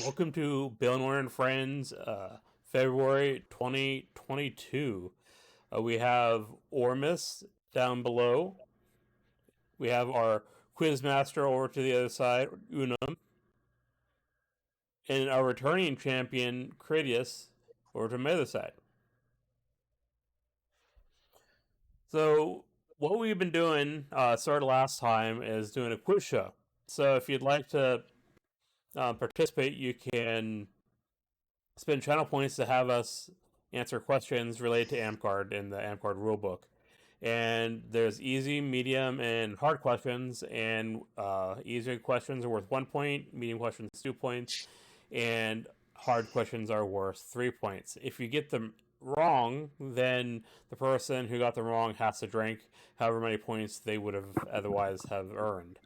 Welcome to Baelnorn and Friends, February 2022. We have Ormus down below. We have our Quizmaster over to the other side, Unum. And our returning champion, Critias, over to my other side. So, what we've been doing, started last time, is doing a quiz show. So, if you'd like to participate, you can spend channel points to have us answer questions related to Amcard in the Amcard rulebook. And there's easy, medium, and hard questions. And easier questions are worth 1 point, medium questions 2 points, and hard questions are worth 3 points. If you get them wrong, then the person who got them wrong has to drink however many points they would have otherwise have earned.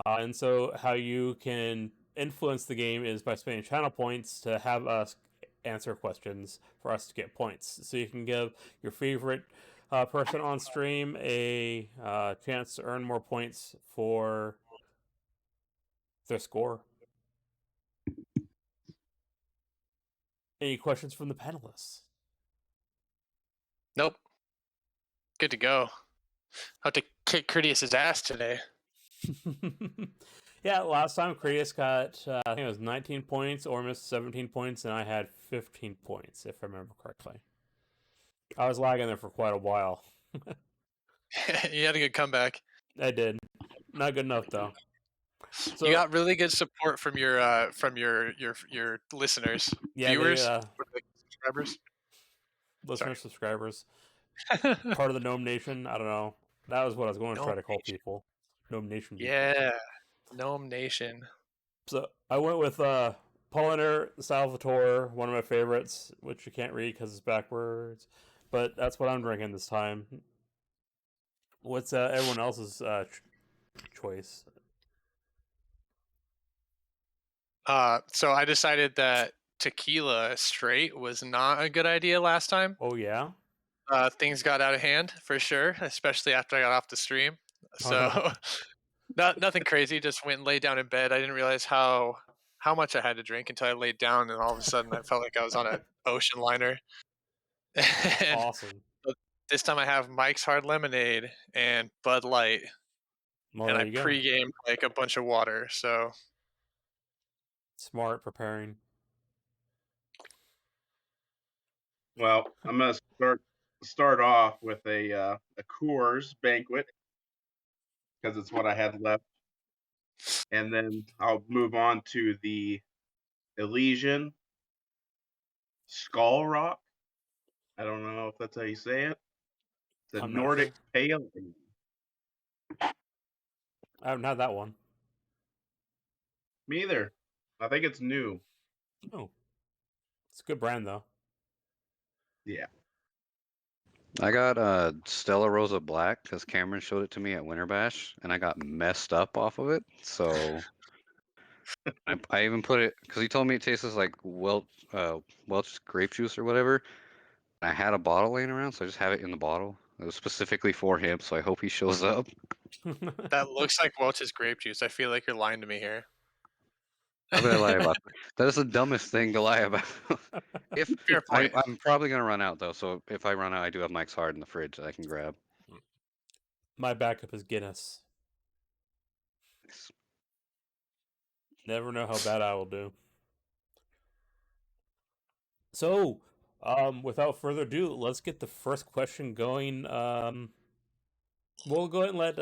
And so, how you can influence the game is by spending channel points to have us answer questions for us to get points. So you can give your favorite person on stream a chance to earn more points for their score. Any questions from the panelists? Nope. Good to go. How to kick Critias's ass today. Yeah, last time Critias got, I think it was 19 points, Ormus 17 points, and I had 15 points, if I remember correctly. I was lagging there for quite a while. You had a good comeback. I did. Not good enough, though. So, you got really good support from your listeners, yeah, viewers, they, subscribers. listeners, subscribers, part of the Gnome Nation. I don't know. That was what I was going to try to call people. Gnome Nation people. Yeah, Gnome Nation. So I went with Polliner Salvatore, one of my favorites, which you can't read because it's backwards. But that's what I'm drinking this time. What's everyone else's choice? So I decided that tequila straight was not a good idea last time. Oh, yeah? Things got out of hand for sure, especially after I got off the stream. So nothing crazy. Just went and laid down in bed. I didn't realize how much I had to drink until I laid down, and all of a sudden I felt like I was on an ocean liner. And Awesome. this time I have Mike's Hard Lemonade and Bud Light, Well, and there I you go. pre-gamed like a bunch of water. So Smart preparing. Well, I'm gonna start off with a Coors Banquet because it's what I had left, and then I'll move on to the Elysian Skull Rock. I don't know if that's how you say it. It's a I'm not Nordic sure. Pale Ale. I haven't had that one. Me either. I think it's new. Oh, it's a good brand though. Yeah. I got Stella Rosa Black because Cameron showed it to me at Winter Bash, and I got messed up off of it. So I even put it because he told me it tastes like Welch's grape juice or whatever. I had a bottle laying around, so I just have it in the bottle. It was specifically for him, so I hope he shows up. that looks like Welch's grape juice. I feel like you're lying to me here. How could I lie about that? That is the dumbest thing to lie about. Fair point. I'm probably gonna run out though, so if I run out, I do have Mike's Hard in the fridge that I can grab. My backup is Guinness. Never know how bad I will do. So, without further ado, let's get the first question going. We'll go ahead and let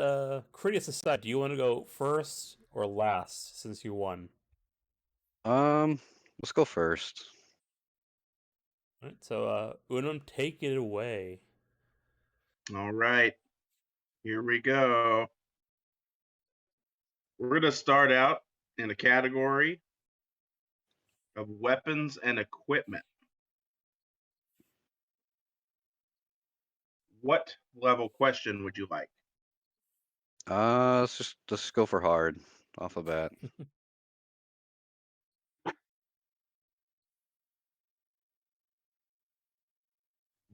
Critias decide. Do you want to go first or last since you won? Let's go first. All right, so Unum, take it away. All right. Here we go. We're going to start out in a category of weapons and equipment. What level question would you like? Let's just go for hard off the bat.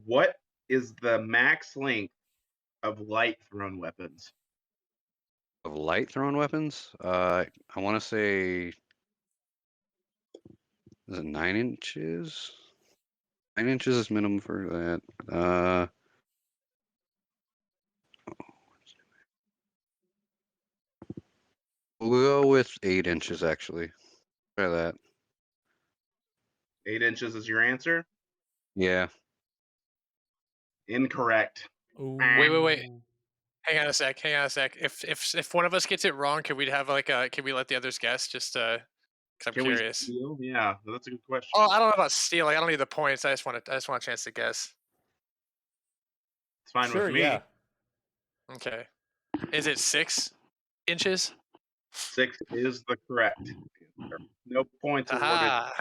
What is the max length of light thrown weapons? Of light thrown weapons, I want to say Is it 9 inches? 9 inches is minimum for that. We'll go with 8 inches actually. Try that. 8 inches is your answer? Yeah. Incorrect. Wait. Hang on a sec. If one of us gets it wrong, can we have can we let the others guess? Just because I'm Can curious. we steal? Yeah, that's a good question. Oh, I don't know about stealing. I don't need the points. I just want a chance to guess. It's fine Sure, with me. yeah. Okay. Is it 6 inches? 6 is the correct answer. No points awarded. Aha!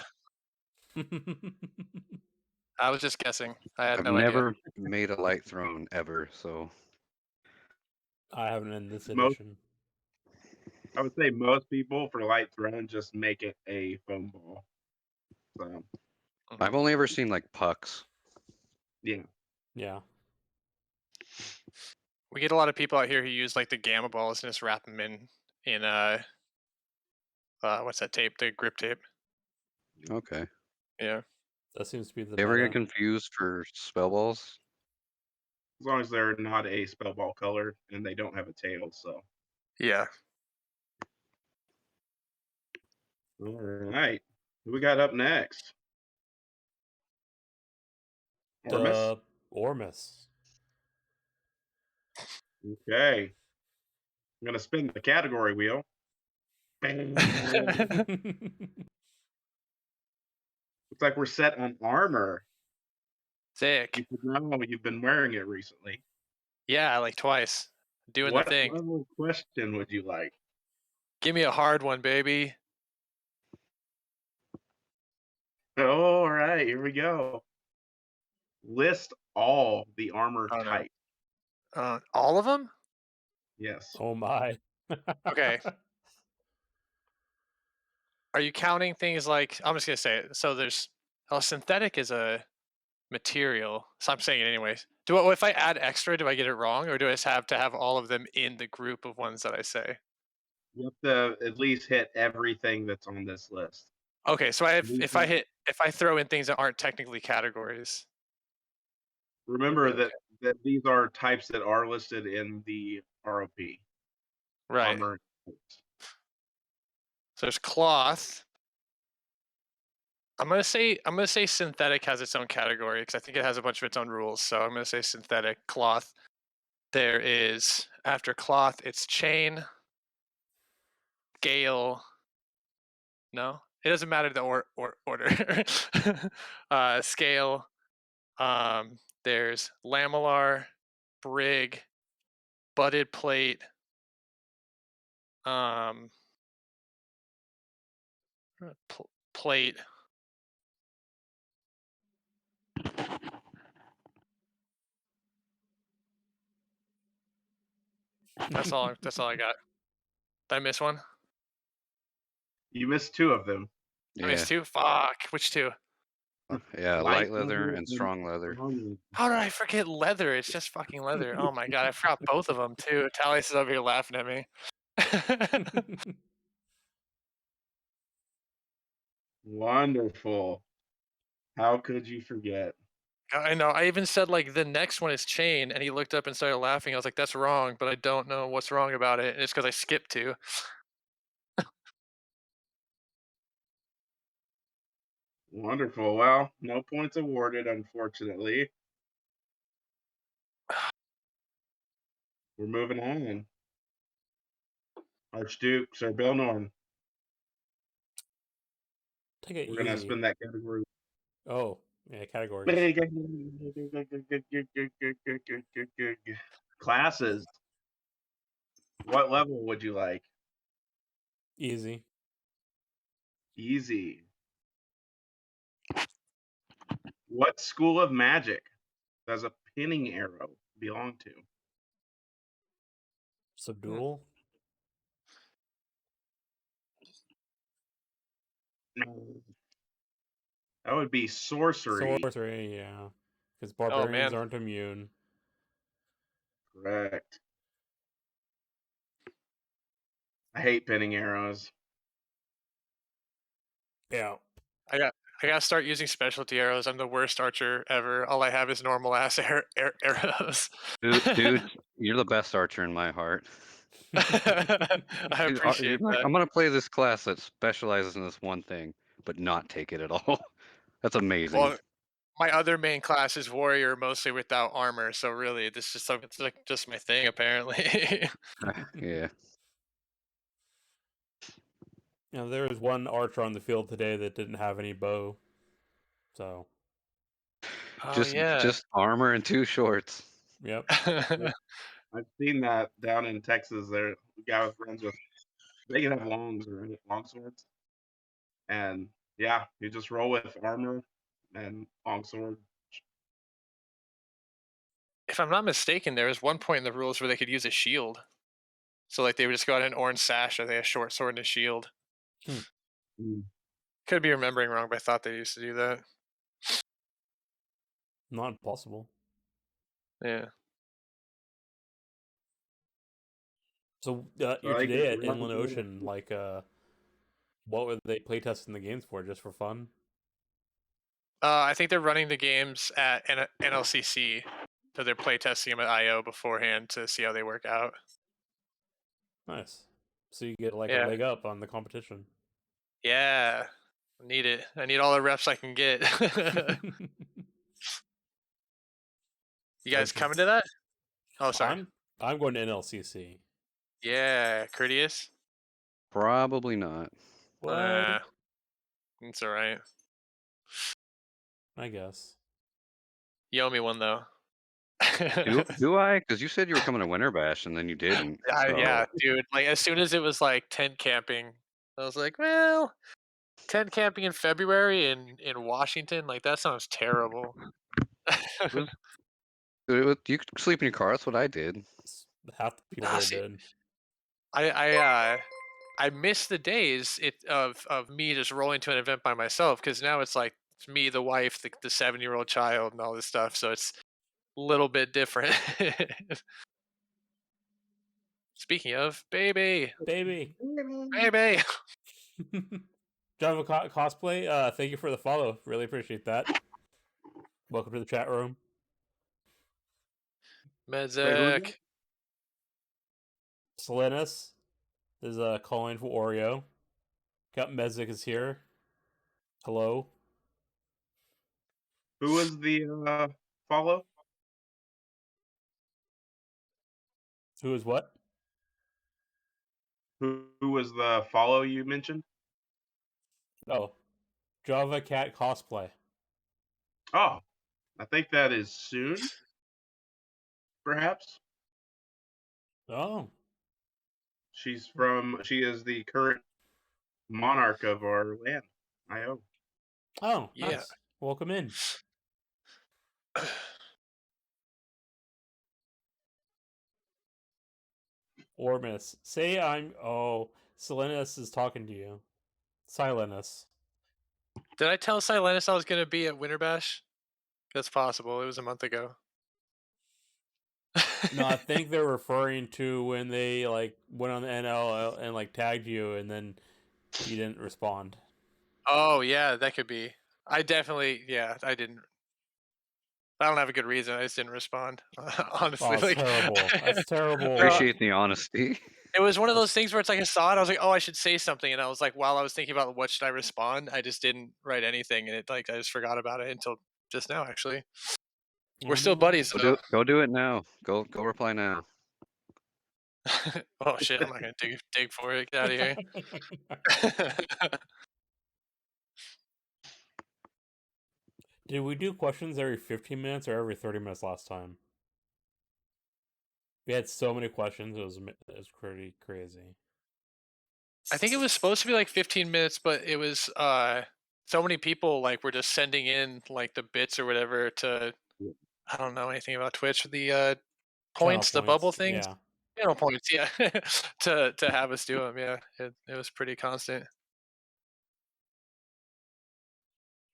I was just guessing. I had I've no idea. never made a light throne ever, so I haven't in this Most- edition. I would say most people for light throne just make it a foam ball. So I've only ever seen like pucks. yeah, Yeah. We get a lot of people out here who use like the gamma balls and just wrap them in what's that tape? The grip tape. Okay. Yeah. That seems to be the You ever get meta. confused for spell balls? as long as they're not a spell ball color and they don't have a tail. So Yeah. all right, who we got up next? Ormus. The Ormus. Okay, I'm gonna spin the category wheel. Looks like we're set on armor. Sick. You should know you've been wearing it recently. Yeah, like twice. Doing What the thing. level question would you like? Give me a hard one, baby. All right, here we go. List all the armor Oh, no. types. All of them? Yes. Oh my. Okay. Are you counting things like I'm just gonna say it. So there's synthetic is a material. So I'm saying it anyways. If I add extra, do I get it wrong, or do I just have to have all of them in the group of ones that I say? You have to at least hit everything that's on this list. Okay, so if I throw in things that aren't technically categories. Remember Okay. that these are types that are listed in the ROP. Right. Armor. So there's cloth. I'm gonna say synthetic has its own category because I think it has a bunch of its own rules. So I'm gonna say synthetic cloth. There is after cloth, it's chain, scale. No, it doesn't matter the order. Scale. There's lamellar, brig, butted plate. Plate. That's all I got. Did I miss one? You missed 2 of them. I Yeah. missed 2? Fuck. Which 2? Yeah, light leather and strong leather. How did I forget leather? It's just fucking leather. Oh my god, I forgot both of them too. Tallis is over here laughing at me. Wonderful. How could you forget? I know. I even said like the next one is chain, and he looked up and started laughing. I was like, "That's wrong," but I don't know what's wrong about it. And it's because I skipped 2. Wonderful. Well, no points awarded, unfortunately. We're moving on. Archduke, Sir Baelnorn. Take it We're gonna easy. spin that category. Oh, yeah, categories. Classes. What level would you like? Easy. Easy. What school of magic does a pinning arrow belong to? Subdual. That would be sorcery. Sorcery, yeah. Because Oh barbarians man. aren't immune. Correct. I hate pinning arrows. Yeah. I gotta start using specialty arrows. I'm the worst archer ever. All I have is normal ass arrows. Dude, you're the best archer in my heart. I Dude, appreciate that. I'm gonna play this class that specializes in this one thing, but not take it at all. That's amazing. Well, my other main class is warrior, mostly without armor. So really, this is it's like just my thing apparently. Yeah. There was one archer on the field today that didn't have any bow. So, Oh yeah. Just armor and 2 shorts. yep. I've seen that down in Texas. There, a guy with friends with, they can have long swords, and yeah, you just roll with armor and long sword. If I'm not mistaken, there was one point in the rules where they could use a shield. So like they would just go out an orange sash, or they had a short sword and a shield. Mm. Could be remembering wrong, but I thought they used to do that. Not impossible. Yeah. So So, I think today at it's Inland Ocean, like, what were they playtesting the games for? Just for fun? I think they're running the games at NLCC, so they're playtesting them at IO beforehand to see how they work out. Nice. So you get like a Yeah. leg up on the competition. Yeah, I need it. I need all the reps I can get. You guys coming to that? Oh, sorry. I'm going to NLCC. Yeah, courteous. Probably not. What? It's all right. I guess. You owe me one though. Do I? Because you said you were coming to Winter Bash and then you didn't. Yeah, So dude. Like as soon as it was like tent camping, I was like, well, tent camping in February in Washington, like that sounds terrible. you could sleep in your car. That's what I did. Half the people Nah, there see, did. I miss the days of me just rolling to an event by myself, because now it's like it's me, the wife, the 7-year-old child, and all this stuff. So it's a little bit different. Speaking of baby, Baby. baby. Java Cosplay, thank you for the follow. Really appreciate that. Welcome to the chat room. Medzek. Selenis is calling for Oreo. Got Mezzik is here. Hello. Who was the follow? Who is what? Who was the follow you mentioned? Oh, Java Cat Cosplay. Oh, I think that is soon, perhaps. Oh, She is the current monarch of our land, IO. oh, Yeah. nice. Welcome in. Ormus, say I'm. Oh, Selenis is talking to you. Silenus. Did I tell Silenus I was going to be at Winter Bash? That's possible. It was a month ago. No, I think they're referring to when they like went on the NL and like tagged you, and then you didn't respond. Oh yeah, that could be. I definitely, I didn't. I don't have a good reason. I just didn't respond. Honestly, Oh, that's like terrible. That's terrible. Appreciate the honesty. it was one of those things where it's like I saw it, I was like, oh, I should say something, and I was like, while I was thinking about what should I respond, I just didn't write anything, and I just forgot about it until just now. Actually, we're still buddies though. Go do it now. Go reply now. Oh shit, I'm not gonna dig for it. Get out of here. Did we do questions every 15 minutes or every 30 minutes last time? We had so many questions, it was pretty crazy. I think it was supposed to be like 15 minutes, but it was so many people like were just sending in like the bits or whatever to, I don't know anything about Twitch, the points, the bubble things, Yeah. channel points, yeah, to have us do them. Yeah, it was pretty constant.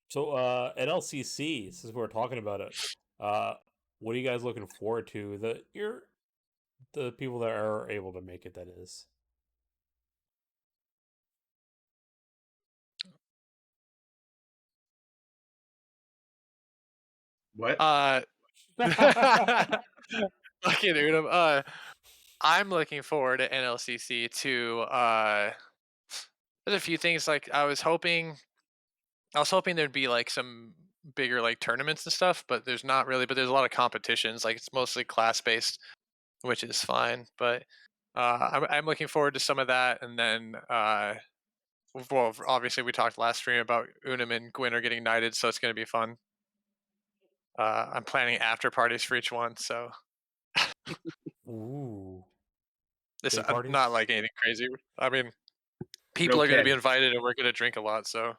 So at LCC, since we're talking about it, what are you guys looking forward to? The people that are able to make it, that is. What? Fucking Unum. I'm looking forward to NLCC to there's a few things like I was hoping there'd be like some bigger like tournaments and stuff, but there's not really, but there's a lot of competitions, like it's mostly class based, which is fine. But I'm looking forward to some of that, and then well, obviously we talked last stream about Unum and Gwyn are getting knighted, so it's going to be fun. I'm planning after parties for each one, so Ooh. this Big not parties? like anything crazy. I mean, people No are going to be kegs. invited, and we're going to drink a lot, so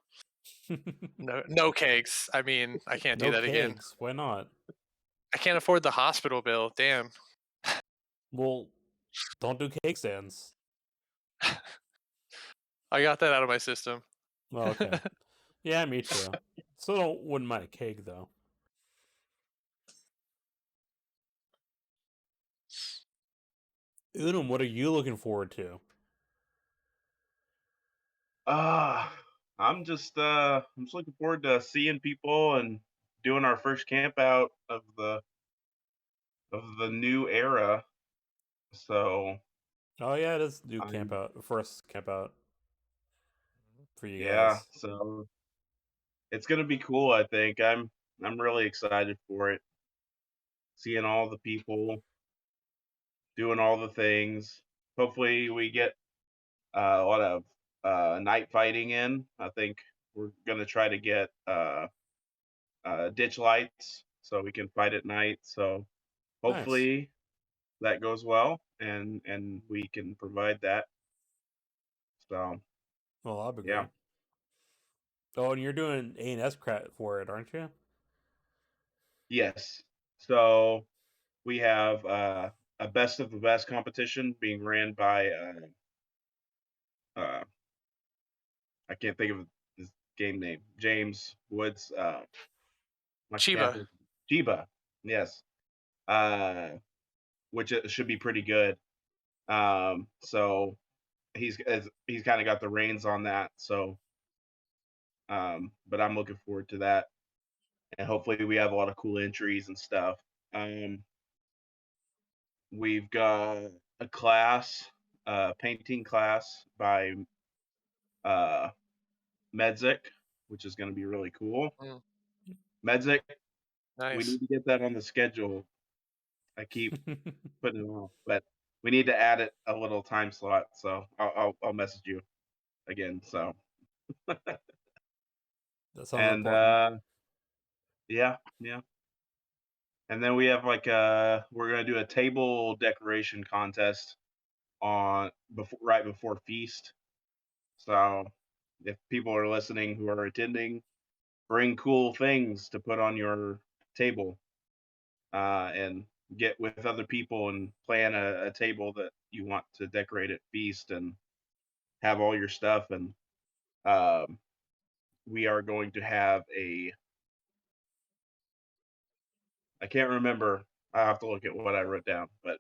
no kegs. I mean, I can't do No that again. kegs. Why not? I can't afford the hospital bill. Damn. Well, don't do cake stands. I got that out of my system. Well, okay. Yeah, me too. Still wouldn't mind a cake though. Unum, what are you looking forward to? I'm just looking forward to seeing people and doing our first camp out of the new era. So Oh yeah, it is new camp I'm out. First camp out for you yeah, guys. so it's gonna be cool, I think. I'm really excited for it. Seeing all the people, doing all the things. Hopefully we get a lot of night fighting in. I think we're gonna try to get ditch lights so we can fight at night. So Nice. hopefully that goes well and we can provide that. So Well, that'll be yeah. great. Oh, and you're doing A&S credit for it, aren't you? Yes. So we have a best of the best competition being ran by uh, I can't think of his game name. James Woods. Why can't I Chiba. think? Chiba. Yes. Uh, which it should be pretty good. So he's kind of got the reins on that. So, but I'm looking forward to that, and hopefully we have a lot of cool entries and stuff. Um, we've got a class, painting class by uh, Medzik, which is going to be really cool. Mm, Medzik, we nice. need to get that on the schedule. I keep putting it off, but we need to add it a little time slot. So I'll message you again. So That sounds and important. yeah, yeah. And then we have like we're gonna do a table decoration contest on before right before feast. So if people are listening who are attending, bring cool things to put on your table and get with other people and plan a table that you want to decorate at feast and have all your stuff. And um, we are going to have a I can't remember. I have to look at what I wrote down, but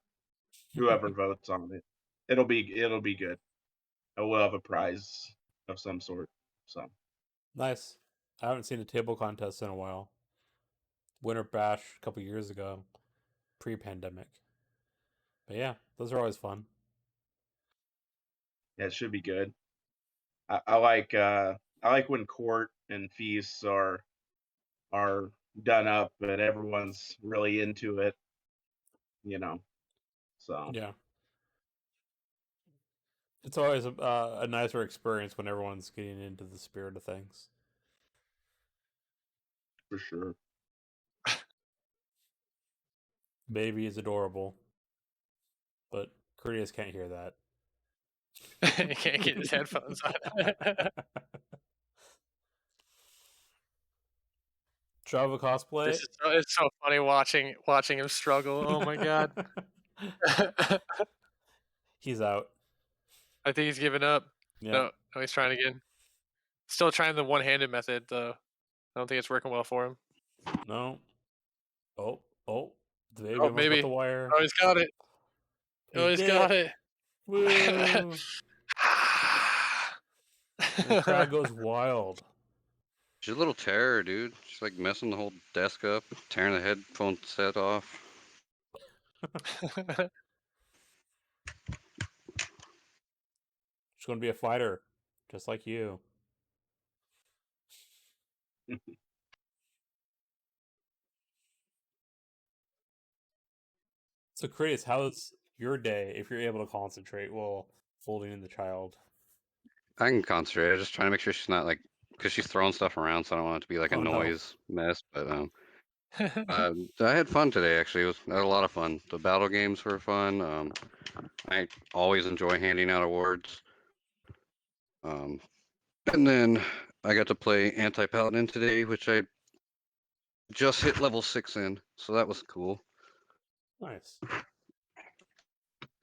whoever votes on it, it'll be good. We'll have a prize of some sort. So Nice. I haven't seen a table contest in a while. Winter Bash a couple years ago, pre-pandemic. But yeah, those are always fun. yeah, it should be good. I like when court and feasts are done up and everyone's really into it. You know, so Yeah, it's always a nicer experience when everyone's getting into the spirit of things. for sure. Baby is adorable, but Curtis can't hear that. He can't get his headphones on. Java cosplay. It's so funny watching him struggle. Oh my god. He's out. I think he's given up. Yeah. No, he's trying again. Still trying the one-handed method though. I don't think it's working well for him. No. Oh. The baby Oh, almost got the maybe. wire. Oh, he's got it. He Oh, he's did got it. it. Woo! The crowd goes wild. She's a little terror, dude. She's like messing the whole desk up, tearing the headphone set off. She's going to be a fighter, just like you. So, Chris, how's your day if you're able to concentrate while folding in the child? I can concentrate. I'm just trying to make sure she's not like, because she's throwing stuff around, so I don't want it to be like a Oh, no. noise mess. But I had fun today. Actually, I had a lot of fun. The battle games were fun. I always enjoy handing out awards. And then I got to play anti-paladin today, which I just hit level 6 in, so that was cool. Nice.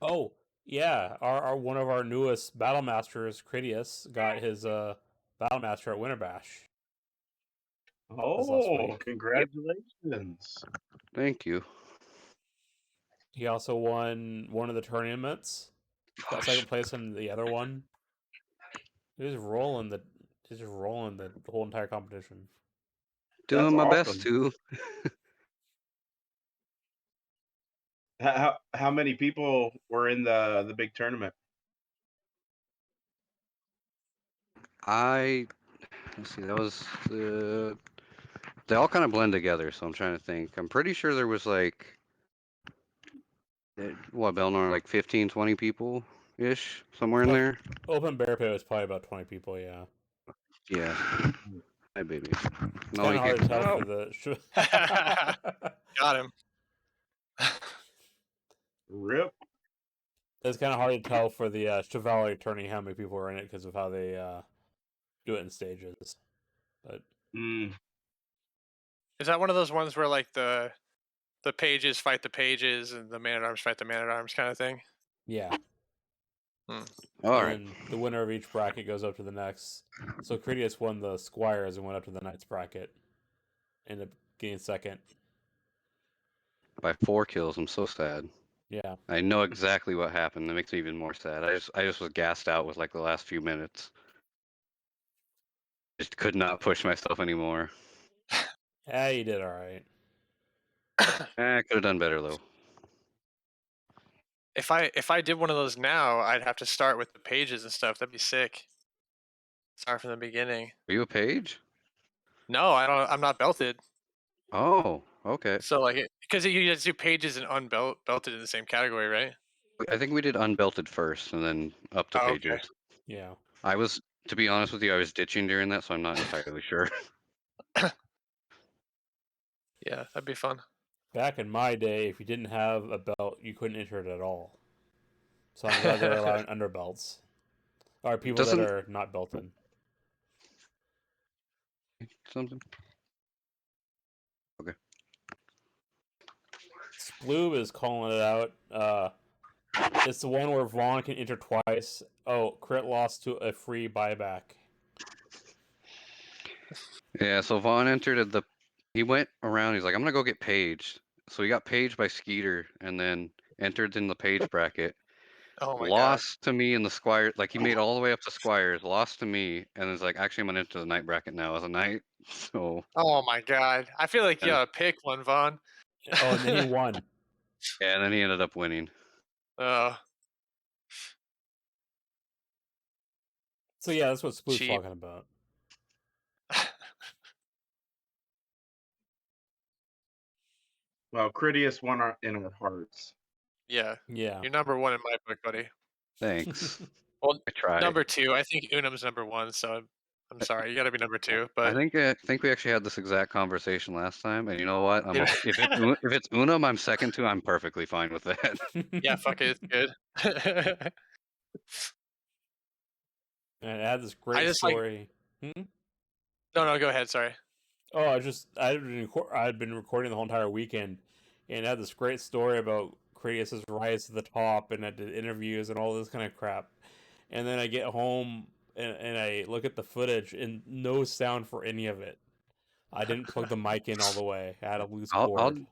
Oh, yeah. Our one of our newest battle masters, Critias, got his battle master at Winter Bash. last Oh, week. congratulations. Thank you. He also won one of the tournaments. Got second place in the other one. He was rolling the whole entire competition. Doing That's my awesome. best too. How many people were in the big tournament? Let's see, that was they all kind of blend together, so I'm trying to think. I'm pretty sure there was like Baelnorn, like 15, 20 people ish, somewhere in there. Open Bear Pit was probably about 20 people, yeah. Yeah. Hi baby. It's kind of hard to tell Oh. for the Got him. Rip. It's kind of hard to tell for the Chevalier tourney how many people were in it because of how they do it in stages. But Is that one of those ones where like the pages fight the pages and the man at arms fight the man at arms kind of thing? yeah. All right. And the winner of each bracket goes up to the next. So Critias won the Squires and went up to the Knights bracket. Ended up getting second. By 4 kills, I'm so sad. Yeah. I know exactly what happened. That makes me even more sad. I just was gassed out with like the last few minutes. Just could not push myself anymore. Yeah, you did all right. I could have done better though. If I did one of those now, I'd have to start with the pages and stuff. That'd be sick. Start from the beginning. Are you a page? No, I don't. I'm not belted. Oh, okay. So like, because you just do pages and unbelted in the same category, right? I think we did unbelted first and then up to Oh, pages. okay. Yeah. I was, to be honest with you, I was ditching during that, so I'm not entirely sure. Yeah, that'd be fun. Back in my day, if you didn't have a belt, you couldn't enter it at all. So I'm glad they're allowing underbelts. Or people that are not belted. Something. Okay. Sploob is calling it out. It's the one where Vaughn can enter twice. Oh, crit loss to a free buyback. Yeah, so Vaughn entered he went around, he's like, I'm gonna go get paged. So he got paged by Skeeter and then entered in the page bracket. Oh my god. Lost to me in the Squire, like he made all the way up to Squires, lost to me, and is like, actually I'm gonna enter the Knight bracket now as a Knight. So Oh my god. I feel like you gotta pick one, Vaughn. Oh, and then he won. yeah, and then he ended up winning. So yeah, that's what Sploob's Cheap. talking about. Well, Critias won in our hearts. Yeah. Yeah. You're number one in my book, buddy. Thanks. Well, I tried. number 2. I think Unum's number 1, so I'm sorry. You gotta be number 2. But I think we actually had this exact conversation last time, and you know what? If it's Unum, I'm second to. I'm perfectly fine with that. yeah, fuck it, it's good. And it had this great just like- story. No, go ahead. Sorry. Oh, I'd been recording the whole entire weekend, and it had this great story about Critias' rise to the top, and I did interviews and all this kind of crap. And then I get home and I look at the footage, and no sound for any of it. I didn't plug the mic in all the way. I had a loose cord.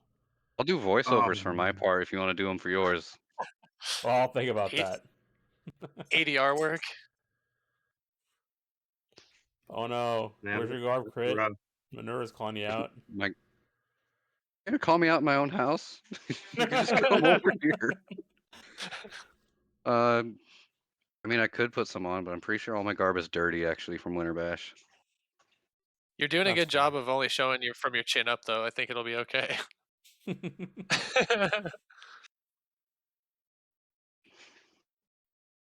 I'll do voiceovers for my part if you want to do them for yours. Well, I'll think about that. ADR work. Oh no. Man, Where's your garb, that's Crit? rough. Manura's calling you out. You're gonna call me out in my own house? You can just come over here. I mean, I could put some on, but I'm pretty sure all my garb is dirty actually from Winter Bash. You're doing a That's good job of only showing you from your chin up, though. I think it'll be okay.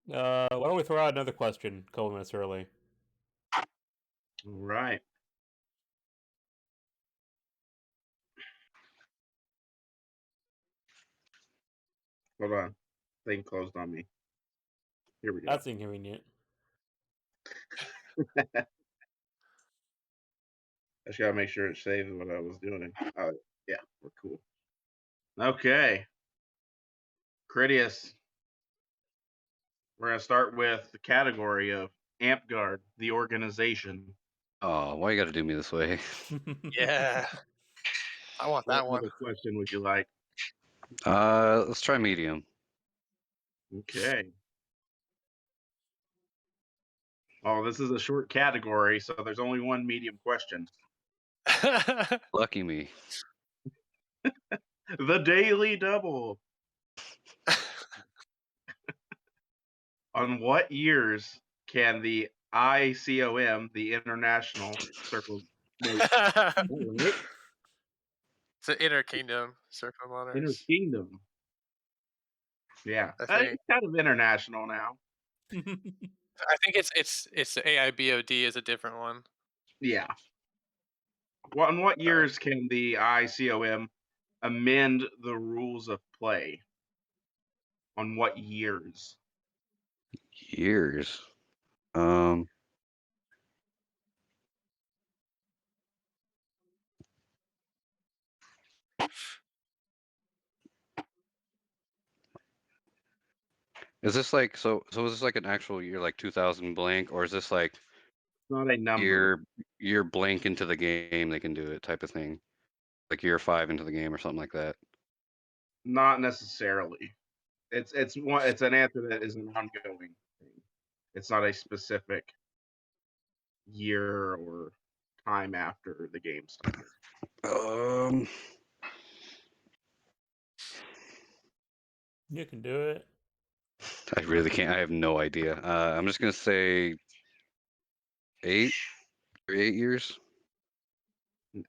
Why don't we throw out another question a couple minutes early? All right. Hold on. Thing closed on me. Here we go. That's inconvenient. I just gotta make sure it saves what I was doing. Oh, yeah, we're cool. Okay. Critias. We're gonna start with the category of Amp Guard, the organization. Oh, why you gotta do me this way? Yeah. I want that What one. other question would you like? Let's try medium. Okay. Oh, this is a short category, so there's only one medium question. Lucky me. The Daily Double. On what years can the ICOM, the International Circle, wait, right? It's the Inner Kingdom Circle of Inner Monarchs. Kingdom. Yeah, I think. it's kind of international now. I think it's the AIBOD is a different one. Yeah. Well, in what years can the ICOM amend the rules of play? On what years? Years. Is this like so is this like an actual year, like 2000 blank, or is this like It's not a number. year blank into the game they can do it type of thing? Like year 5 into the game or something like that? Not necessarily. It's an answer that is an ongoing thing. It's not a specific year or time after the game started. You can do it. I really can't. I have no idea. I'm just gonna say 8 years. The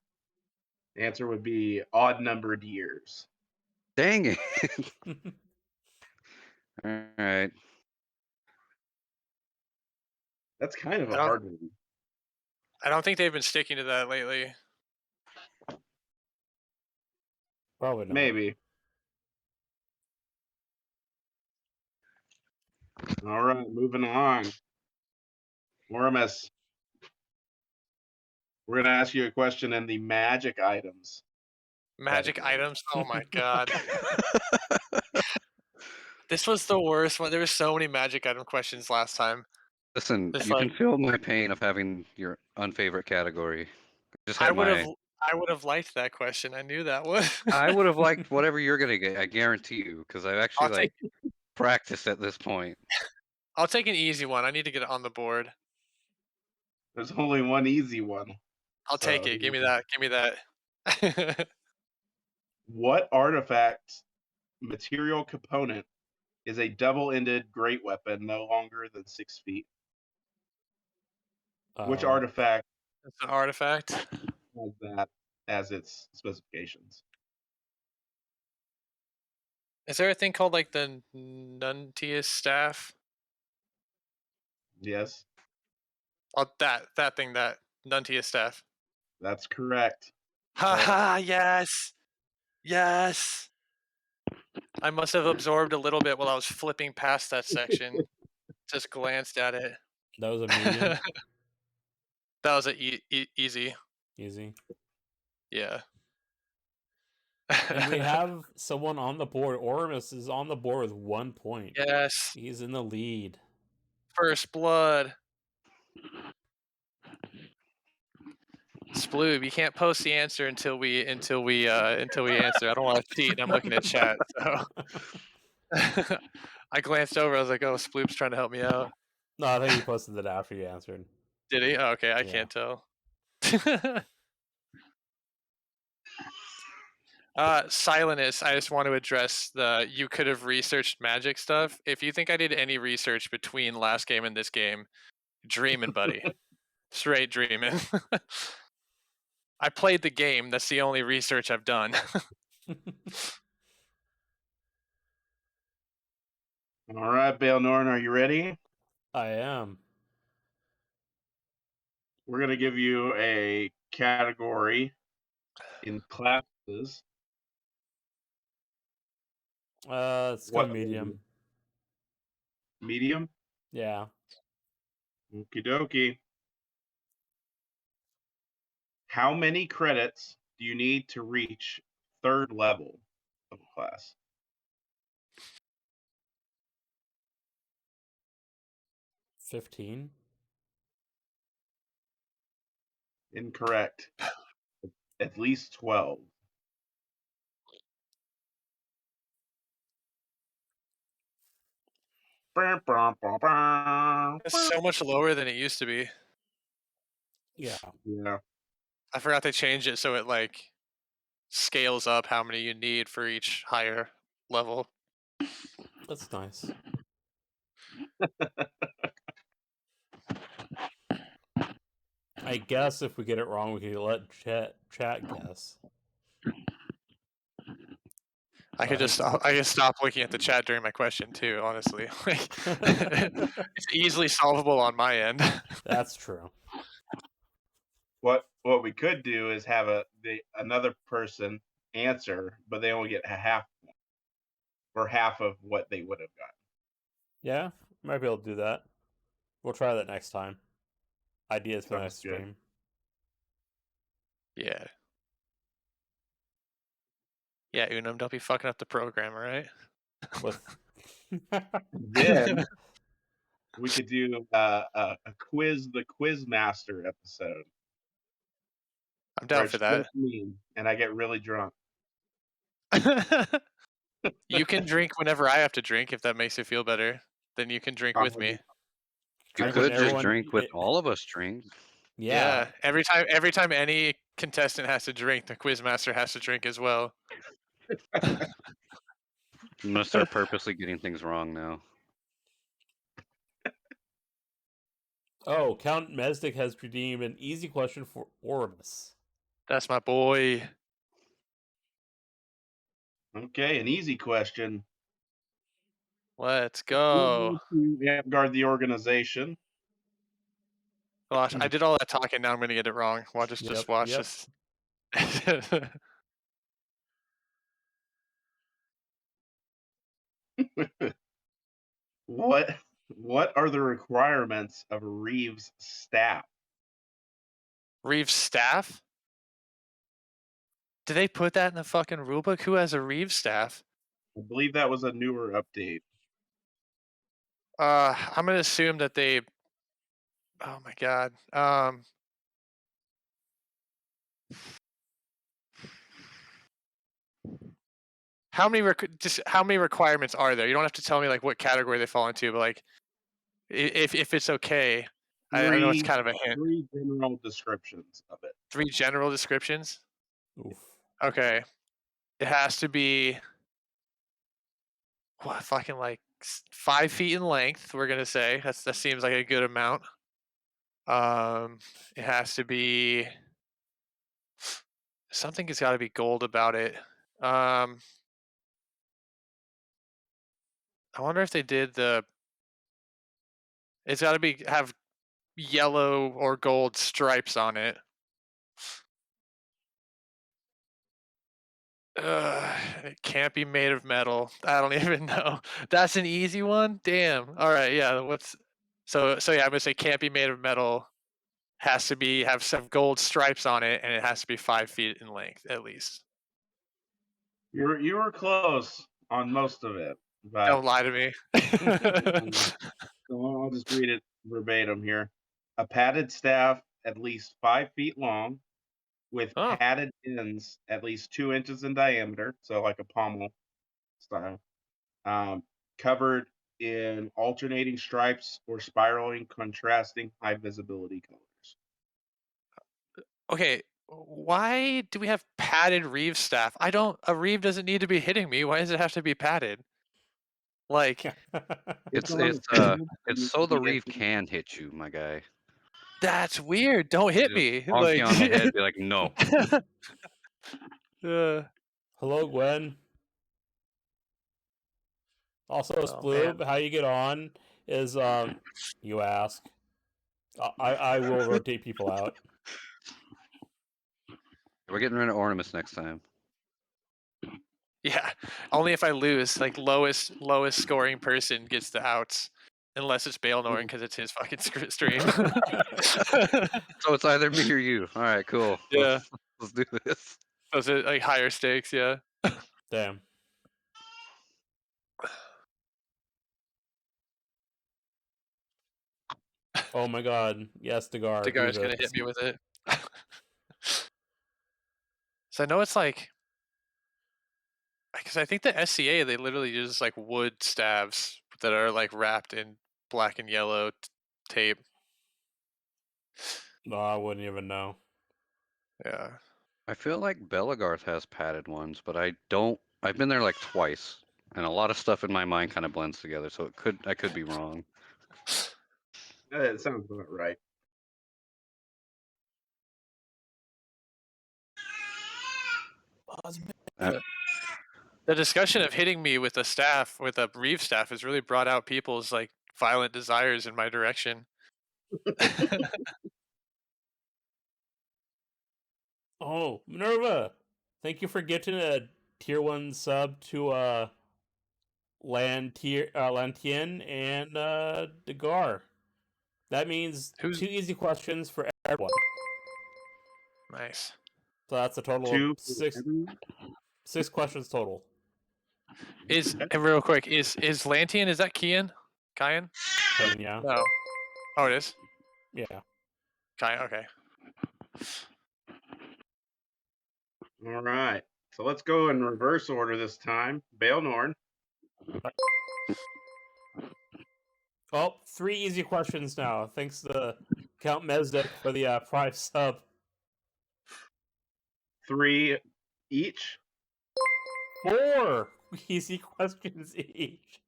answer would be odd numbered years. Dang it! All right. That's kind of a I don't- hard one. I don't think they've been sticking to that lately. Probably not. Maybe. All right, moving on. Wormus, we're gonna ask you a question in the magic items. Magic Category. items. Oh my god. This was the worst one. There were so many magic item questions last time. Listen, It's you like- can feel my pain of having your unfavorite category. Just I had would my. have liked that question. I knew that one. I would have liked whatever you're gonna get. I guarantee you, because I've actually I'll take- practiced at this point. I'll take an easy one. I need to get it on the board. There's only one easy one. I'll take it. Give me that. Give me that. What artifact material component is a double-ended great weapon no longer than 6 feet? Which artifact It's an artifact. has that as its specifications? Is there a thing called like the Nuntius staff? Yes, Oh, that thing, that Nuntius staff. that's correct. Haha, yes. Yes. I must have absorbed a little bit while I was flipping past that section. Just glanced at it. That was a medium. That was easy. Easy. Yeah. And we have someone on the board. Ormus is on the board with 1 point. Yes. He's in the lead. First blood. Sploob, you can't post the answer until we answer. I don't want to cheat. I'm looking at chat, so I glanced over. I was like, "Oh, Sploop's trying to help me out." No, I think he posted it after you answered. Did he? Oh, okay, I Yeah. can't tell. Silenus, I just want to address the you could have researched magic stuff. If you think I did any research between last game and this game, dreaming, buddy. Straight dreaming. I played the game. That's the only research I've done. All right, Baelnorn, are you ready? I am. We're going to give you a category in classes. Let's go medium. Medium? Yeah. Okie dokie. How many credits do you need to reach 3rd level of a class? $15. Incorrect. At least 12. It's so much lower than it used to be. Yeah. Yeah. I forgot they changed it so it like scales up how many you need for each higher level. That's nice. I guess if we get it wrong, we can let chat guess. I could just stop looking at the chat during my question too. Honestly, it's easily solvable on my end. That's true. What we could do is have another person answer, but they only get half or half of what they would have gotten. Yeah, might be able to do that. We'll try that next time. Ideas for the next stream. Yeah. Yeah, Unum, don't be fucking up the program, all right? With Then we could do a quiz, the quiz master episode. I'm down for that. Me, and I get really drunk. You can drink whenever I have to drink if that makes you feel better. Then you can drink with me. You could just drink with all of us drink. Yeah. Every time any contestant has to drink, the quizmaster has to drink as well. I'm gonna start purposely getting things wrong now. Oh, Count Mesdic has redeemed an easy question for Ormus. That's my boy. Okay, an easy question. Let's go. Guard the organization. Gosh, I did all that talking. Now I'm going to get it wrong. Watch us just watch this. What are the requirements of a Reeves staff? Reeves staff? Did they put that in the fucking rulebook? Who has a Reeves staff? I believe that was a newer update. I'm gonna assume that they. Oh my god. How many requirements are there? You don't have to tell me like what category they fall into, but like, if it's okay, I know it's kind of a hint. 3 general descriptions of it. 3 general descriptions. Oof. Okay. It has to be. What, fucking like 5 feet in length, we're gonna say. That seems like a good amount. It has to be something has got to be gold about it. I wonder if they did the. It's got to have yellow or gold stripes on it. It can't be made of metal. I don't even know. That's an easy one. Damn. All right. Yeah. So yeah, I'm gonna say can't be made of metal. Has to have some gold stripes on it, and it has to be 5 feet in length at least. You were close on most of it, but don't lie to me. So I'll just read it verbatim here. A padded staff at least 5 feet long, with padded ends at least 2 inches in diameter, so like a pommel style. Covered in alternating stripes or spiraling, contrasting, high visibility colors. Okay, why do we have padded Reeves staff? A Reeve doesn't need to be hitting me. Why does it have to be padded? Like, It's on it's the field, it's you so the can Reeve get- can hit you, my guy. that's weird. Don't hit Just me. bonk Like, you on the head, be like, no. Hello, Gwen. Also, Oh, man. Sploob, how you get on is you ask. I will rotate people out. We're getting rid of ornaments next time. Yeah, only if I lose. Like lowest scoring person gets the outs, unless it's Baelnorn because it's his fucking stream. So it's either me or you. All right, cool. Yeah. Let's do this. Those are like higher stakes. Yeah. Damn. Oh my god. Yes, Dagger. Dagger's gonna hit me with it. So I know it's like, because I think the SCA they literally use like wood staves that are like wrapped in black and yellow tape. No, I wouldn't even know. Yeah. I feel like Belagarth has padded ones, but I don't. I've been there like twice, and a lot of stuff in my mind kind of blends together. So I could be wrong. It sounds about right. The discussion of hitting me with a Reeve staff, has really brought out people's like violent desires in my direction. Oh, Minerva! Thank you for getting a tier 1 sub to Lantien and Dagger. That means Who's 2 easy questions for everyone. nice? So that's a total of 2 for 6 everyone? 6 questions total. And real quick, is Lantian, is that Kian? Kian? Kane, yeah. No. Oh, it is? Yeah. Kian, okay. All right. So let's go in reverse order this time. Baelnorn. Oh, 3 easy questions now. Thanks to Count Mezdik for the Prime sub. 3 each. 4 easy questions each.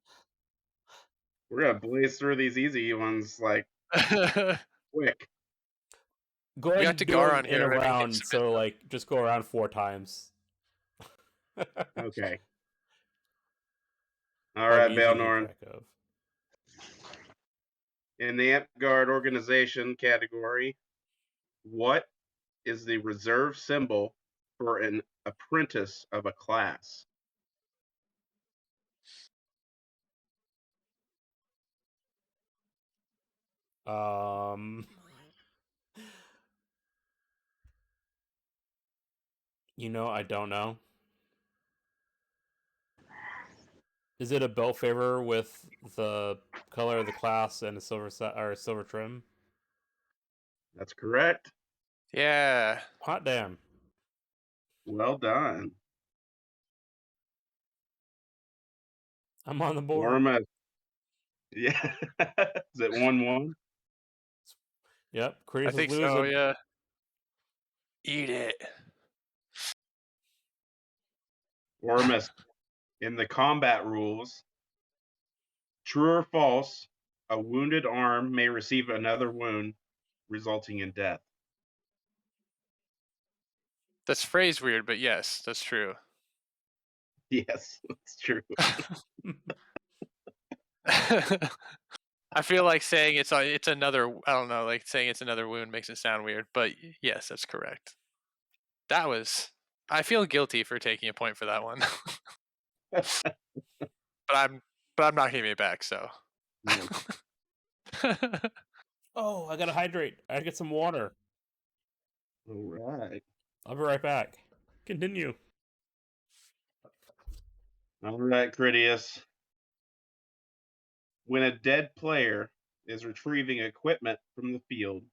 We're gonna blaze through these easy ones like quick. Go We ahead got and do Dagger them on in here a if everyone can round, submit so them. like just go around 4 times. Okay. All That'd right, be easy to keep Baelnorn. track of. In the Amp Guard organization category, what is the reserve symbol for an apprentice of a class? I don't know. Is it a belt favor with the color of the class and a silver or a silver trim? That's correct. Yeah. Hot damn. Well done. I'm on the board. Orma. Yeah. Is it 1-1? Yep, I Crease is think losing. so, yeah. Eat it. Ormus. In the combat rules, true or false, a wounded arm may receive another wound, resulting in death. That's phrased weird, but yes, that's true. Yes, that's true. I feel like saying it's another, I don't know, like saying it's another wound makes it sound weird, but yes, that's correct. I feel guilty for taking a point for that one. but I'm not giving it back, so. Oh, I gotta hydrate. I gotta get some water. All right. I'll be right back. Continue. All right, Critias. When a dead player is retrieving equipment from the field,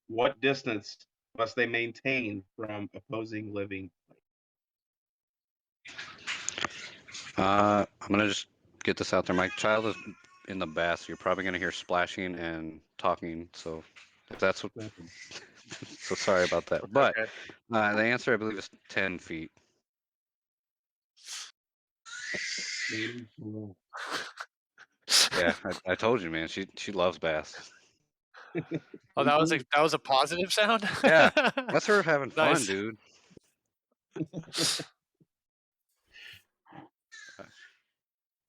what distance must they maintain from opposing living? I'm gonna just get this out there. My child is in the bath, so you're probably gonna hear splashing and talking. So if that's what, so sorry about that. But Okay. the answer, I believe, is 10 feet. Yeah, I told you, man. She loves baths. Oh, that was a positive sound. Yeah, that's her having fun, Nice. dude.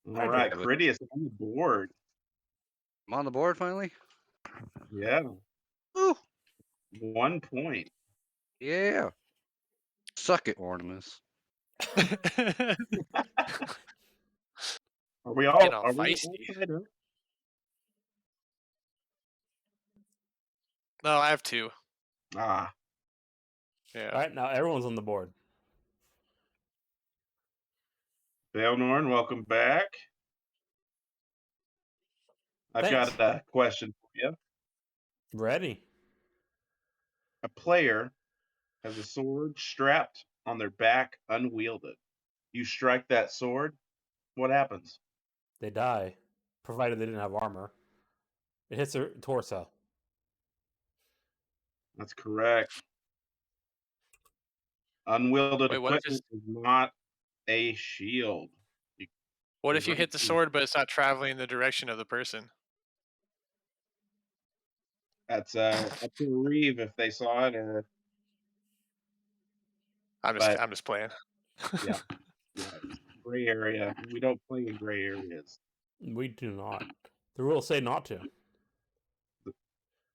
All right, Yeah, but- Critias on the board. I'm on the board finally. Yeah, Woo! 1 point. Yeah. Suck it, Ornimus. Are we Getting all all feisty. tied up? No, I have 2. Ah, Yeah. All right, now everyone's on the board. Baelnorn, welcome back. I've Thanks. got a question for you. Ready? A player has a sword strapped on their back, unwielded. You strike that sword, what happens? They die, provided they didn't have armor. It hits their torso. That's correct. Unwielded Wait, what if equipment is not a shield. You what can if you break hit the through. sword but it's not traveling in the direction of the person? That's up to Reeve if they saw it, or but I'm just playing. yeah, it's gray area. We don't play in gray areas. We do not. The rules say not to.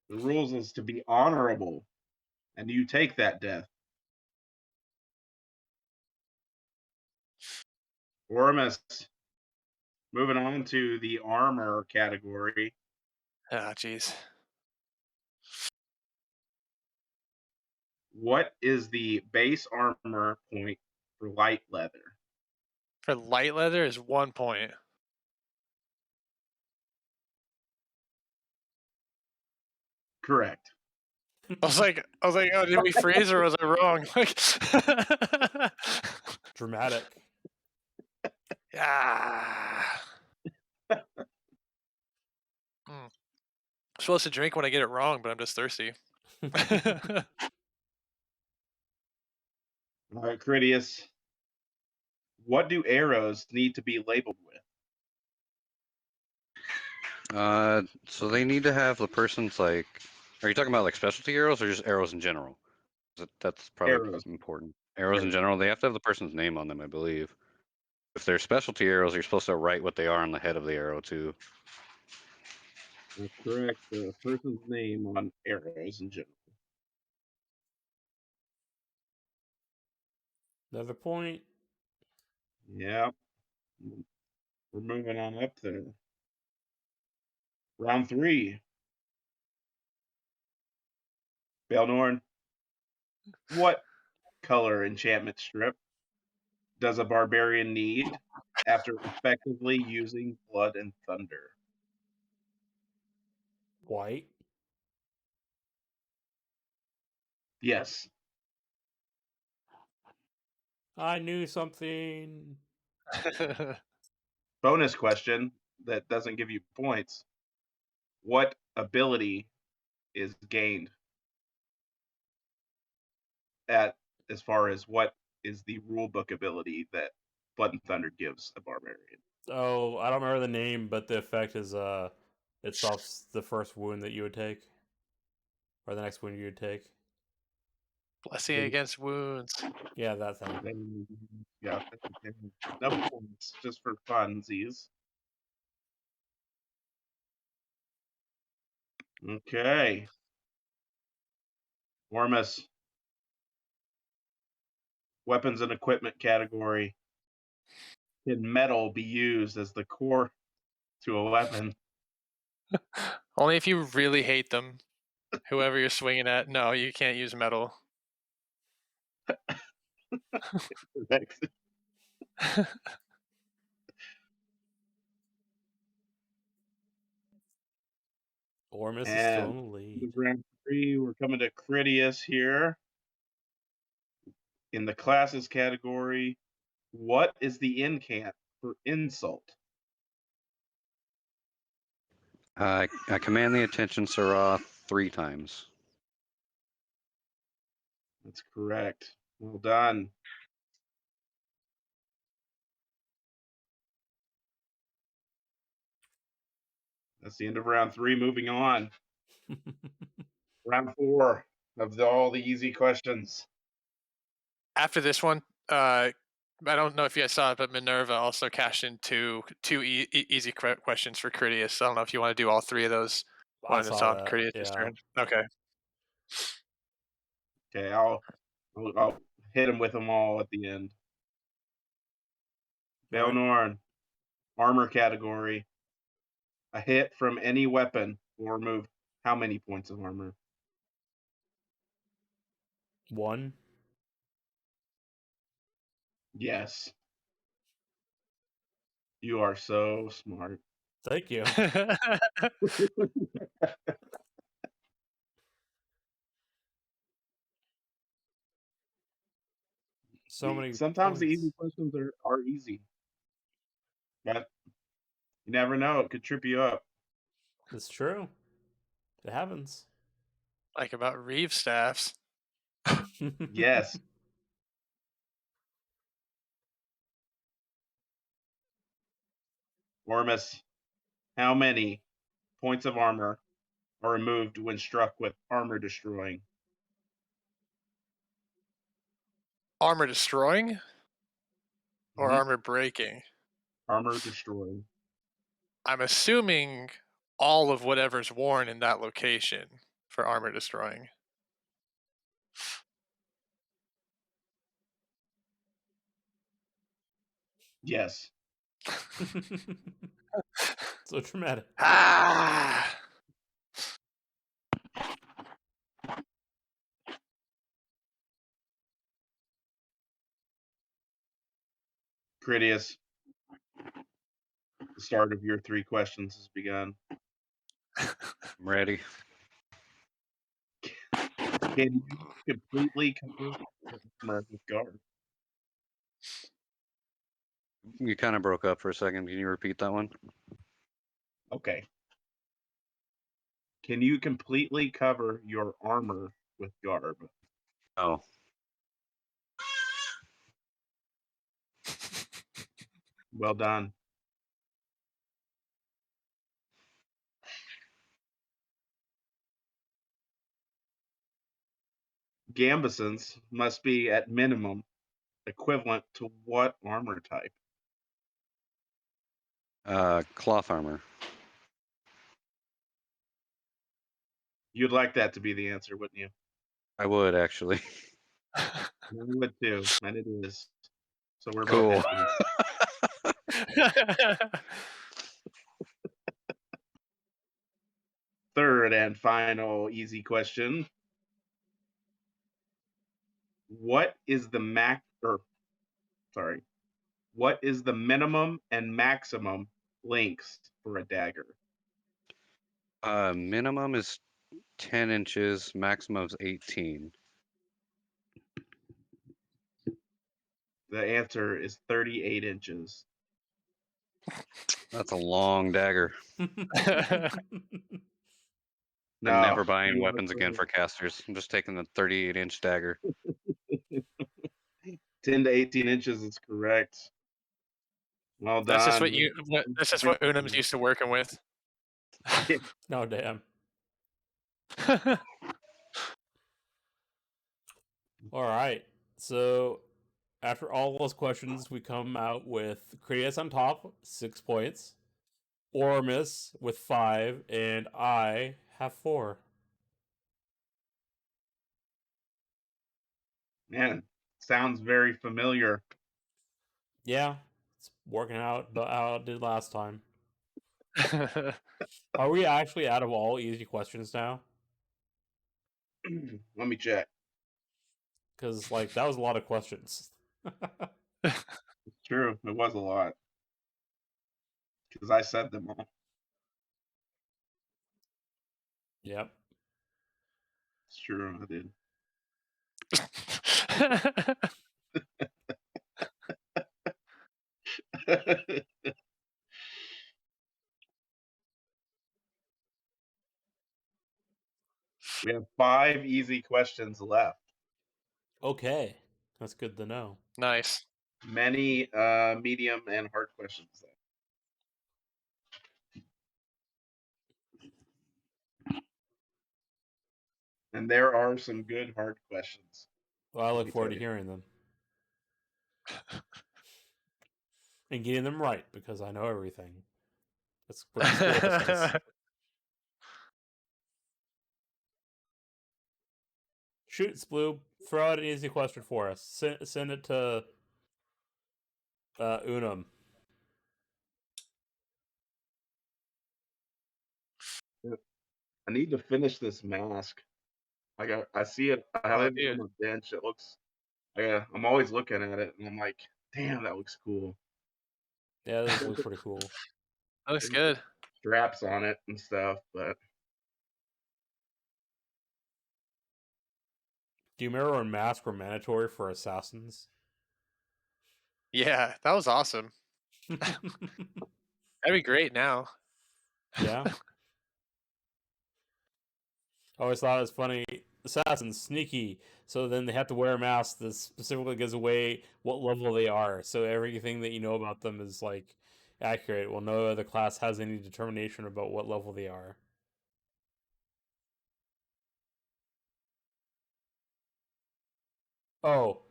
The rules is to be honorable, and you take that death. Ormus, moving on to the armor category. Ah, jeez. What is the base armor point for light leather? For light leather is 1 point. Correct. I was like, oh, did we freeze or was I wrong? Like, Dramatic. yeah. I'm supposed to drink when I get it wrong, but I'm just thirsty. All right, Critias. What do arrows need to be labeled with? So they need to have the person's like. Are you talking about like specialty arrows or just arrows in general? That's probably Arrows. important. Arrows in Arrows. general, they have to have the person's name on them, I believe. If they're specialty arrows, you're supposed to write what they are on the head of the arrow too. That's correct. The person's name on arrows in general. Another point. Yeah. We're moving on up there. Round 3. Baelnorn, what color enchantment strip does a barbarian need after effectively using blood and thunder? White. Yes. I knew something. Bonus question that doesn't give you points. What ability is gained at as far as what is the rulebook ability that Blood and Thunder gives a barbarian? Oh, I don't remember the name, but the effect is it stops the first wound that you would take, or the next wound you would take. Blessing against wounds. Yeah, that thing. Yeah, no points, just for funsies. Okay. Ormus. Weapons and equipment category. Can metal be used as the core to a weapon? Only if you really hate them. Whoever you're swinging at. No, you can't use metal. Ormus is still And in the lead. round 3, we're coming to Critias here. In the classes category, what is the incant for insult? I command the attention Sirah 3 times. That's correct. Well done. That's the end of round 3. Moving on. Round 4 of all the easy questions. After this one, I don't know if you guys saw it, but Minerva also cashed in two easy questions for Critias. I don't know if you want to do all 3 of those I when it's saw on that. Critias' Yeah. turn. Okay. Okay, I'll hit him with them all at the end. All right. Baelnorn, armor category. A hit from any weapon will remove how many points of armor? 1. Yes. You are so smart. Thank you. So many. Sometimes the points. easy questions are easy. But you never know. It could trip you up. It's true. It happens. Like about Reeves staffs. Yes. Ormus, how many points of armor are removed when struck with armor destroying? Armor destroying or Mhm. armor breaking? Armor destroying. I'm assuming all of whatever's worn in that location for armor destroying. Yes. So dramatic. Ah! Critias, the start of your 3 questions has begun. I'm ready. Can you completely cover your armor with guard? You kind of broke up for a second. Can you repeat that one? Okay. Can you completely cover your armor with garb? Oh. Well done. Gambesons must be at minimum equivalent to what armor type? Cloth armor. You'd like that to be the answer, wouldn't you? I would actually. I would too, and it is. So we're both Cool. happy. Third and final easy question. What is the what is the minimum and maximum lengths for a dagger? Minimum is 10 inches. Maximum is 18. The answer is 38 inches. That's a long dagger. No, I'm never buying you are weapons again for casters. I'm just taking the 38-inch dagger. 10 to 18 inches is correct. Well done. That's just that's just what Unum's used to working with. No, damn. All right. So after all those questions, we come out with Critias on top, 6 points. Ormus with 5, and I have 4. Man, sounds very familiar. Yeah, it's working out how it did last time. Are we actually out of all easy questions now? Let me check. Because, like, that was a lot of questions. It's true. It was a lot. Because I said them all. Yep. It's true. I did. We have 5 easy questions left. Okay, that's good to know. Nice. Many medium and hard questions though. And there are some good hard questions. Well, I let look me forward tell to you. hearing them and getting them right because I know everything. That's what school says. Shoot, Sploob. Throw out an easy question for us. Send it to Unum. I need to finish this mask. I see it. I have Oh, it on dude. the bench. It looks. I'm always looking at it, and I'm like, damn, that looks cool. Yeah, this looks pretty cool. That looks good. Straps on it and stuff, but Do you remember when masks were mandatory for assassins? Yeah, that was awesome. That'd be great now. Yeah. I always thought it was funny. Assassins, sneaky. So then they have to wear a mask that specifically gives away what level they are. So everything that you know about them is like accurate. Well, no other class has any determination about what level they are. Oh,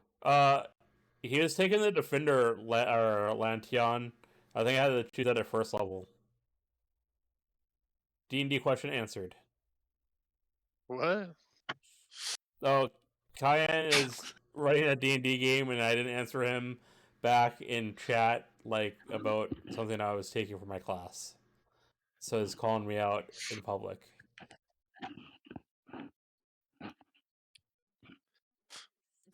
he was taking the defender or Lanteon. I think I had to choose that at first level. D&D question answered. What? Oh, Kyan is running a D&D game, and I didn't answer him back in chat like about something I was taking for my class. So he's calling me out in public.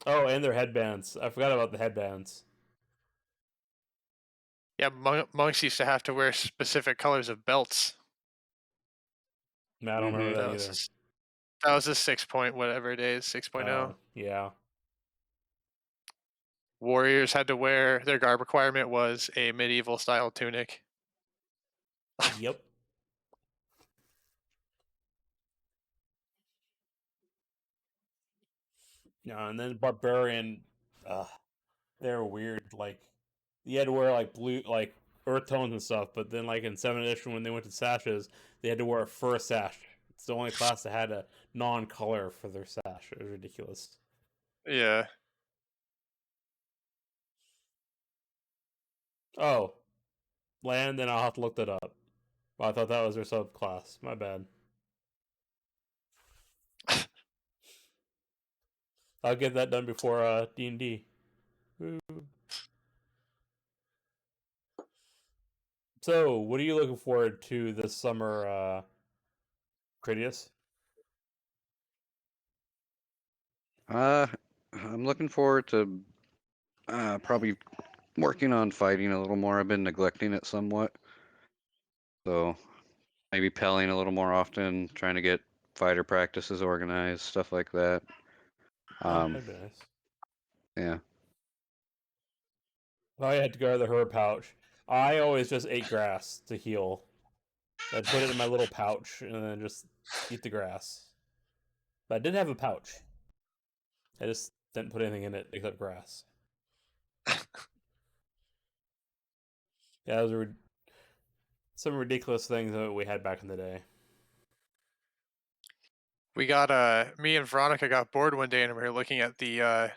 Oh, and their headbands. I forgot about the headbands. Yeah, monks used to have to wear specific colors of belts. No, I don't remember Mhm. that That was either. that was a 6 point whatever it is, 6.0. Oh, yeah. Warriors had to wear their garb requirement was a medieval style tunic. Yep. Yeah, and then Barbarian, they're weird. Like, you had to wear like blue, like earth tones and stuff. But then, like in 7th edition, when they went to sashes, they had to wear a fur sash. It's the only class that had a non-color for their sash. It was ridiculous. Yeah. Oh, land. Then I'll have to look that up. Well, I thought that was their subclass. My bad. I'll get that done before D&D. So, what are you looking forward to this summer, Critias? I'm looking forward to probably working on fighting a little more. I've been neglecting it somewhat. So maybe pelling a little more often, trying to get fighter practices organized, stuff like that. Oh, that'd be nice. Yeah. I had to go to the herb pouch. I always just ate grass to heal. I'd put it in my little pouch and then just eat the grass. But I did have a pouch. I just didn't put anything in it except grass. Yeah, those were some ridiculous things that we had back in the day. We got me and Veronica got bored one day and we were looking at the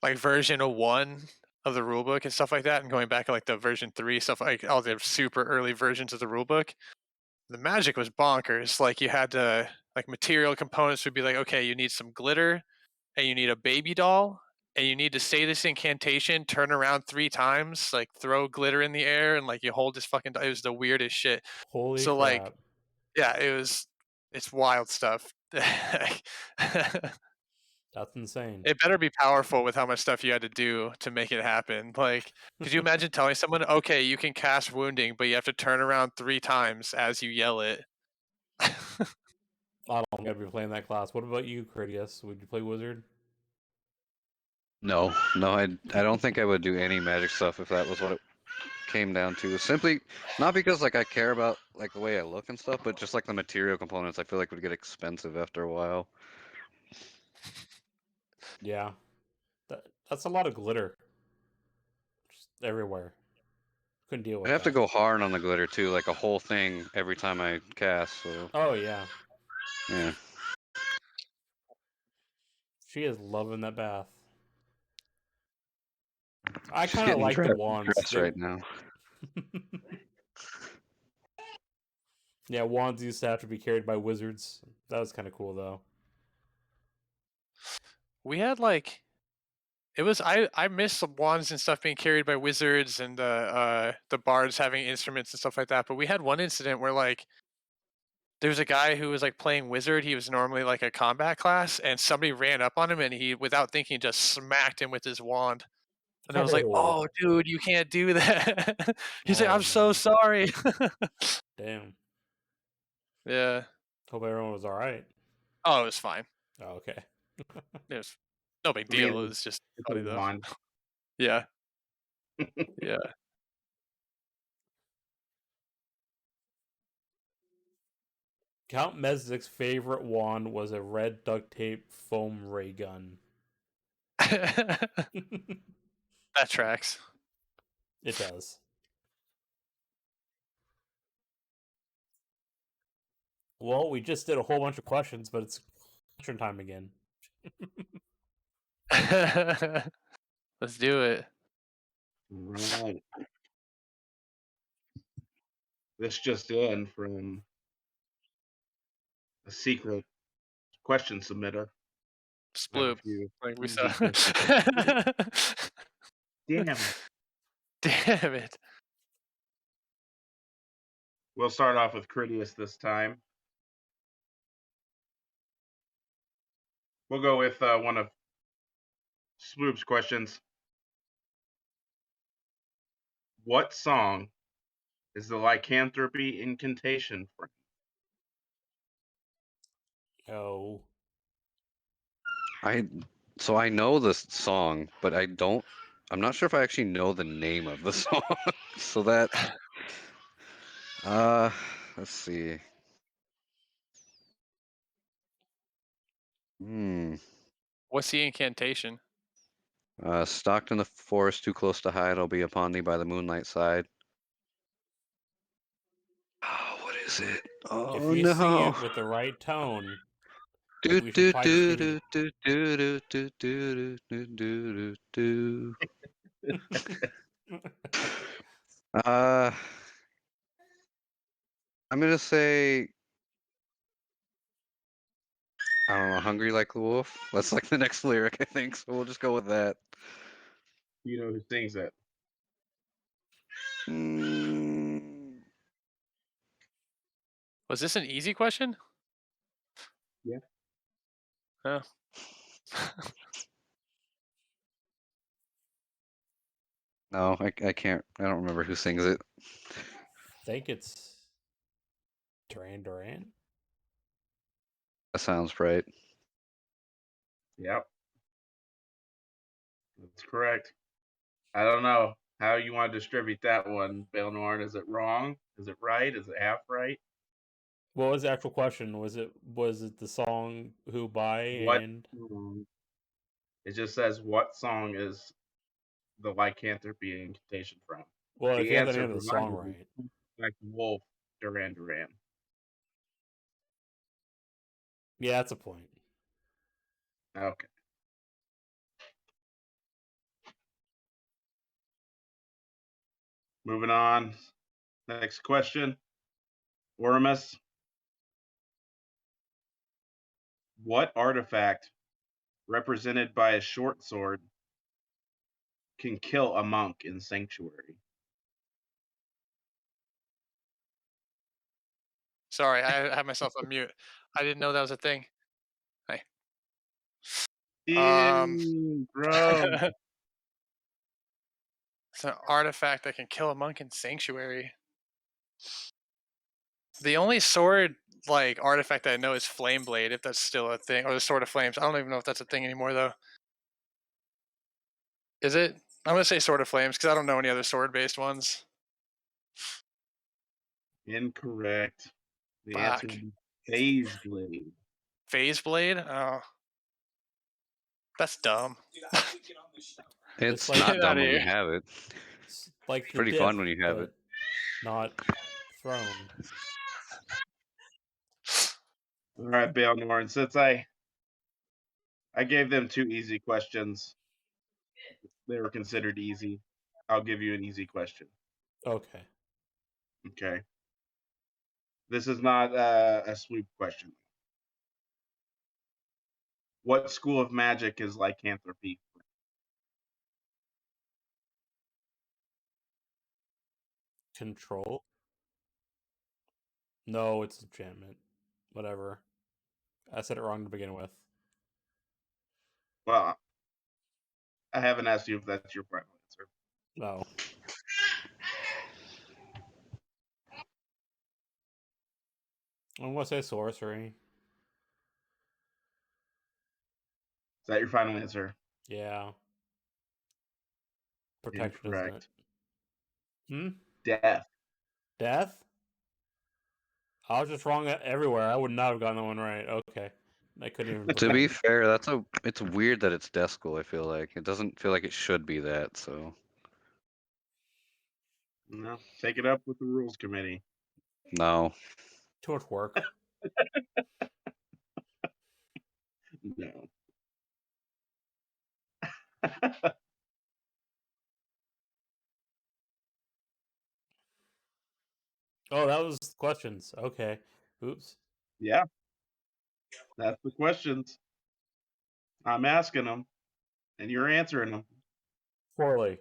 like version 1 of the rulebook and stuff like that and going back to like the version 3 stuff, like all the super early versions of the rulebook. The magic was bonkers. Like you had to, like, material components would be like, okay, you need some glitter and you need a baby doll and you need to say this incantation, turn around 3 times, like throw glitter in the air and like you hold this fucking it was the weirdest shit. Holy So like, crap. yeah, it's wild stuff. That's insane. It better be powerful with how much stuff you had to do to make it happen. Like, could you imagine telling someone, okay, you can cast wounding, but you have to turn around 3 times as you yell it? I don't think I'd be playing that class. What about you, Critias? Would you play Wizard? No, I don't think I would do any magic stuff if that was what it came down to. Simply not because like I care about like the way I look and stuff, but just like the material components I feel like would get expensive after a while. Yeah, that's a lot of glitter, just everywhere. Couldn't deal I'd with have to that. go hard on the glitter too, like a whole thing every time I cast, so Oh yeah, yeah. she is loving that bath. I She's kind of getting like the wands. dressed right now. Yeah, wands used to have to be carried by wizards. That was kind of cool though. We had like it was I miss the wands and stuff being carried by wizards and the bards having instruments and stuff like that. But we had one incident where like there was a guy who was like playing wizard. He was normally like a combat class, and somebody ran up on him and he, without thinking, just smacked him with his wand. And I was like, Oh, "Oh, dude, you can't do that." He's like, oh "I'm so man, sorry." damn. Yeah. Hope everyone was all right. Oh, it was fine. Oh, okay. It was no big I mean, deal. It was just it's a funny though. wand. Yeah. Yeah. Count Mezdic's favorite wand was a red duct tape foam ray gun. That tracks. It does. Well, we just did a whole bunch of questions, but it's question time again. Let's do it. Right. This just in from a secret question submitter. I have a Sploop. few Like we easy saw. questions. Damn it. Damn it. We'll start off with Critias this time. We'll go with one of Sloop's questions. What song is the Lycanthropy Incantation from? Oh. I know this song, but I'm not sure if I actually know the name of the song. So that let's see. What's the incantation? Stalked in the forest, too close to hide, I'll be upon thee by the moonlight side. Oh, what is it? If Oh you sing no. it with the right tone, Do we should do probably just do give you. do do do do do do do do do. Uh, I'm gonna say I don't know, hungry like the wolf. That's like the next lyric, I think. So we'll just go with that. You know who sings it? Mm, Was this an easy question? Yeah. Oh. no, I can't. I don't remember who sings it. Think it's Duran Duran? That sounds right. Yep. That's correct. I don't know how you want to distribute that one, Baelnorn. Is it wrong? Is it right? Is it half right? What was the actual question? Was it the song Who by What? and It just says what song is the Lycanthropy Incantation from? well, if The you have the answer name of the from song mine right. is like Wolf Duran Duran. Yeah, that's a point. Okay. Moving on. Next question. Ormus. What artifact represented by a short sword can kill a monk in Sanctuary? Sorry, I had myself on mute. I didn't know that was a thing. Hey. Ew, bro. It's an artifact that can kill a monk in Sanctuary. The only sword like artifact that I know is Flame Blade, if that's still a thing, or the Sword of Flames. I don't even know if that's a thing anymore though. Is it? I'm gonna say Sword of Flames because I don't know any other sword-based ones. Incorrect. The Fuck. answer would be phase blade. Phase blade? Oh. That's dumb. It's like- not Get dumb outta when you here. have it. It's like the Pretty diff, fun when you have but it. not thrown. All right, Baelnorn. Since I gave them 2 easy questions, they were considered easy. I'll give you an easy question. Okay. Okay. This is not a swoop question. What school of magic is lycanthropy? Control? No, it's enchantment. Whatever. I said it wrong to begin with. Well, I haven't asked you if that's your final answer. No. I'm gonna say sorcery. Is that your final answer? Yeah. Protection, isn't Incorrect. it? Hmm? Death. Death? I was just wrong everywhere. I would not have gotten that one right. Okay. I couldn't even To be pretend. fair, it's weird that it's death school. I feel like it doesn't feel like it should be that. So No. Take it up with the rules committee. no. Too much work. No. Oh, that was questions. Okay. Oops. Yeah. That's the questions. I'm asking them, and you're answering them. Poorly.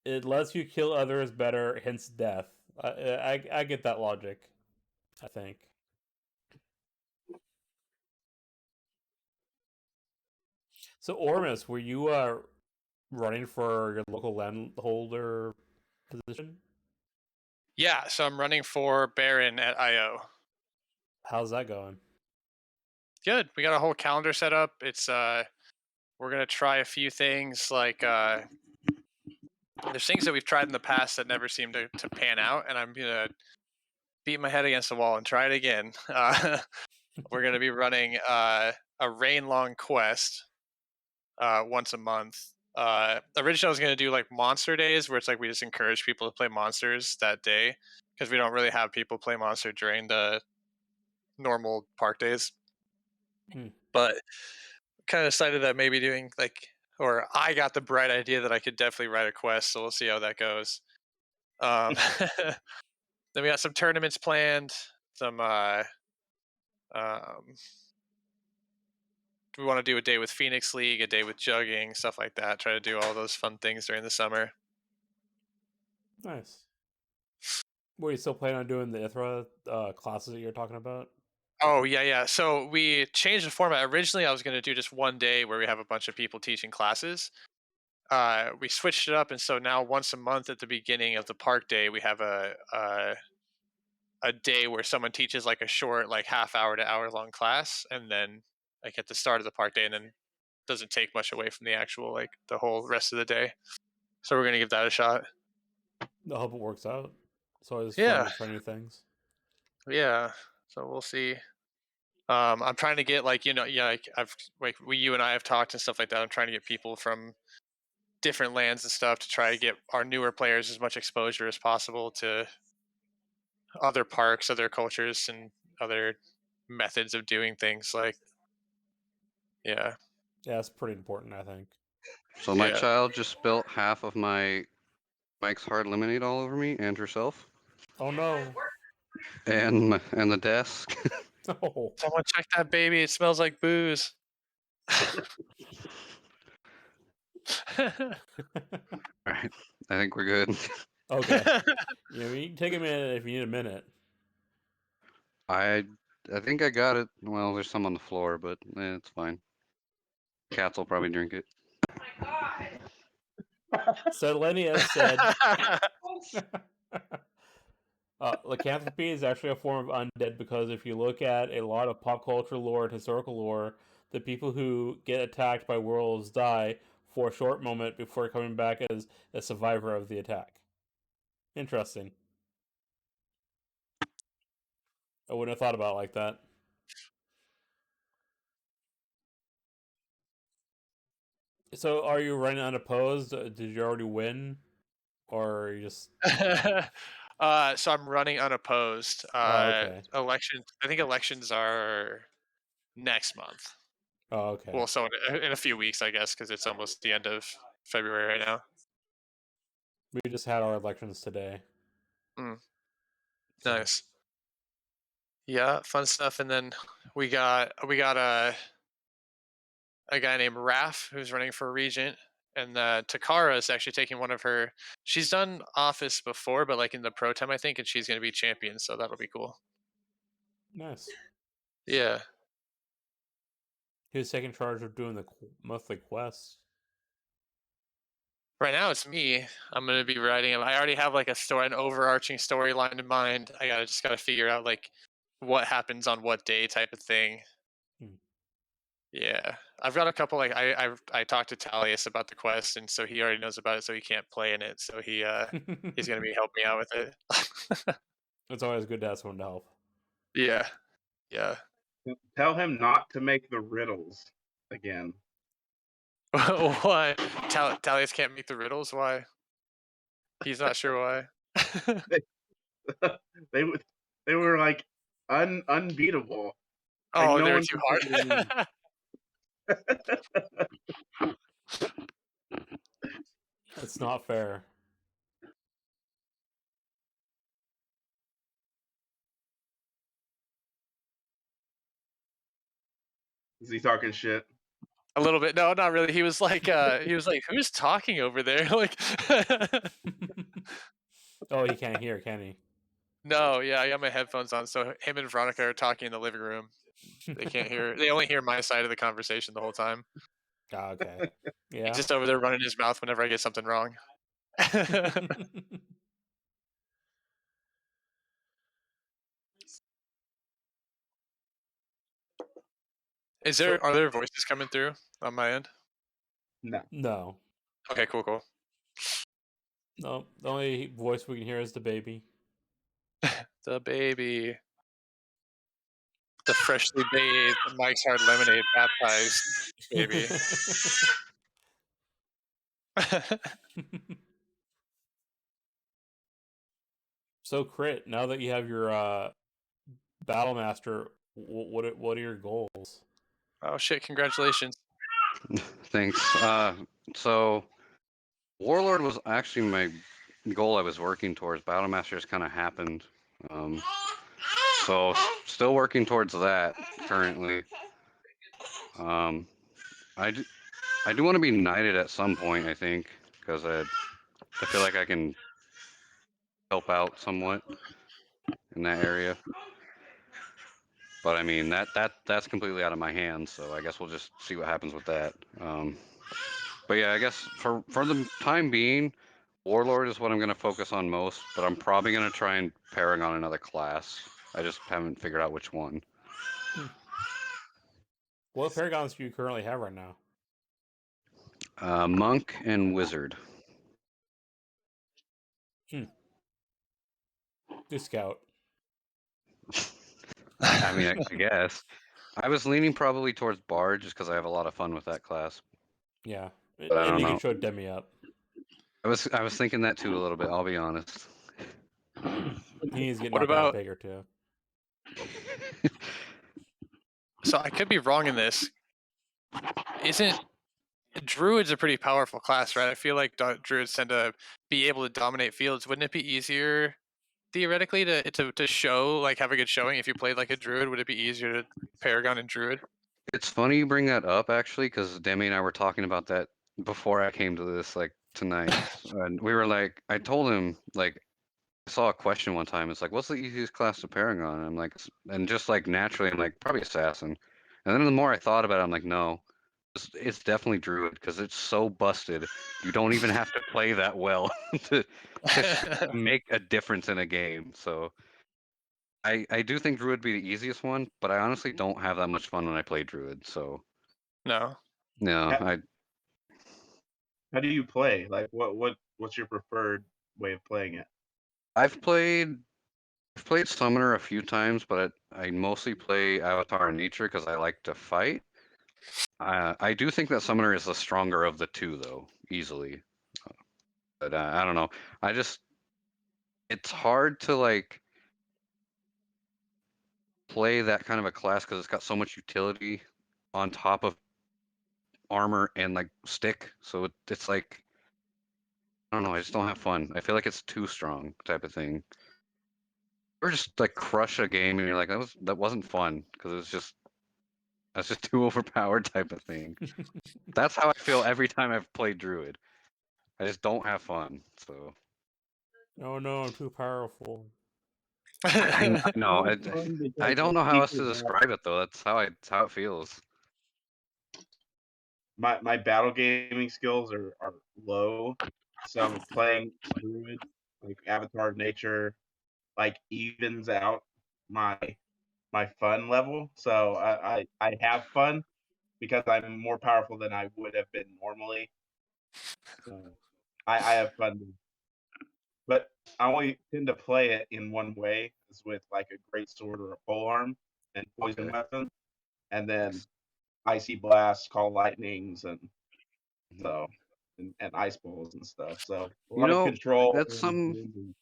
It lets you kill others better, hence death. I get that logic. I think. So, Ormus, were you running for your local landholder position? Yeah, so I'm running for Baron at IO. How's that going? Good. We got a whole calendar set up. It's we're gonna try a few things like there's things that we've tried in the past that never seem to pan out, and I'm gonna beat my head against the wall and try it again. We're gonna be running a rain long quest once a month. Originally, I was gonna do like monster days, where it's like we just encourage people to play monsters that day because we don't really have people play monster during the normal park days. Hmm. But kind of decided that maybe doing like, or I got the bright idea that I could definitely write a quest, so we'll see how that goes. Then we got some tournaments planned. Some we want to do a day with Phoenix League, a day with jugging, stuff like that. Try to do all those fun things during the summer. Nice. Were you still planning on doing the Ithra classes that you're talking about? Oh yeah. So we changed the format. Originally, I was going to do just one day where we have a bunch of people teaching classes. We switched it up, and so now once a month at the beginning of the park day, we have a day where someone teaches like a short, like half hour to hour long class, and then like at the start of the park day, and then doesn't take much away from the actual like the whole rest of the day. So we're gonna give that a shot. I hope it works out. It's always fun Yeah, to try new things. yeah. So we'll see. I'm trying to get like yeah, like you and I have talked and stuff like that. I'm trying to get people from different lands and stuff to try to get our newer players as much exposure as possible to other parks, other cultures, and other methods of doing things. Like, yeah, Yeah, it's pretty important, I think. So my Yeah. child just spilt half of my Mike's Hard Lemonade all over me and herself, Oh no. and the desk. Oh. Someone check that baby. It smells like booze. Alright, I think we're good. Okay. You can take a minute if you need a minute. I think I got it. Well, there's some on the floor, but it's fine. Cats will probably drink it. So Lenny has said lycanthropy is actually a form of undead because if you look at a lot of pop culture lore and historical lore, the people who get attacked by werewolves die for a short moment before coming back as a survivor of the attack. Interesting. I wouldn't have thought about it like that. So, are you running unopposed? Did you already win, or are you just? So I'm running unopposed. Oh, okay. Elections. I think elections are next month. Oh, okay. Well, so in a few weeks, I guess, because it's almost the end of February right now. We just had our elections today. Mm. So. Nice. Yeah, fun stuff. And then we got a guy named Raf who's running for regent, and Takara is actually taking one of her. She's done office before, but like in the pro time, I think, and she's going to be champion. So that'll be cool. Nice. Yeah. Who's taking charge of doing the monthly quests? Right now it's me. I'm gonna be writing them. I already have like an overarching storyline in mind. I just gotta figure out like what happens on what day type of thing. Hmm. Yeah, I've got a couple. Like I talked to Talius about the quest, and so he already knows about it, so he can't play in it. So he's gonna be helping me out with it. It's always good to have someone to help. Yeah, yeah. Tell him not to make the riddles again. Why? Talius can't make the riddles. Why? He's not sure why. They were like unbeatable. Like Oh, no they were one too could believe. hard. It's not fair. Is he talking shit? A little bit. No, not really. He was like, who's talking over there? Like, Oh, he can't hear, can he? no, yeah, I got my headphones on, so him and Veronica are talking in the living room. They can't hear. They only hear my side of the conversation the whole time. Ah, okay. Yeah. He's just over there running his mouth whenever I get something wrong. Are there voices coming through on my end? No. No. Okay, cool. No, the only voice we can hear is the baby. The baby. The freshly bathed Mike's Hard Lemonade baptized baby. So, Crit, now that you have your Battle Master, what are your goals? Oh shit! Congratulations. Thanks. So Warlord was actually my goal I was working towards. Battle Master just kind of happened. So still working towards that currently. I do want to be knighted at some point, I think, because I feel like I can help out somewhat in that area. But I mean that's completely out of my hands, so I guess we'll just see what happens with that. But yeah, I guess for the time being, Warlord is what I'm gonna focus on most. But I'm probably gonna try and Paragon another class. I just haven't figured out which one. What Paragons do you currently have right now? Monk and Wizard. Do Scout. I mean, I guess. I was leaning probably towards Bard just because I have a lot of fun with that class. Yeah. But I And don't you can know. show Demi up. I was thinking that too a little bit. I'll be honest. He needs to get What knocked out about? bigger too. So I could be wrong in this. Isn't Druid's a pretty powerful class, right? I feel like Druids tend to be able to dominate fields. Wouldn't it be easier theoretically to show, like, have a good showing if you played like a Druid? Would it be easier to Paragon and Druid? It's funny you bring that up actually, because Demi and I were talking about that before I came to this like tonight, and we were like, I told him like I saw a question one time. It's like, what's the easiest class to Paragon? And I'm like, and just like naturally, I'm like, probably Assassin. And then the more I thought about it, I'm like, no, it's definitely Druid because it's so busted. You don't even have to play that well to make a difference in a game. So I do think Druid would be the easiest one, but I honestly don't have that much fun when I play Druid. So No. no, How do you play? Like, what's your preferred way of playing it? I've played Summoner a few times, but I mostly play Avatar and Nature because I like to fight. I do think that Summoner is the stronger of the two, though, easily. But I don't know. It's hard to like play that kind of a class because it's got so much utility on top of armor and like stick. So it's like I don't know. I just don't have fun. I feel like it's too strong type of thing. Or just like crush a game and you're like that wasn't fun because that's just too overpowered type of thing. That's how I feel every time I've played Druid. I just don't have fun. So Oh no, I'm too powerful. I know. It's fun because I don't it know how else to equals out. describe it though. That's how it feels. My battle gaming skills are low, so playing Druid, like Avatar of Nature, like evens out my fun level. So I have fun because I'm more powerful than I would have been normally. So I have fun, but I only tend to play it in one way, is with like a great sword or a polearm and poison Okay. weapon, and then icy blasts, call lightnings, and so and ice balls and stuff. So a lot of control. That's some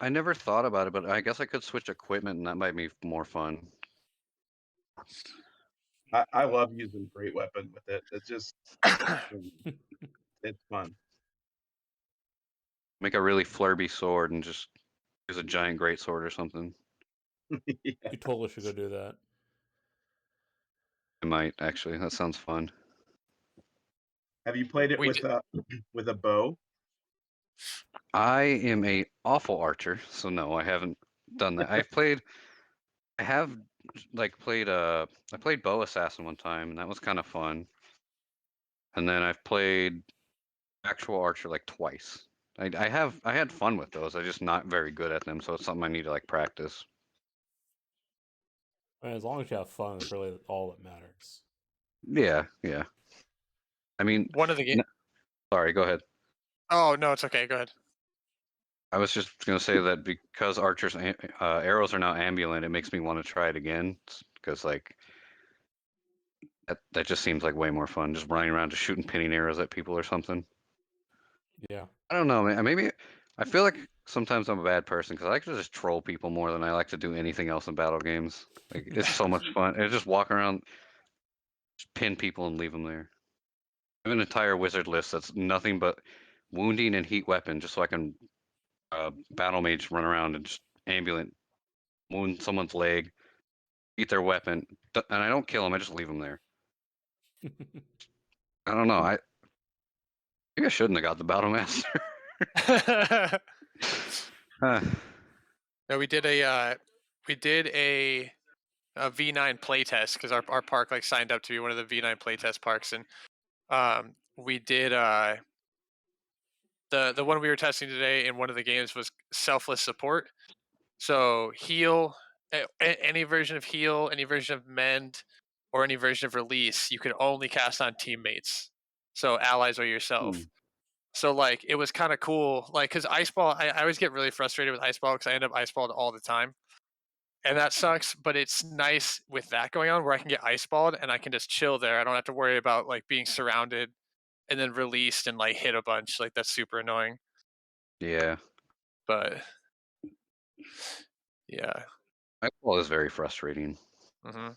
I never thought about it, but I guess I could switch equipment and that might be more fun. I love using great weapon with it. It's just it's fun. Make a really flurby sword and just use a giant great sword or something. Yeah. You totally should go do that. I might actually. That sounds fun. Have you played it We with a bow? I am a awful archer, so no, I haven't done that. I have like played I played Bow Assassin one time and that was kind of fun. And then I've played actual archer like twice. I had fun with those. I'm just not very good at them, so it's something I need to like practice. I mean, as long as you have fun, it's really all that matters. Yeah. I mean, One of the game. sorry, go ahead. Oh no, it's okay. Go ahead. I was just gonna say that because archers arrows are now ambulant, it makes me want to try it again because like that just seems like way more fun, just running around just shooting pinning arrows at people or something. Yeah. I don't know, man. Maybe I feel like sometimes I'm a bad person because I like to just troll people more than I like to do anything else in battle games. Like it's so much fun. And just walk around, just pin people and leave them there. I have an entire wizard list that's nothing but wounding and heat weapon, just so I can battle mage run around and just ambulant wound someone's leg, eat their weapon, and I don't kill them. I just leave them there. I don't know. Maybe I shouldn't have got the battle master. Huh. No, we did a V9 playtest because our park like signed up to be one of the V9 playtest parks, and we did the one we were testing today in one of the games was selfless support. So heal, any version of heal, any version of mend, or any version of release, you can only cast on teammates. So allies or yourself. So like it was kind of cool, like because ice ball, I always get really frustrated with ice ball because I end up ice balled all the time, and that sucks. But it's nice with that going on where I can get ice balled and I can just chill there. I don't have to worry about like being surrounded and then released and like hit a bunch. Like that's super annoying. Yeah. But yeah. Nightfall is very frustrating. Hmm.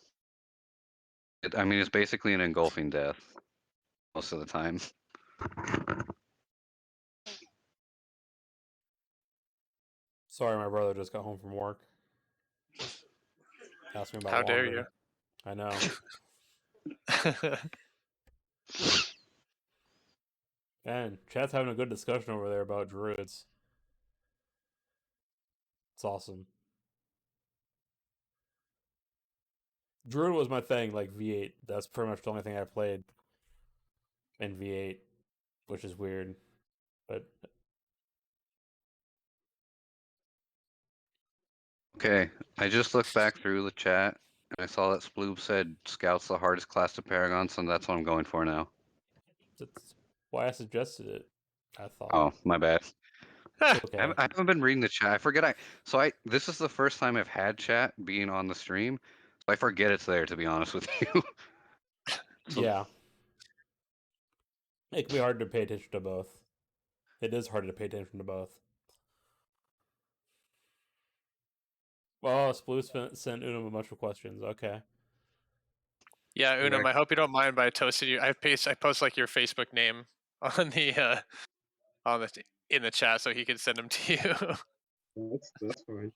I mean, it's basically an engulfing death most of the time. Sorry, my brother just got home from work. Asked me about How dare laundry. you? I know. And chat's having a good discussion over there about druids. It's awesome. Druid was my thing, like V8. That's pretty much the only thing I played in V8, which is weird. But Okay, I just looked back through the chat and I saw that Sploob said Scout's the hardest class to Paragon, so that's what I'm going for now. it's Why I suggested it, I thought. Oh, my bad. It's okay. I haven't been reading the chat. I forget. This is the first time I've had chat being on the stream, so I forget it's there. To be honest with you. So, Yeah. It can be hard to pay attention to both. It is hard to pay attention to both. Oh, Sploof sent Unum a bunch of questions. Okay. Yeah, Unum, Correct. I hope you don't mind, but I toasted you. I post like your Facebook name on the in the chat so he can send them to you. That's fine.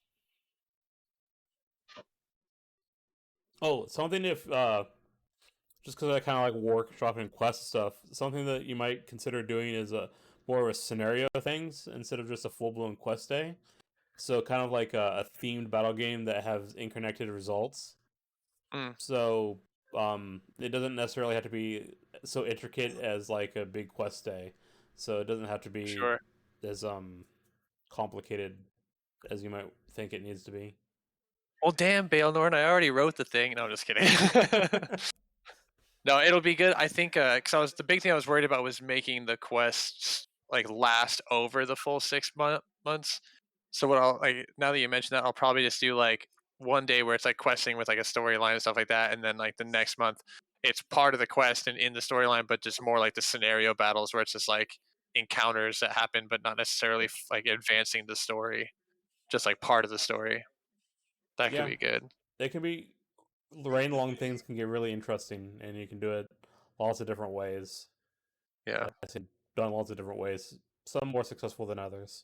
Oh, something if just because I kind of like workshop and quest stuff, something that you might consider doing is a more of a scenario things instead of just a full blown quest day. So kind of like a themed battle game that has interconnected results. Mm. So it doesn't necessarily have to be so intricate as like a big quest day. So it doesn't have to be Sure. as complicated as you might think it needs to be. Well, damn, Baelnorn, I already wrote the thing. No, I'm just kidding. No, it'll be good. I think because the big thing I was worried about was making the quests like last over the full 6 months. So what I'll like now that you mentioned that, I'll probably just do like one day where it's like questing with like a storyline and stuff like that, and then like the next month it's part of the quest and in the storyline, but just more like the scenario battles where it's just like encounters that happen, but not necessarily like advancing the story, just like part of the story. That could Yeah, be good. they can be rain long things can get really interesting, and you can do it lots of different ways. Yeah. I said done lots of different ways. Some more successful than others.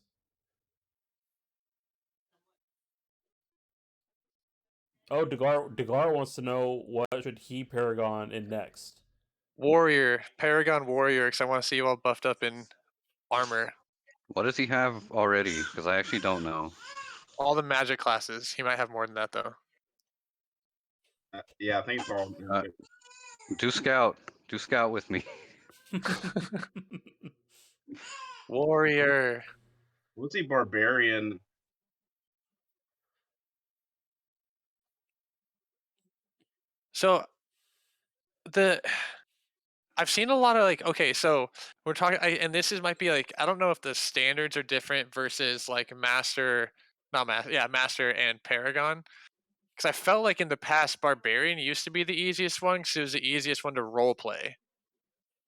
Oh, Dagar wants to know what should he Paragon in next. Warrior, Paragon Warrior, because I want to see you all buffed up in armor. what does he have already? Because I actually don't know. All the magic classes. He might have more than that though. Yeah, I think it's all Uh, magic. Do scout. Do scout with me. Warrior. What's he barbarian? So the I've seen a lot of like okay, so we're talking and this is might be like I don't know if the standards are different versus like master not master yeah, master and paragon. Because I felt like in the past barbarian used to be the easiest one because it was the easiest one to role play.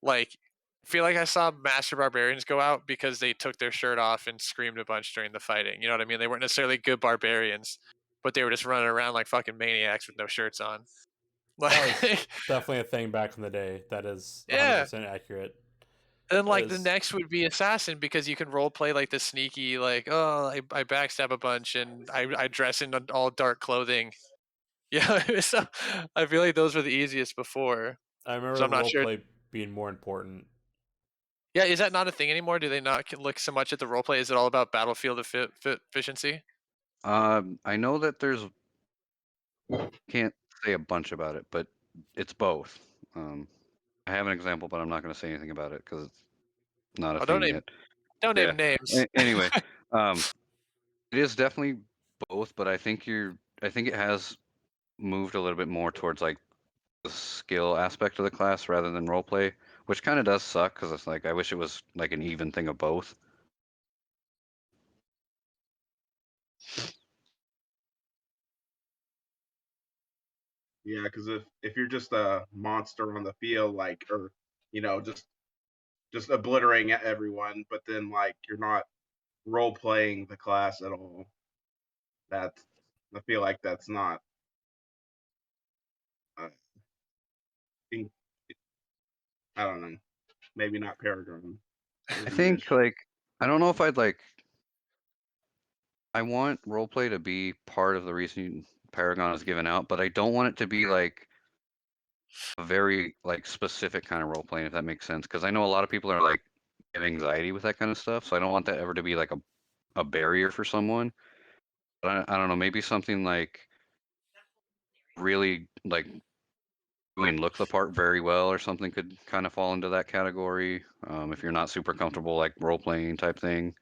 Like I feel like I saw master barbarians go out because they took their shirt off and screamed a bunch during the fighting. You know what I mean? They weren't necessarily good barbarians, but they were just running around like fucking maniacs with no shirts on. That was Like, definitely a thing back in the day. That is yeah. 100% accurate. And like the Is next would be assassin because you can role play like the sneaky, like oh I backstab a bunch and I dress in all dark clothing. Yeah, so I feel like those were the easiest before. I So remember I'm not sure. roleplay being more important. Yeah, is that not a thing anymore? Do they not look so much at the role play? Is it all about battlefield efficiency? I know that there's can't say a bunch about it, but it's both. I have an example, but I'm not going to say anything about it because it's not a Oh, thing yet. don't Yeah. name names. Anyway, um, it is definitely both, but I think it has moved a little bit more towards like the skill aspect of the class rather than roleplay, which kind of does suck because it's like I wish it was like an even thing of both. Yeah, because if you're just a monster on the field, like, or just obliterating everyone, but then like you're not role playing the class at all. That's I feel like that's not. Uh, in, I don't know. Maybe not Paragon. I think like I don't know if I'd like. I want roleplay to be part of the reason Paragon is given out, but I don't want it to be like a very like specific kind of role playing, if that makes sense. Because I know a lot of people are like have anxiety with that kind of stuff, so I don't want that ever to be like a barrier for someone. But I don't know, maybe something like really like doing look the part very well or something could kind of fall into that category. If you're not super comfortable like role playing type thing.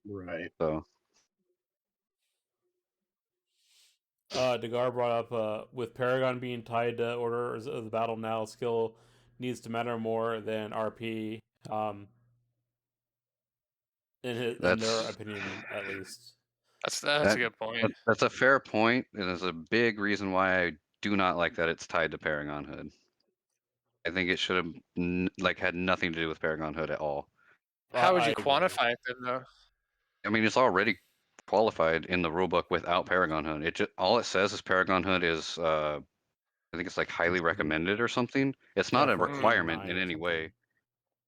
Right. So Dagar brought up with Paragon being tied to orders of the battle now, skill needs to matter more than RP. In their That's opinion, at least. That's a good point. that's a fair point, and it's a big reason why I do not like that it's tied to Paragon Hood. I think it should have had nothing to do with Paragon Hood at all. How would I you agree. quantify it then, though? I mean, it's already qualified in the rulebook without Paragon Hood. It just, all it says is Paragon Hood is I think it's like highly recommended or something. It's not Yeah, a for requirement 89 in or any something. way.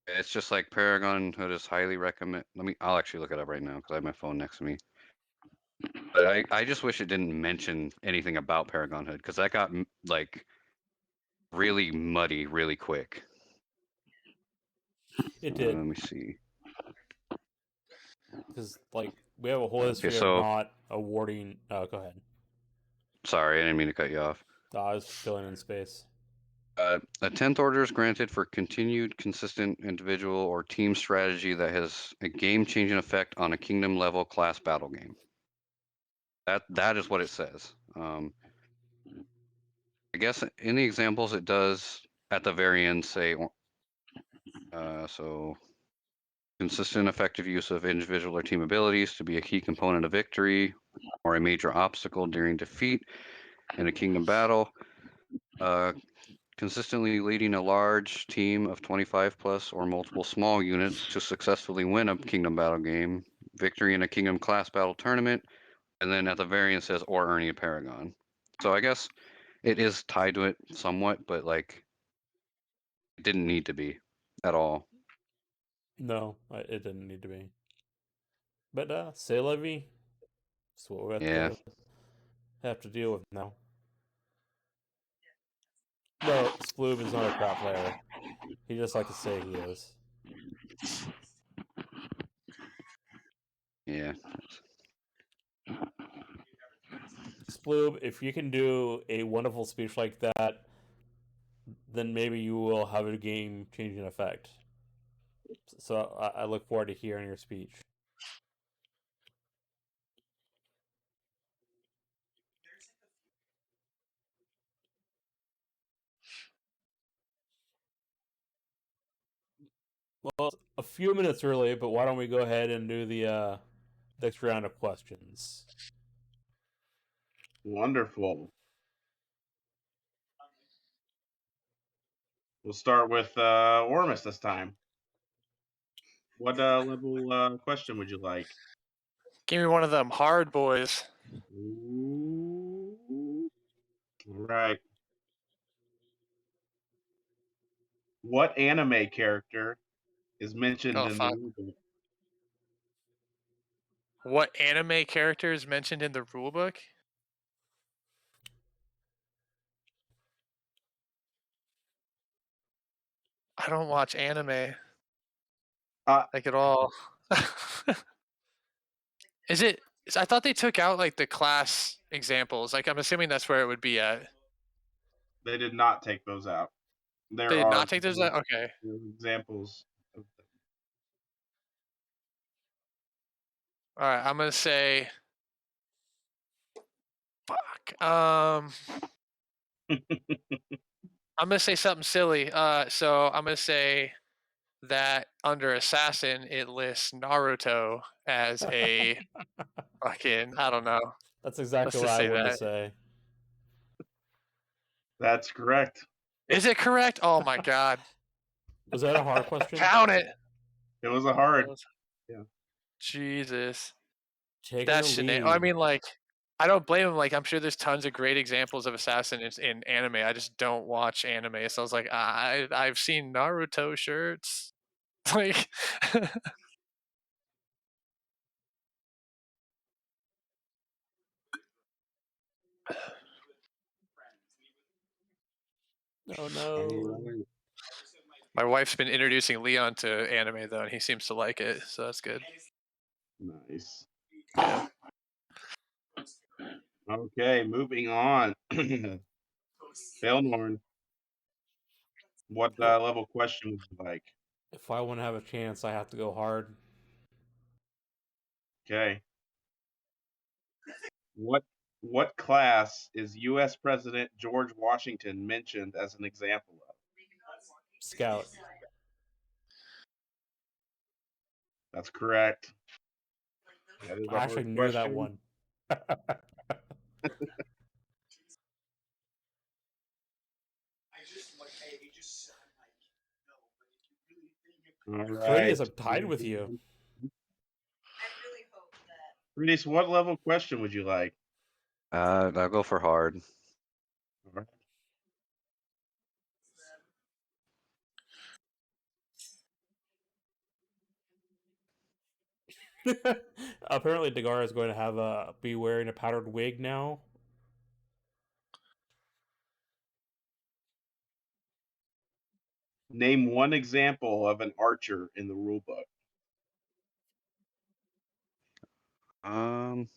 It's just like Paragon Hood is highly recommend. I'll actually look it up right now because I have my phone next to me. But I just wish it didn't mention anything about Paragon Hood because that got like really muddy really quick. It did. Let me see. Because, like, we have a whole history so- of not awarding. Oh, go ahead. Sorry, I didn't mean to cut you off. I was filling in space. A 10th order is granted for continued consistent individual or team strategy that has a game-changing effect on a kingdom level class battle game. That is what it says. I guess in the examples it does at the very end say so consistent effective use of individual or team abilities to be a key component of victory or a major obstacle during defeat in a kingdom battle. Consistently leading a large team of 25 plus or multiple small units to successfully win a kingdom battle game, victory in a kingdom class battle tournament, and then at the very end says or earning a paragon. So I guess it is tied to it somewhat, but like it didn't need to be at all. No, it didn't need to be. But, c'est la vie. That's what we have to deal with now. No, Sploob is not a crap player. He just like to say he is. Yeah. Sploob, if you can do a wonderful speech like that, then maybe you will have a game-changing effect. So I look forward to hearing your speech. Well, it's a few minutes early, but why don't we go ahead and do the next round of questions? Wonderful. We'll start with Ormus this time. What level question would you like? Give me one of them hard boys. Ooh. Right. What anime character is mentioned Oh, in fuck. the rulebook? What anime character is mentioned in the rulebook? I don't watch anime like at all. Is it? I thought they took out like the class examples. Like I'm assuming that's where it would be at. They did not take those out. There They did are not take those out. Okay. examples of them. All right. I'm gonna say. Fuck. I'm gonna say something silly. So I'm gonna say that under assassin it lists Naruto as a fucking. I don't know. That's exactly Let's what just I say wanted to that. say. That's correct. Is it correct? Oh my god. Was that a hard question? Count it. It was a hard. Yeah. Jesus. Taking That's the lead. I mean, like, I don't blame him. Like, I'm sure there's tons of great examples of assassins in anime. I just don't watch anime, so I was like, I've seen Naruto shirts. Like, Oh no. my wife's been introducing Leon to anime though, and he seems to like it, so that's good. Nice. Yeah. Okay, moving on. Baelnorn, what level question would you like? If I want to have a chance, I have to go hard. Okay. What class is U.S. President George Washington mentioned as an example of? Scout. That's correct. That is I a actually hard knew that question. one. All Critias, right. I'm tied with you. Reese, what level question would you like? I'll go for hard. All right. Apparently, Dagger is going to have be wearing a powdered wig now. Name one example of an archer in the rulebook. I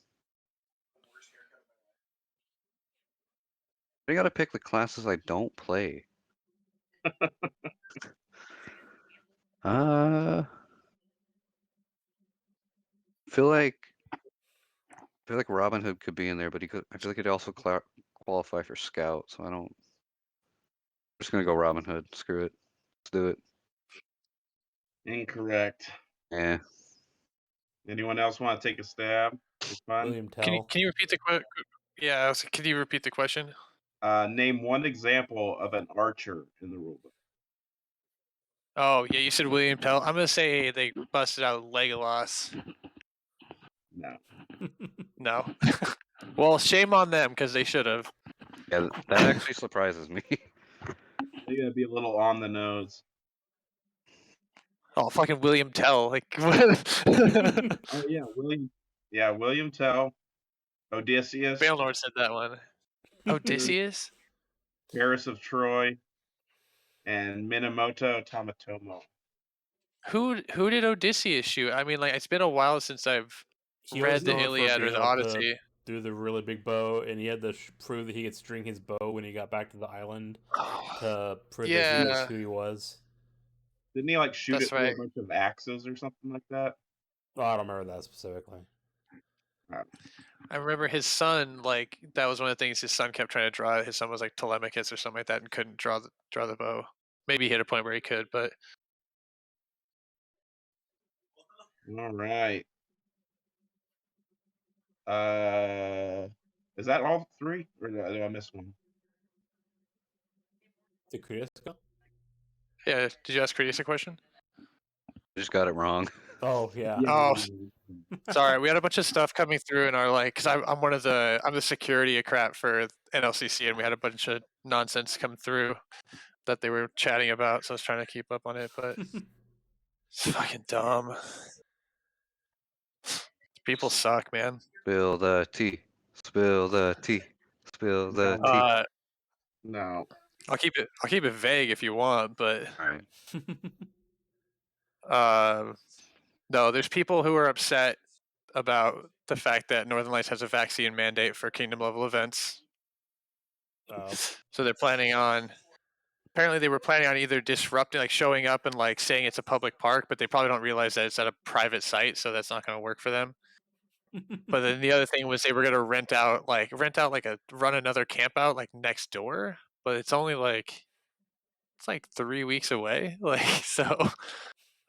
gotta pick the classes I don't play. Feel like Robin Hood could be in there, but he could. I feel like he'd also qualify for scout. So I don't. I'm just gonna go Robin Hood. Screw it. Let's do it. Incorrect. Yeah. Anyone else want to take a stab for fun? William Can you Tell. repeat the question? Yeah, can you repeat the question? Name one example of an archer in the rulebook. Oh yeah, you said William Tell. I'm gonna say they busted out Legolas. No. No. Well, shame on them because they should have. Yeah, that actually surprises me. They gotta be a little on the nose. Oh, fucking William Tell. Like, what? Oh yeah, William. Yeah, William Tell, Odysseus, Baelnorn said that one. Odysseus? Paris of Troy, and Minamoto Tamatomo. Who did Odysseus shoot? I mean, like, it's been a while since I've He was read the known for Iliad or being the able to Odyssey. do the really big bow, and he had to prove that he could string his bow when he got back to the island to prove that he was Yeah, who he was. Didn't he like shoot that's it through right. a bunch of axes or something like that? Oh, I don't remember that specifically. I remember his son, like, that was one of the things his son kept trying to draw. His son was like Telemachus or something like that and couldn't draw the bow. Maybe he hit a point where he could, but All right. Is that all three, or did I miss one? Did Critias go? yeah. Did you ask Critias a question? Just got it wrong. Oh, yeah. Oh, sorry, we had a bunch of stuff coming through in our because I'm the security crap for NLCC, and we had a bunch of nonsense come through that they were chatting about. So I was trying to keep up on it, but it's fucking dumb. People suck, man. Spill the tea. Spill the tea. Spill the tea. No. I'll keep it vague if you want, but All right. no, there's people who are upset about the fact that Northern Lights has a vaccine mandate for kingdom level events. Oh. So they're planning on. Apparently, they were planning on either disrupting, like showing up and like saying it's a public park, but they probably don't realize that it's at a private site, so that's not going to work for them. But then the other thing was they were going to run another camp out like next door, but it's only like 3 weeks away. Like, so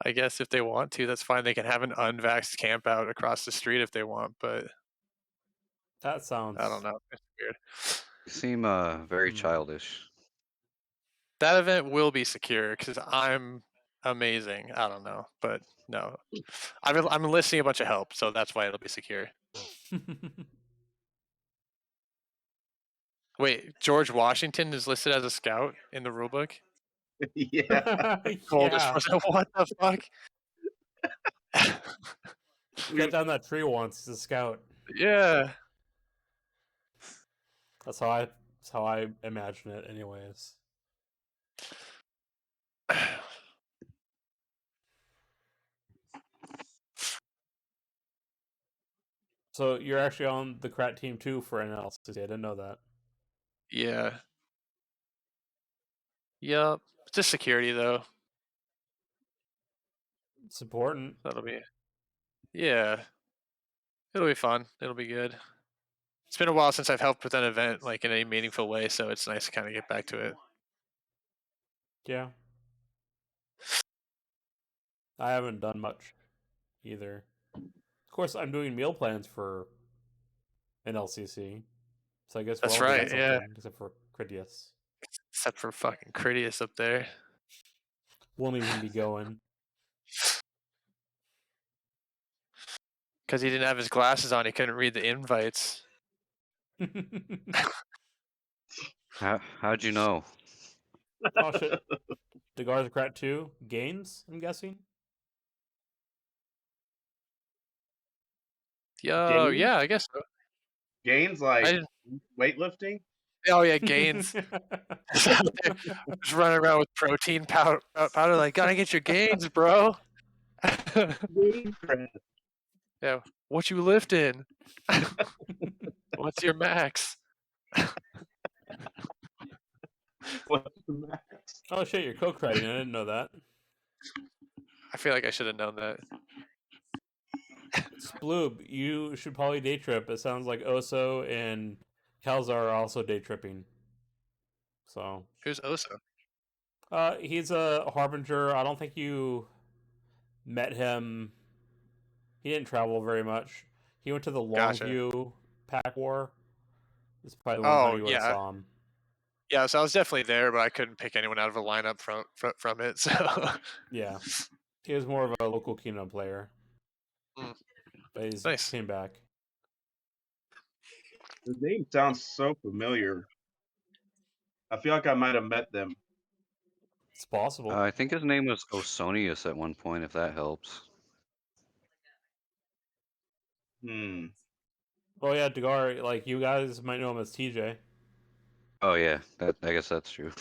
I guess if they want to, that's fine. They can have an unvaxxed camp out across the street if they want, but That sounds. I don't know. It's weird. You seem very Hmm. childish. That event will be secure because I'm amazing. I don't know, but no, I'm enlisting a bunch of help, so that's why it'll be secure. Wait, George Washington is listed as a scout in the rulebook. Yeah. Coldest Yeah. person. What the fuck? Cut down that tree once. He's a scout. Yeah. That's how I imagine it, anyways. So you're actually on the Krat team too for NLCC. I didn't know that. Yeah. Yep. It's just security though. It's important. That'll be. Yeah. It'll be fun. It'll be good. It's been a while since I've helped with an event like in a meaningful way, so it's nice to kind of get back to it. Yeah. I haven't done much either. Of course, I'm doing meal plans for an LCC, so I guess we're That's all doing right, something yeah. except for Critias. Except for fucking Critias up there. Won't even be going. Because he didn't have his glasses on, he couldn't read the invites. How'd you know? Oh shit. Dagar's Crat 2 games, I'm guessing. Yo, Gains? yeah, I guess so. Gains I like didn't. weightlifting? Oh yeah, gains. Just running around with protein powder, like gotta get your gains, bro. Gain press. Yeah, what you lifting? What's your max? What's the max? Oh shit, you're co-cratting. I didn't know that. I feel like I should have known that. Sploob, you should probably day trip. It sounds like Oso and Kalzar are also day tripping. So, Who's Osa? he's a harbinger. I don't think you met him. He didn't travel very much. He went to the Gotcha. Longview Pack War. It's probably the one time Oh you would have yeah, saw him. yeah. So I was definitely there, but I couldn't pick anyone out of a lineup from it. So Yeah, he was more of a local Kingdom player, but he's nice. came back. The name sounds so familiar. I feel like I might have met them. It's possible. I think his name was Osonius at one point, if that helps. Hmm. Oh yeah, Dagar. Like you guys might know him as TJ. Oh yeah, I guess that's true.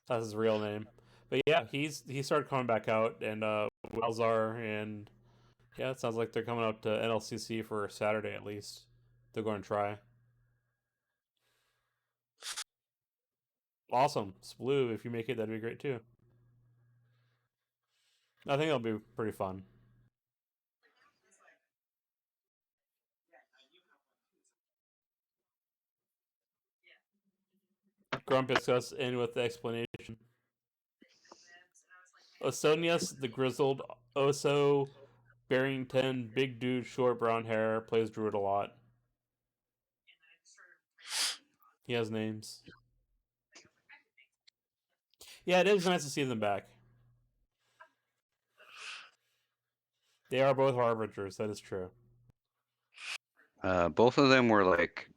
That's his real name. But yeah, he started coming back out, and Welzar, and yeah, it sounds like they're coming out to NLCC for Saturday at least. They're going to try. Awesome, Sploob. If you make it, that'd be great too. I think it'll be pretty fun. Grumpus us in with the explanation. Osonius, the grizzled Oso Barrington, big dude, short brown hair, plays Druid a lot. He has names. Yeah, it is nice to see them back. They are both harbingers, that is true. Both of them were like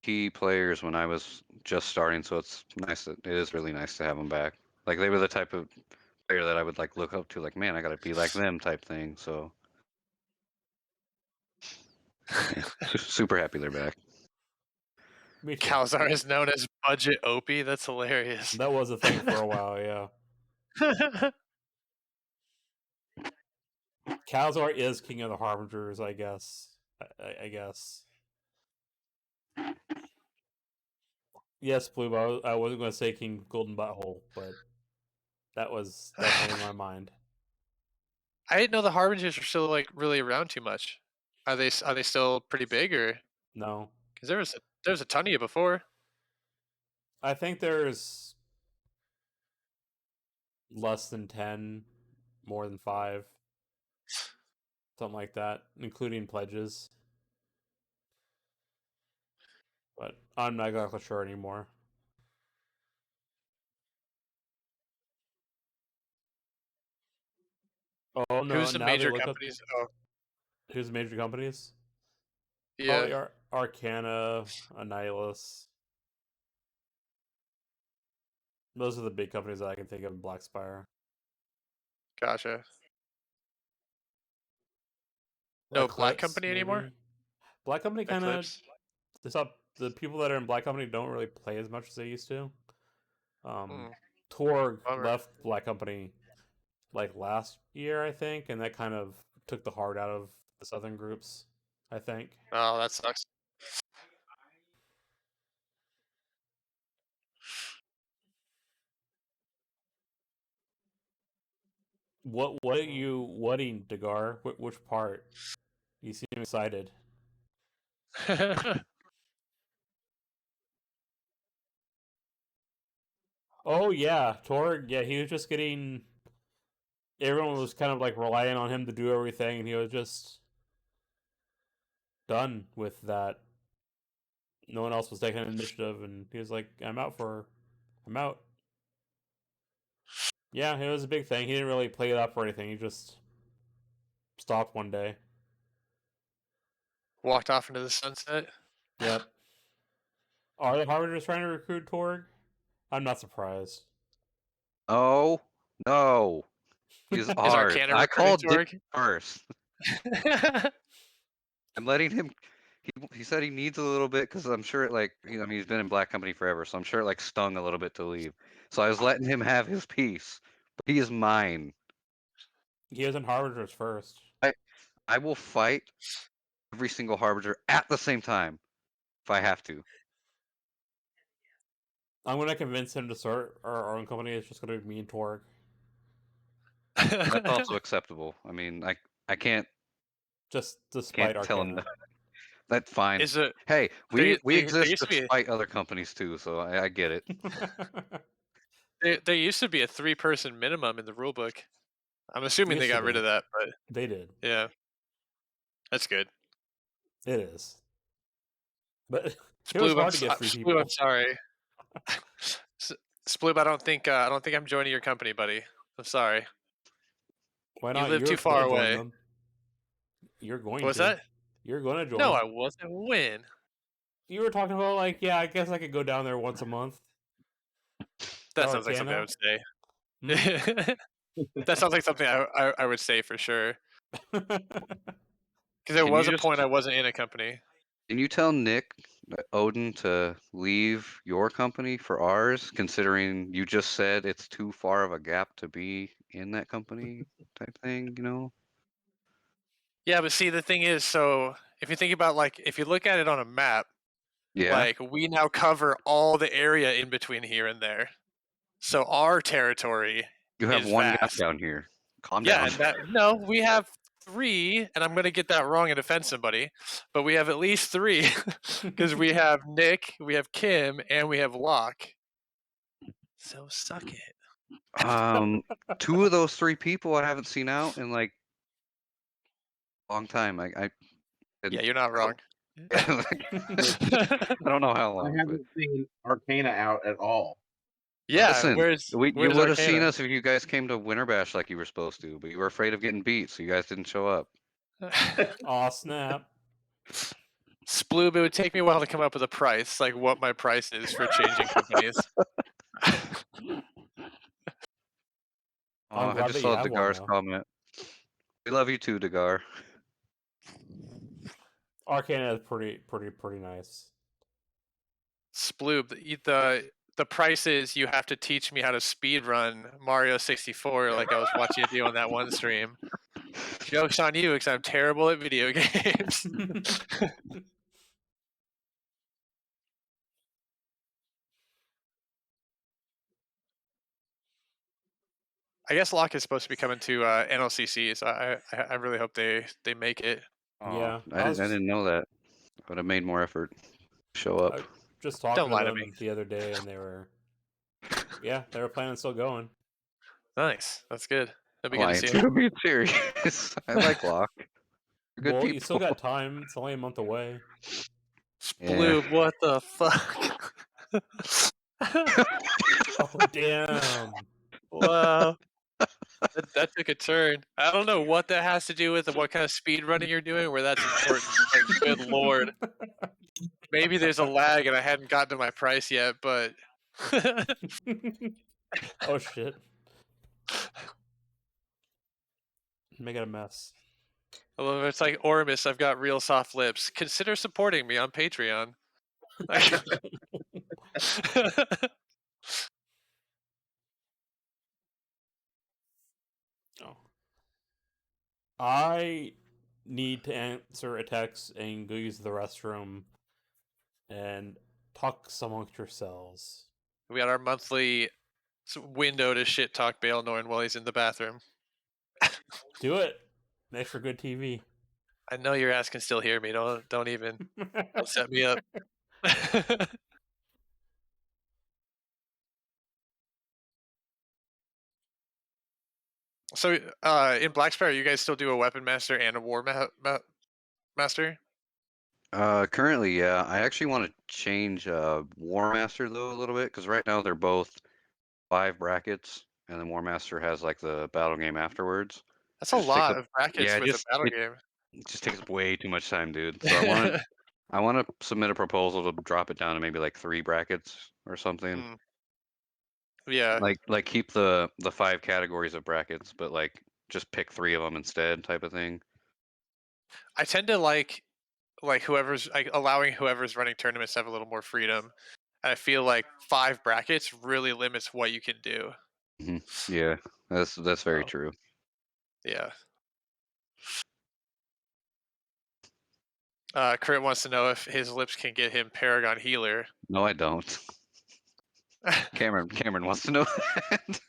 key players when I was just starting, so it's nice. It is really nice to have them back. Like they were the type of player that I would like look up to, like, man, I gotta be like them type thing. So yeah, super happy they're back. Me too. Kalzar is known as Budget Opie. That's hilarious. That was a thing for a while, yeah. Kalzar is king of the harbingers, I guess. I guess. Yes, Blue. I wasn't going to say King Golden Butthole, but that was definitely in my mind. I didn't know the Harbingers were still like really around too much. Are they still pretty big or? No, Because there was a ton of you before. I think there's less than 10, more than 5, something like that, including pledges. But I'm not exactly sure anymore. Oh no! Who's the Now they major look up. companies? Oh Who's the major companies? yeah, Probably Arcana, Annihilus. Those are the big companies that I can think of in Black Spire. gotcha. No Black Eclipse, Company anymore. maybe. Black Company kind of. Eclipse. The people that are in Black Company don't really play as much as they used to. Hmm, Torg bummer. left Black Company like last year, I think, and that kind of took the heart out of the Southern groups, I think. Oh, that sucks. What are you whatting, Dagar? Which part? You seem excited. Oh yeah, Torg. Yeah, he was just getting everyone was kind of like relying on him to do everything, and he was just done with that. No one else was taking initiative, and he was like, I'm out. Yeah, it was a big thing. He didn't really play it up or anything. He just stopped one day. Walked off into the sunset. Yep. Are the Harbingers trying to recruit Torg? I'm not surprised. Oh no, he's Is ours. Arcana I recruiting called Dick Torg? first. I'm letting him. He said he needs a little bit because I'm sure it he's been in Black Company forever, so I'm sure it like stung a little bit to leave. So I was letting him have his piece, but he is mine. He was in Harbingers first. I will fight every single Harbinger at the same time if I have to. I'm gonna convince him to start our own company. It's just gonna be me and Torg. That's also acceptable. I mean, I can't Just despite tell him Arcana. that. That's fine. Is it? Hey, There we exist used to be despite other companies too, so I get it. there used to be a 3-person minimum in the rulebook. I'm assuming they Used to got rid be. of that, but They did. yeah, that's good. It is. But it was hard to get 3 people. I'm sorry. Sploob, I don't think I'm joining your company, buddy. I'm sorry. Why You not? live You're too far gonna join away. them. You're going What's to. that? You're gonna join. No, I wasn't. When? You were talking about like, yeah, I guess I could go down there once a month. That sounds like something I Arcana? would say. That sounds like something I would say for sure. Because there Can was you a just- point I wasn't in a company. Can you tell Nick Odin to leave your company for ours, considering you just said it's too far of a gap to be in that company type thing, you know? Yeah, but see, the thing is, so if you think about if you look at it on a map, Yeah. we now cover all the area in between here and there. So our territory You have is one gap vast. down here. Calm Yeah, down. and no, we have 3, and I'm gonna get that wrong and offend somebody, but we have at least 3 because we have Nick, we have Kim, and we have Locke. So suck it. 2 of those 3 people I haven't seen out in like a long time. Yeah, you're not wrong. I don't know how I long. But haven't seen Arcana out at all. Yeah, listen, where's you where's would have seen Arcana? us if you guys came to Winter Bash like you were supposed to, but you were afraid of getting beat, so you guys didn't show up. Aw, snap. Sploob, it would take me a while to come up with a price, like what my price is for changing companies. I'm I glad just that you saw have one Dagar's now. comment. We love you too, Dagar. Arcana is pretty nice. Sploob, the price is you have to teach me how to speed run Mario 64 like I was watching you do on that one stream. Joke's on you because I'm terrible at video games. I guess Locke is supposed to be coming to NLCC, so I really hope they make it. Yeah, I didn't know that. I would have made more effort to show up. I just talking Don't to lie to me. them the other day, and they were planning on still going. Nice, that's good. That'd be Why? good to see him. You're being serious. I like Locke. They're good Well, people. you still got time. It's only a month away. Sploob, what the fuck? Oh, damn. Wow. That took a turn. I don't know what that has to do with what kind of speed running you're doing, where that's important. Like, good lord. Maybe there's a lag and I hadn't gotten to my price yet, but Oh, shit. Make it a mess. although it's like Ormus, I've got real soft lips. Consider supporting me on Patreon. Oh. I need to answer a text and go use the restroom and talk amongst yourselves. We got our monthly window to shit talk Baelnorn while he's in the bathroom. Do it. Makes for good TV. I know your ass can still hear me. Don't even don't set me up. So, in Black Sparrow, you guys still do a weapon master and a war master? Currently, yeah. I actually want to change War Master though a little bit because right now they're both 5 brackets, and then War Master has like the battle game afterwards. That's a It just takes lot up, of brackets yeah, with a battle it game. just takes up way too much time, dude. So I want to submit a proposal to drop it down to maybe like 3 brackets or something. Mm. Yeah, Like keep the 5 categories of brackets, but like just pick 3 of them instead, type of thing. I tend to like whoever's allowing whoever's running tournaments to have a little more freedom. And I feel like 5 brackets really limits what you can do. Yeah, that's very So, true. yeah. Crit wants to know if his lips can get him Paragon Healer. No, I don't. Cameron wants to know that.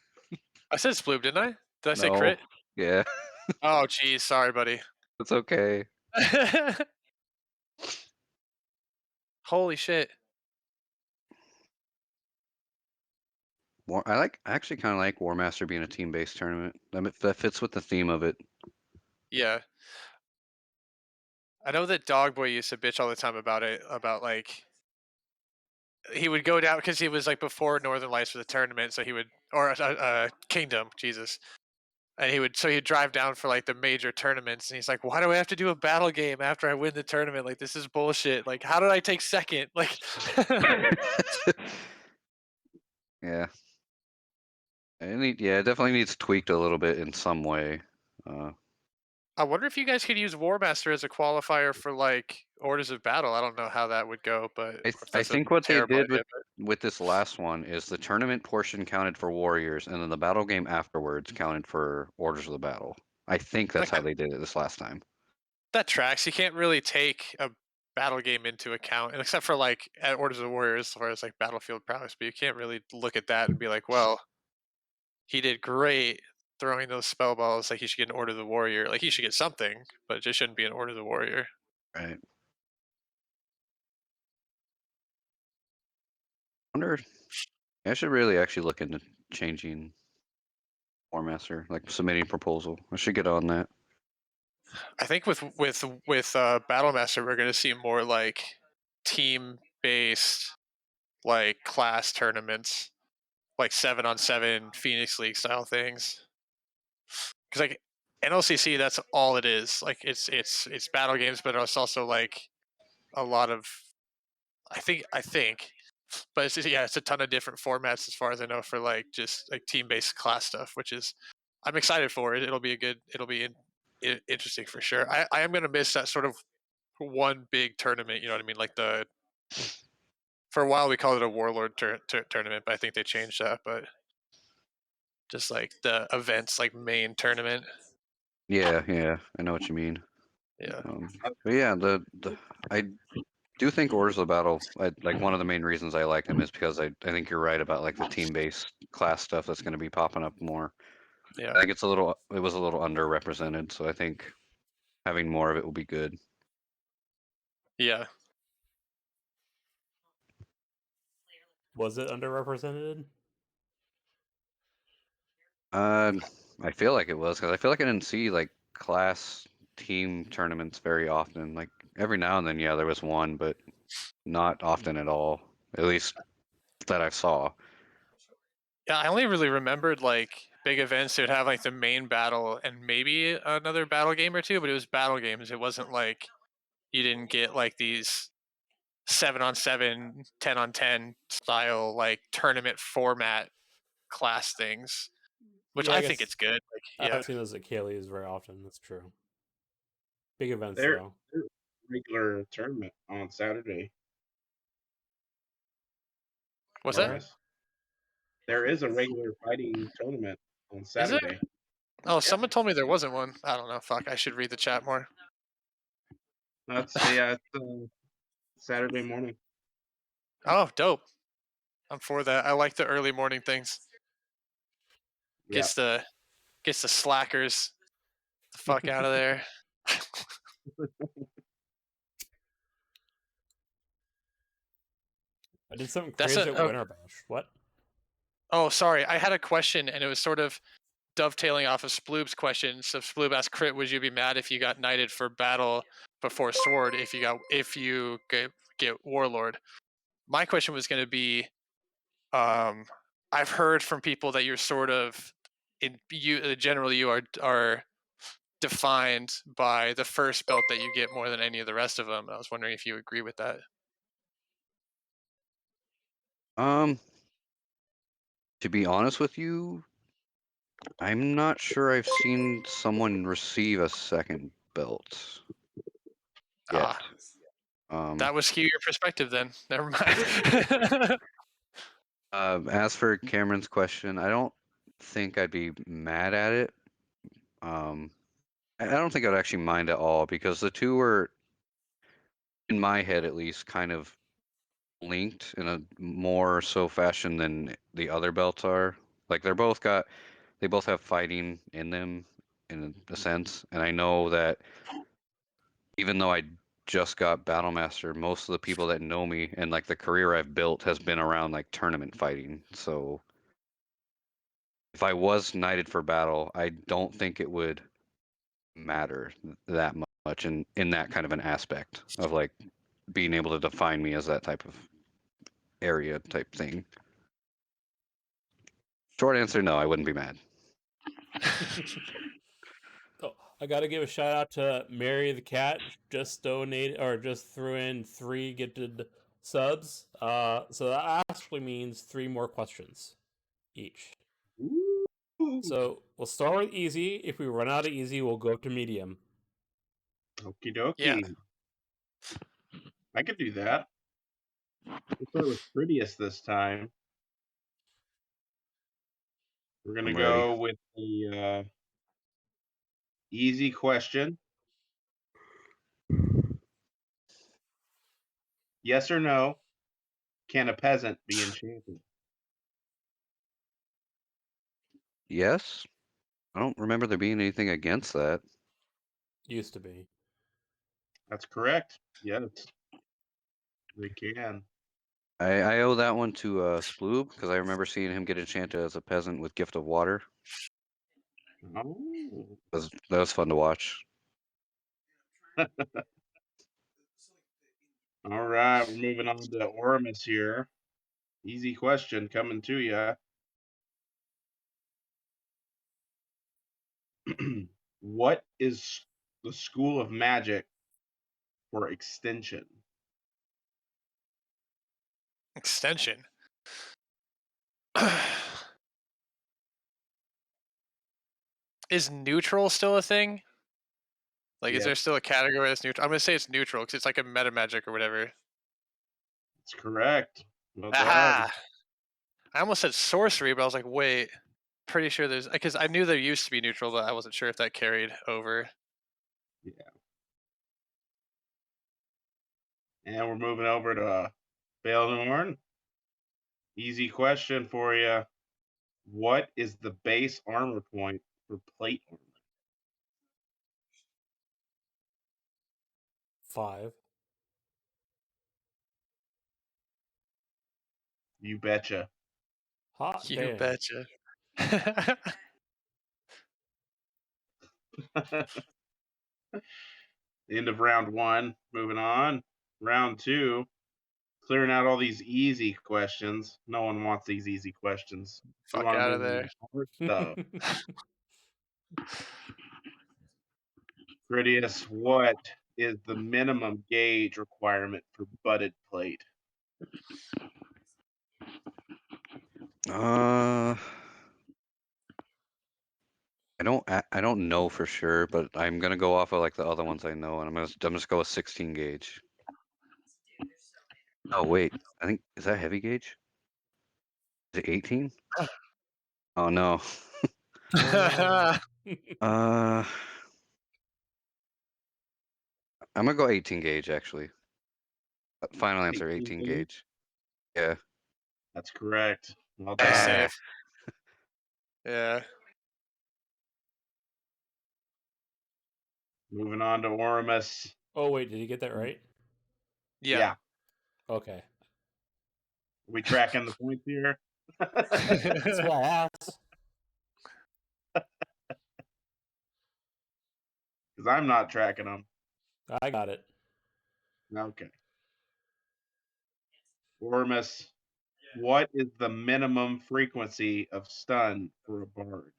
I said Sploob, didn't I? Did I say No. Crit? Yeah, Oh, geez, sorry, buddy. it's okay. Holy shit. I actually kind of like War Master being a team-based tournament. That fits with the theme of it. Yeah. I know that Dogboy used to bitch all the time about it, about like he would go down because he was like before Northern Lights for the tournament, so he would or Kingdom, Jesus, and he'd drive down for like the major tournaments, and he's like, why do I have to do a battle game after I win the tournament? Like this is bullshit. Like how did I take second? Like Yeah. It definitely needs tweaked a little bit in some way. I wonder if you guys could use War Master as a qualifier for like Orders of Battle. I don't know how that would go, but or if I that's a think what they terrible did idea. But with this last one is the tournament portion counted for warriors, and then the battle game afterwards counted for orders of the battle. I think that's how they did it this last time. that tracks. You can't really take a battle game into account, except for like at Orders of the Warriors, as far as like battlefield prowess. But you can't really look at that and be like, well, he did great throwing those spell balls. Like he should get an Order of the Warrior. Like he should get something, but it just shouldn't be an Order of the Warrior. Right. Wonder. I should really actually look into changing War Master, like submitting proposal. I should get on that. I think with Battlemaster, we're going to see more like team based, like class tournaments, like 7-on-7 Phoenix League style things. Because like NLCC, that's all it is. Like it's battle games, but it's also like a lot of I think, but it's it's a ton of different formats as far as I know for like just like team based class stuff, which is I'm excited for it. It'll be interesting for sure. I am gonna miss that sort of one big tournament. You know what I mean? Like for a while we called it a Warlord tournament, but I think they changed that. But just like the events, like main tournament. Yeah, I know what you mean. Yeah. But yeah, I do think Orders of the Battle, like one of the main reasons I like them is because I think you're right about like the team-based class stuff that's going to be popping up more. Yeah. I think it was a little underrepresented, so I think having more of it will be good. Yeah. Was it underrepresented? I feel like it was because I feel like I didn't see like class team tournaments very often. Like every now and then, yeah, there was one, but not often at all. At least that I saw. Yeah, I only really remembered like big events that would have like the main battle and maybe another battle game or two, but it was battle games. It wasn't like you didn't get like these 7-on-7, 10-on-10 style like tournament format class things, which Yeah, I I think guess it's good. Like, I yeah. haven't seen those at Kaylee's very often. That's true. Big events They're though. regular tournament on Saturday What's for that? us. There is a regular fighting tournament on Is it? Saturday. Oh, someone told me there wasn't one. I don't know. Fuck, I should read the chat more. It's Saturday morning. Oh, dope. I'm for that. I like the early morning things. Yeah. Gets the slackers the fuck out of there. I did something That's crazy a at Winter Bash. What? Oh, sorry. I had a question, and it was sort of dovetailing off of Sploob's question. So Sploob asked Crit, would you be mad if you got knighted for battle before sword if you get warlord? My question was going to be, I've heard from people that you're sort of generally you are defined by the first belt that you get more than any of the rest of them. I was wondering if you agree with that. To be honest with you, I'm not sure I've seen someone receive a second belt yet. That would skew your perspective then. Never mind. As for Cameron's question, I don't think I'd be mad at it. I don't think I'd actually mind at all because the two were, in my head at least, kind of linked in a more so fashion than the other belts are. Like they both have fighting in them in a sense, and I know that even though I just got Battlemaster, most of the people that know me and like the career I've built has been around like tournament fighting. So if I was knighted for battle, I don't think it would matter that much in that kind of an aspect of like being able to define me as that type of area type thing. Short answer, no, I wouldn't be mad. Oh, I gotta give a shout out to Mary the Cat. Just donated or just threw in 3 gifted subs. So that actually means 3 more questions each. Ooh. So we'll start with easy. If we run out of easy, we'll go up to medium. Okie dokie. Yeah. I could do that. We'll start with prettiest this time. We're gonna I'm go ready. with the easy question. Yes or no? Can a peasant be enchanted? Yes. I don't remember there being anything against that. Used to be. That's correct. Yes, they can. I owe that one to Sploob because I remember seeing him get enchanted as a peasant with Gift of Water. Oh. That was fun to watch. All right, we're moving on to Oramus here. Easy question coming to you. What is the school of magic for extension? Extension. Is neutral still a thing? Like, is there Yes, still a category that's neutral? I'm gonna say it's neutral because it's like a meta magic or whatever. that's correct. Well done. Aha! I almost said sorcery, but I was like, wait. Pretty sure there's because I knew there used to be neutral, but I wasn't sure if that carried over. Yeah. And we're moving over to Baelnorn. Easy question for you. What is the base armor point for plate armor? 5. You betcha. Hot You damn. betcha. End of round 1. Moving on. Round 2. Clearing out all these easy questions. No one wants these easy questions. We Fuck want to out move of on to there. hard stuff. Critias, what is the minimum gauge requirement for butted plate? I don't know for sure, but I'm gonna go off of like the other ones I know, and I'm just go with 16 gauge. Oh wait, I think is that heavy gauge? Is it 18? Oh no. Oh, no. I'm gonna go 18 gauge actually. Final answer, 18 gauge. Yeah. That's correct. Well Pretty done. safe. Yeah. Moving on to Oramus. Oh, wait, did you get that right? Yeah. Okay. Are we tracking the points here? That's why I asked. Because I'm not tracking them. I got it. Okay. Ormus, what is the minimum frequency of stun for a bard?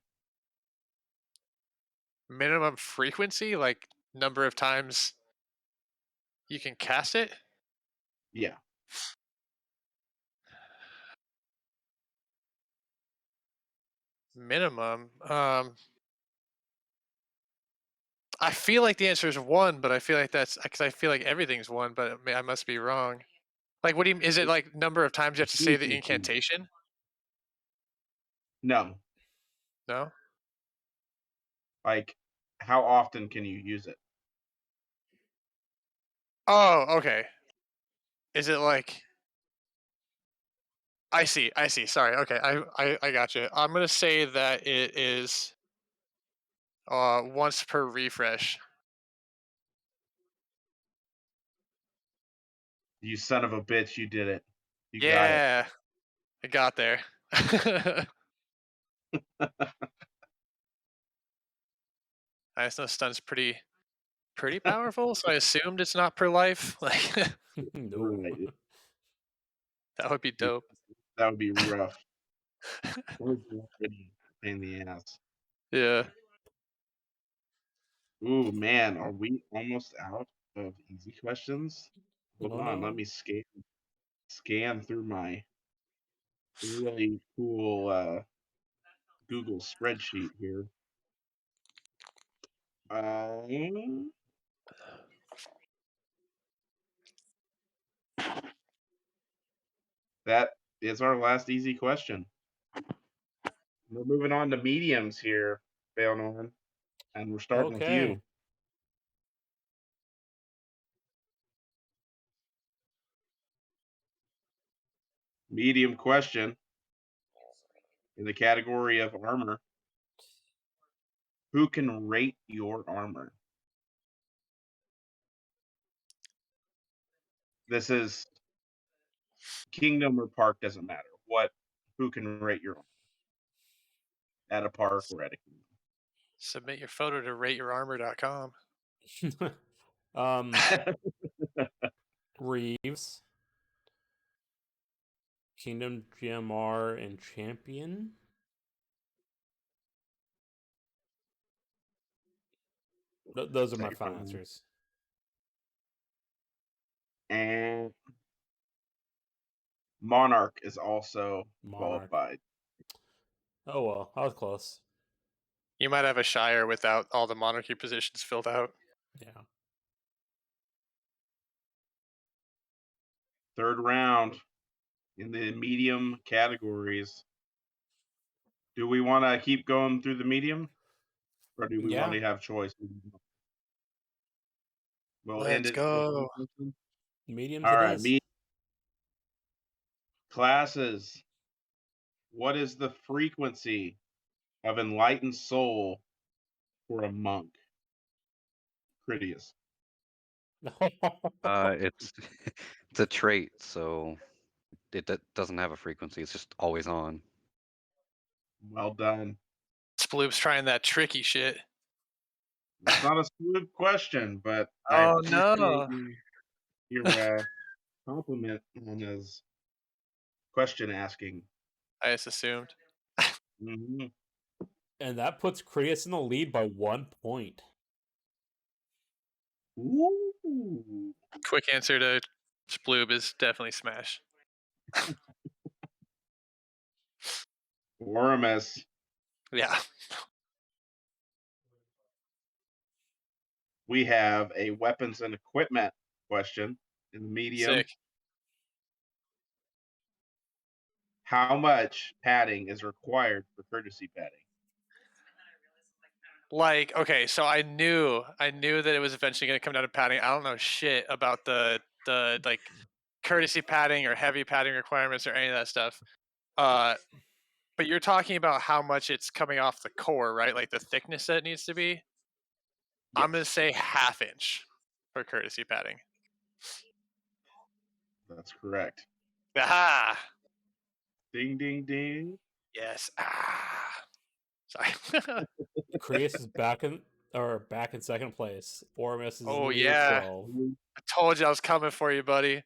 Minimum frequency, like number of times you can cast it. Yeah. Minimum. I feel like the answer is 1, but I feel like that's because I feel like everything's 1, but I must be wrong. Like, what do you? Is it like number of times you have to say the incantation? No. No. Like, how often can you use it? Oh, okay. Is it like? I see. Sorry. Okay, I got you. I'm gonna say that it is once per refresh. You son of a bitch, you did it. You got it. Yeah, I got there. I just know stun's pretty powerful, so I assumed it's not per life. Like No. Right. that would be Yeah, dope. that would be rough. That would be a pain in the ass. Yeah. Ooh, man, are we almost out of easy questions? Hold Oh, on, let no. me scan through my really cool Google spreadsheet here. That is our last easy question. We're moving on to mediums here, Baelnorn, and we're starting with you. Okay. Medium question in the category of armor. Who can rate your armor? This is kingdom or park, doesn't matter. Who can rate your armor at a park or at a kingdom? Submit your photo to rateyourarmor.com. Reeves, Kingdom, GMR, and Champion. Those are my final answers. And Monarch is also Monarch. qualified. Oh well, I was close. You might have a Shire without all the monarchy positions filled out. Yeah. Third round in the medium categories. Do we want to keep going through the medium, or do we want to have choice? We'll end Let's it with go. Mediums all it right, is. classes. What is the frequency of enlightened soul for a monk? Critias. It's it's a trait, so it doesn't have a frequency. It's just always on. Well done. Sploop's trying that tricky shit. It's not a smooth question, but I Oh appreciate no. your compliment on his question asking. I just assumed. Mm-hmm. And that puts Critias in the lead by 1 point. Ooh. Quick answer to Sploob is definitely Smash. Ormus. Yeah. We have a weapons and equipment question in the medium. Sick. How much padding is required for courtesy padding? Like, okay, so I knew that it was eventually going to come down to padding. I don't know shit about the like courtesy padding or heavy padding requirements or any of that stuff. But you're talking about how much it's coming off the core, right? Like the thickness that it needs to be. Yes. I'm going to say 1/2 inch for courtesy padding. That's correct. Aha! Ding, ding, ding. Yes. Ah. Sorry. Critias is back in or back in second place. Ormus is in Oh the lead yeah, still. I told you I was coming for you, buddy.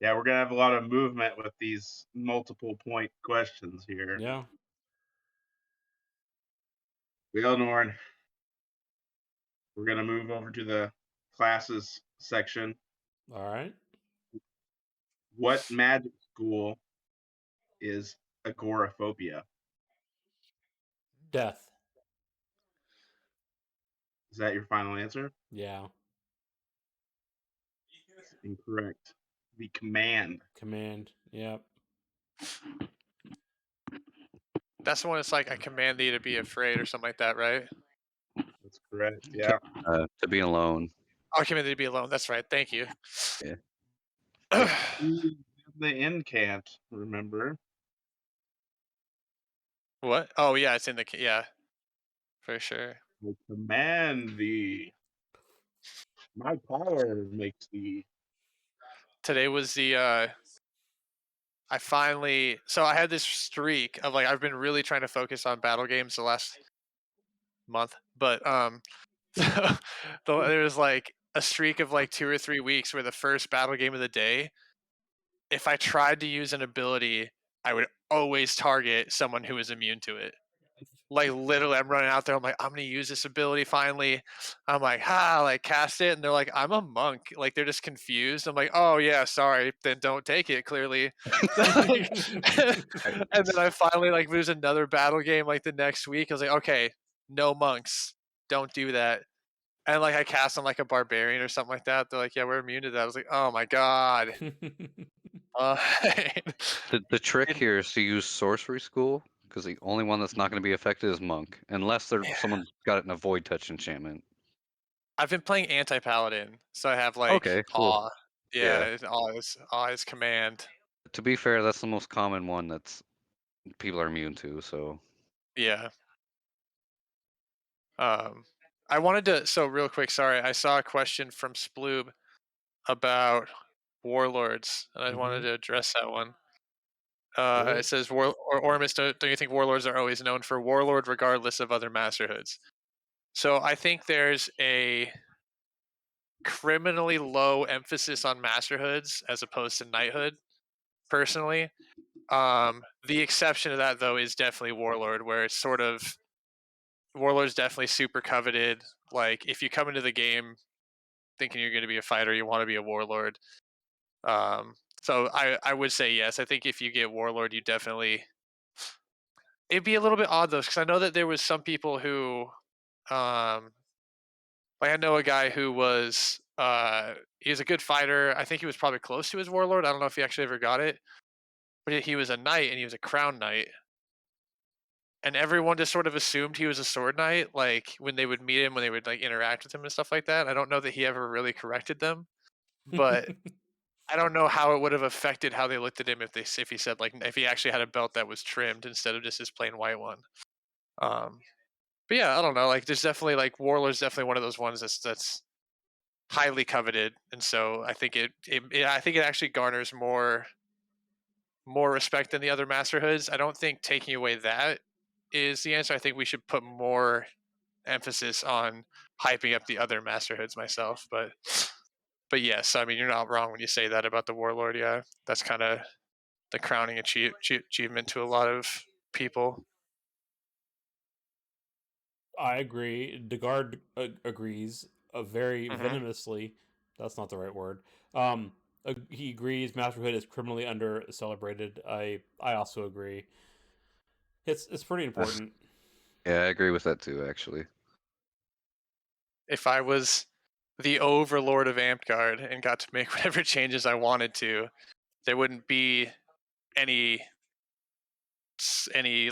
Yeah, we're gonna have a lot of movement with these multiple point questions here. Yeah. Baelnorn, we're gonna move over to the classes section. All right. What magic school is agoraphobia? Death. Is that your final answer? Yeah. It's incorrect. The command. Command. Yep. That's the one. It's like I command thee to be afraid or something like that, right? That's correct. Yeah. To be alone. I command thee to be alone. That's right. Thank you. Yeah. The key is the incant, remember? What? Oh yeah, it's in the yeah, for sure. I command thee. My power makes thee. Today was the I finally I had this streak of like I've been really trying to focus on battle games the last month, but there was like a streak of like 2 or 3 weeks where the first battle game of the day, if I tried to use an ability, I would always target someone who is immune to it. Like literally, I'm running out there. I'm like, I'm gonna use this ability finally. I'm like, like cast it, and they're like, I'm a monk. Like they're just confused. I'm like, oh yeah, sorry. Then don't take it. Clearly. And then I finally like lose another battle game like the next week. I was like, okay, no monks, don't do that. And like I cast on like a barbarian or something like that. They're like, yeah, we're immune to that. I was like, oh my god. The trick here is to use sorcery school because the only one that's not going to be affected is monk, unless someone's got an avoid touch enchantment. I've been playing anti-paladin, so I have like Okay, cool. awe. Yeah, it's awe is command. To be fair, that's the most common one that's people are immune to. So Yeah. I wanted to real quick, sorry, I saw a question from Sploob about warlords, and I wanted to address that one. It says, Ormus, don't you think warlords are always known for warlord regardless of other masterhoods? So I think there's a criminally low emphasis on masterhoods as opposed to knighthood, personally. The exception to that, though, is definitely warlord, where it's sort of warlord's definitely super coveted. Like if you come into the game thinking you're going to be a fighter, you want to be a warlord. So I would say yes. I think if you get warlord, you definitely. It'd be a little bit odd though, because I know that there was some people who, like I know a guy who was he was a good fighter. I think he was probably close to his warlord. I don't know if he actually ever got it, but he was a knight and he was a crown knight. And everyone just sort of assumed he was a sword knight, like when they would meet him, when they would like interact with him and stuff like that. I don't know that he ever really corrected them, but I don't know how it would have affected how they looked at him if he said like if he actually had a belt that was trimmed instead of just his plain white one. But yeah, I don't know. Like there's definitely like warlord's definitely one of those ones that's highly coveted, and so I think I think it actually garners more respect than the other masterhoods. I don't think taking away that is the answer. I think we should put more emphasis on hyping up the other masterhoods myself. But yes, I mean you're not wrong when you say that about the warlord. Yeah, that's kind of the crowning achievement to a lot of people. I agree. Dagard agrees very Mm-hmm. venomously. That's not the right word. He agrees masterhood is criminally under celebrated. I also agree. It's pretty important. yeah, I agree with that too. Actually, If I was the overlord of Amtgard and got to make whatever changes I wanted to, there wouldn't be any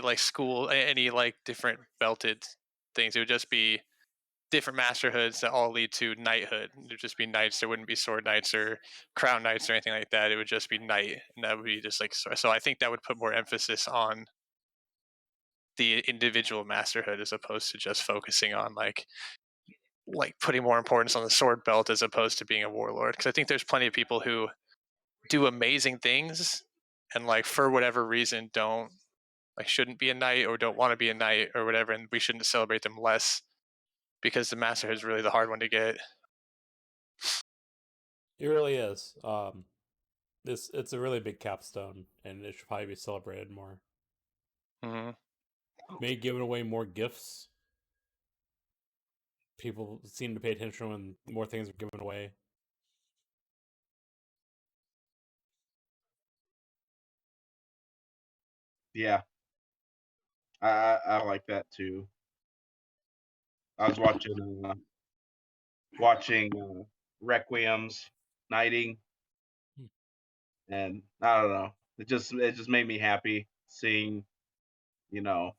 like school, any like different belted things. It would just be different masterhoods that all lead to knighthood. It would just be knights. There wouldn't be sword knights or crown knights or anything like that. It would just be knight, and that would be just like so. I think that would put more emphasis on the individual masterhood as opposed to just focusing on like putting more importance on the sword belt as opposed to being a warlord. Because I think there's plenty of people who do amazing things and like for whatever reason don't like shouldn't be a knight or don't want to be a knight or whatever, and we shouldn't celebrate them less because the masterhood is really the hard one to get. It really is. It's a really big capstone, and it should probably be celebrated more. Mm-hmm. Maybe giving away more gifts. People seem to pay attention when more things are given away. Yeah, I like that too. I was watching Requiem's knighting, and I don't know. It just made me happy seeing, you know,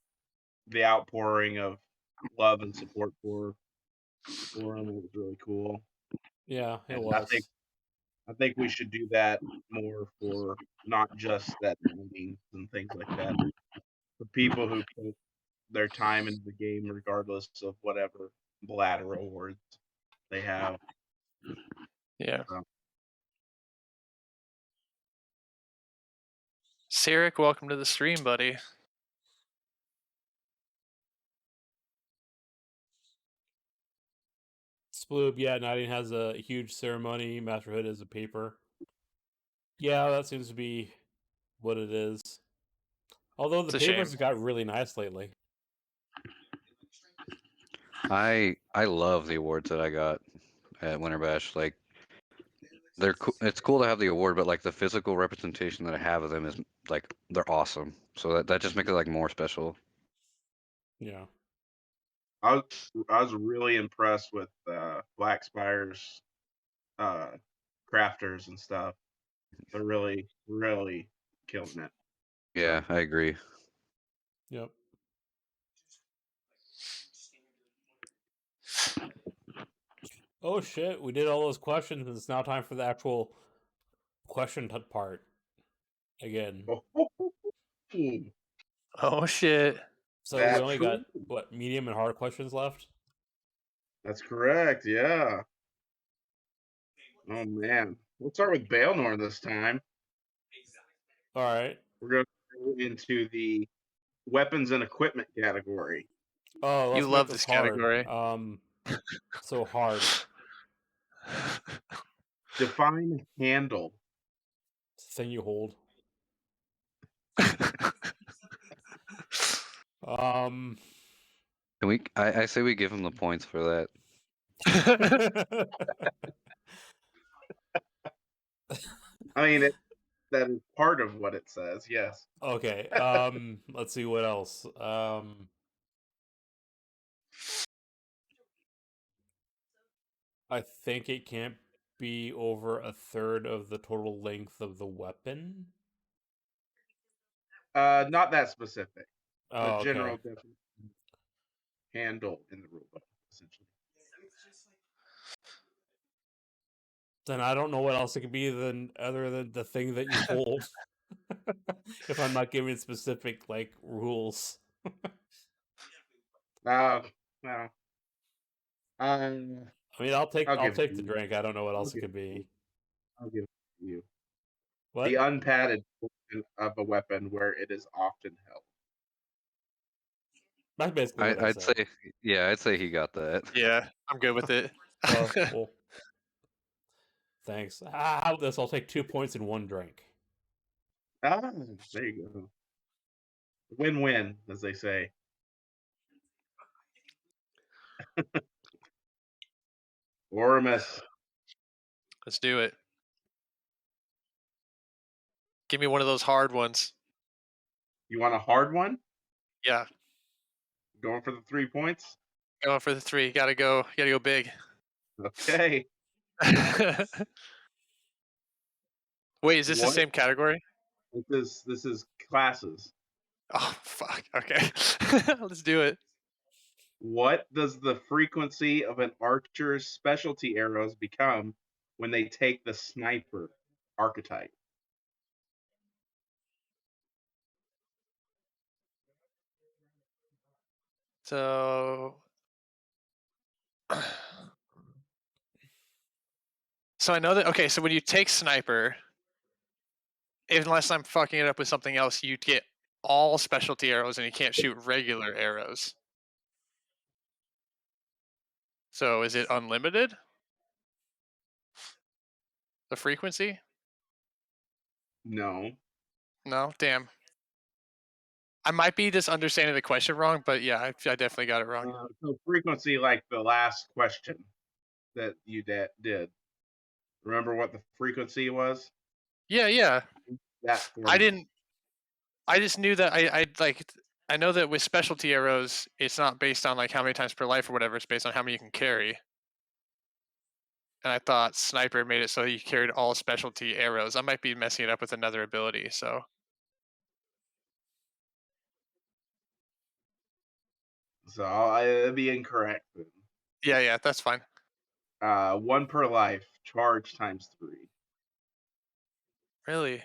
the outpouring of love and support for him. It was really cool. Yeah, it And was. I think we should do that more for not just that meetings and things like that. For people who put their time into the game, regardless of whatever bladder awards they have. Yeah. So, Sarek, welcome to the stream, buddy. Sploob, yeah, Knighting has a huge ceremony. Masterhood is a paper. Yeah, that seems to be what it is. Although the It's a shame. papers have got really nice lately. I love the awards that I got at Winter Bash. Like it's cool to have the award, but like the physical representation that I have of them is like they're awesome. So that just makes it like more special. Yeah. I was really impressed with Black Spire's crafters and stuff. They're really killing it. Yeah, I agree. Yep. Oh shit, we did all those questions, and it's now time for the actual question part. Again. Oh shit. So we That's only true. got, what, medium and hard questions left? That's correct, yeah. Oh man. We'll start with Baelnorn this time. Alright. We're going to go into the weapons and equipment category. Oh, let's You make love this this hard. category. So hard. Define handle. Thing you hold. Um Can we? I say we give him the points for that. I mean, that is part of what it says, yes. Okay. Let's see what else. I think it can't be over a third of the total length of the weapon. Not that specific. Oh, The okay. general definition. Handle in the rulebook, essentially. Then I don't know what else it could be other than the thing that you hold. If I'm not giving specific like rules. No. I mean, I'll take give it to the you. drink. I don't know what else it give could be. I'll give it to you. What? The unpadded portion of a weapon where it is often held. That's basically what I I'd said. say, yeah, I'd say he got that. Yeah, I'm good with it. Oh, well. Thanks. How about this? I'll take 2 points and 1 drink. Ah, there you go. Win-win, as they say. Or a miss. Let's do it. Give me one of those hard ones. You want a hard one? Yeah, Going for the 3 points? going for the 3. Gotta go big. Okay. Wait, is this the What? same category? This is classes. Oh fuck. Okay. Let's do it. What does the frequency of an archer's specialty arrows become when they take the sniper archetype? So I know that, okay, so when you take sniper, unless I'm fucking it up with something else, you get all specialty arrows and he can't shoot regular arrows. So is it unlimited? The frequency? No. No, damn. I might be just understanding the question wrong, but yeah, I definitely got it wrong. So frequency, like the last question that you did. Remember what the frequency was? Yeah. That for I me. didn't. I just knew that I like. I know that with specialty arrows, it's not based on like how many times per life or whatever. It's based on how many you can carry. And I thought sniper made it so you carried all specialty arrows. I might be messing it up with another ability. So So it'd be incorrect. Then. yeah, that's fine. 1 per life, charge times 3. Really?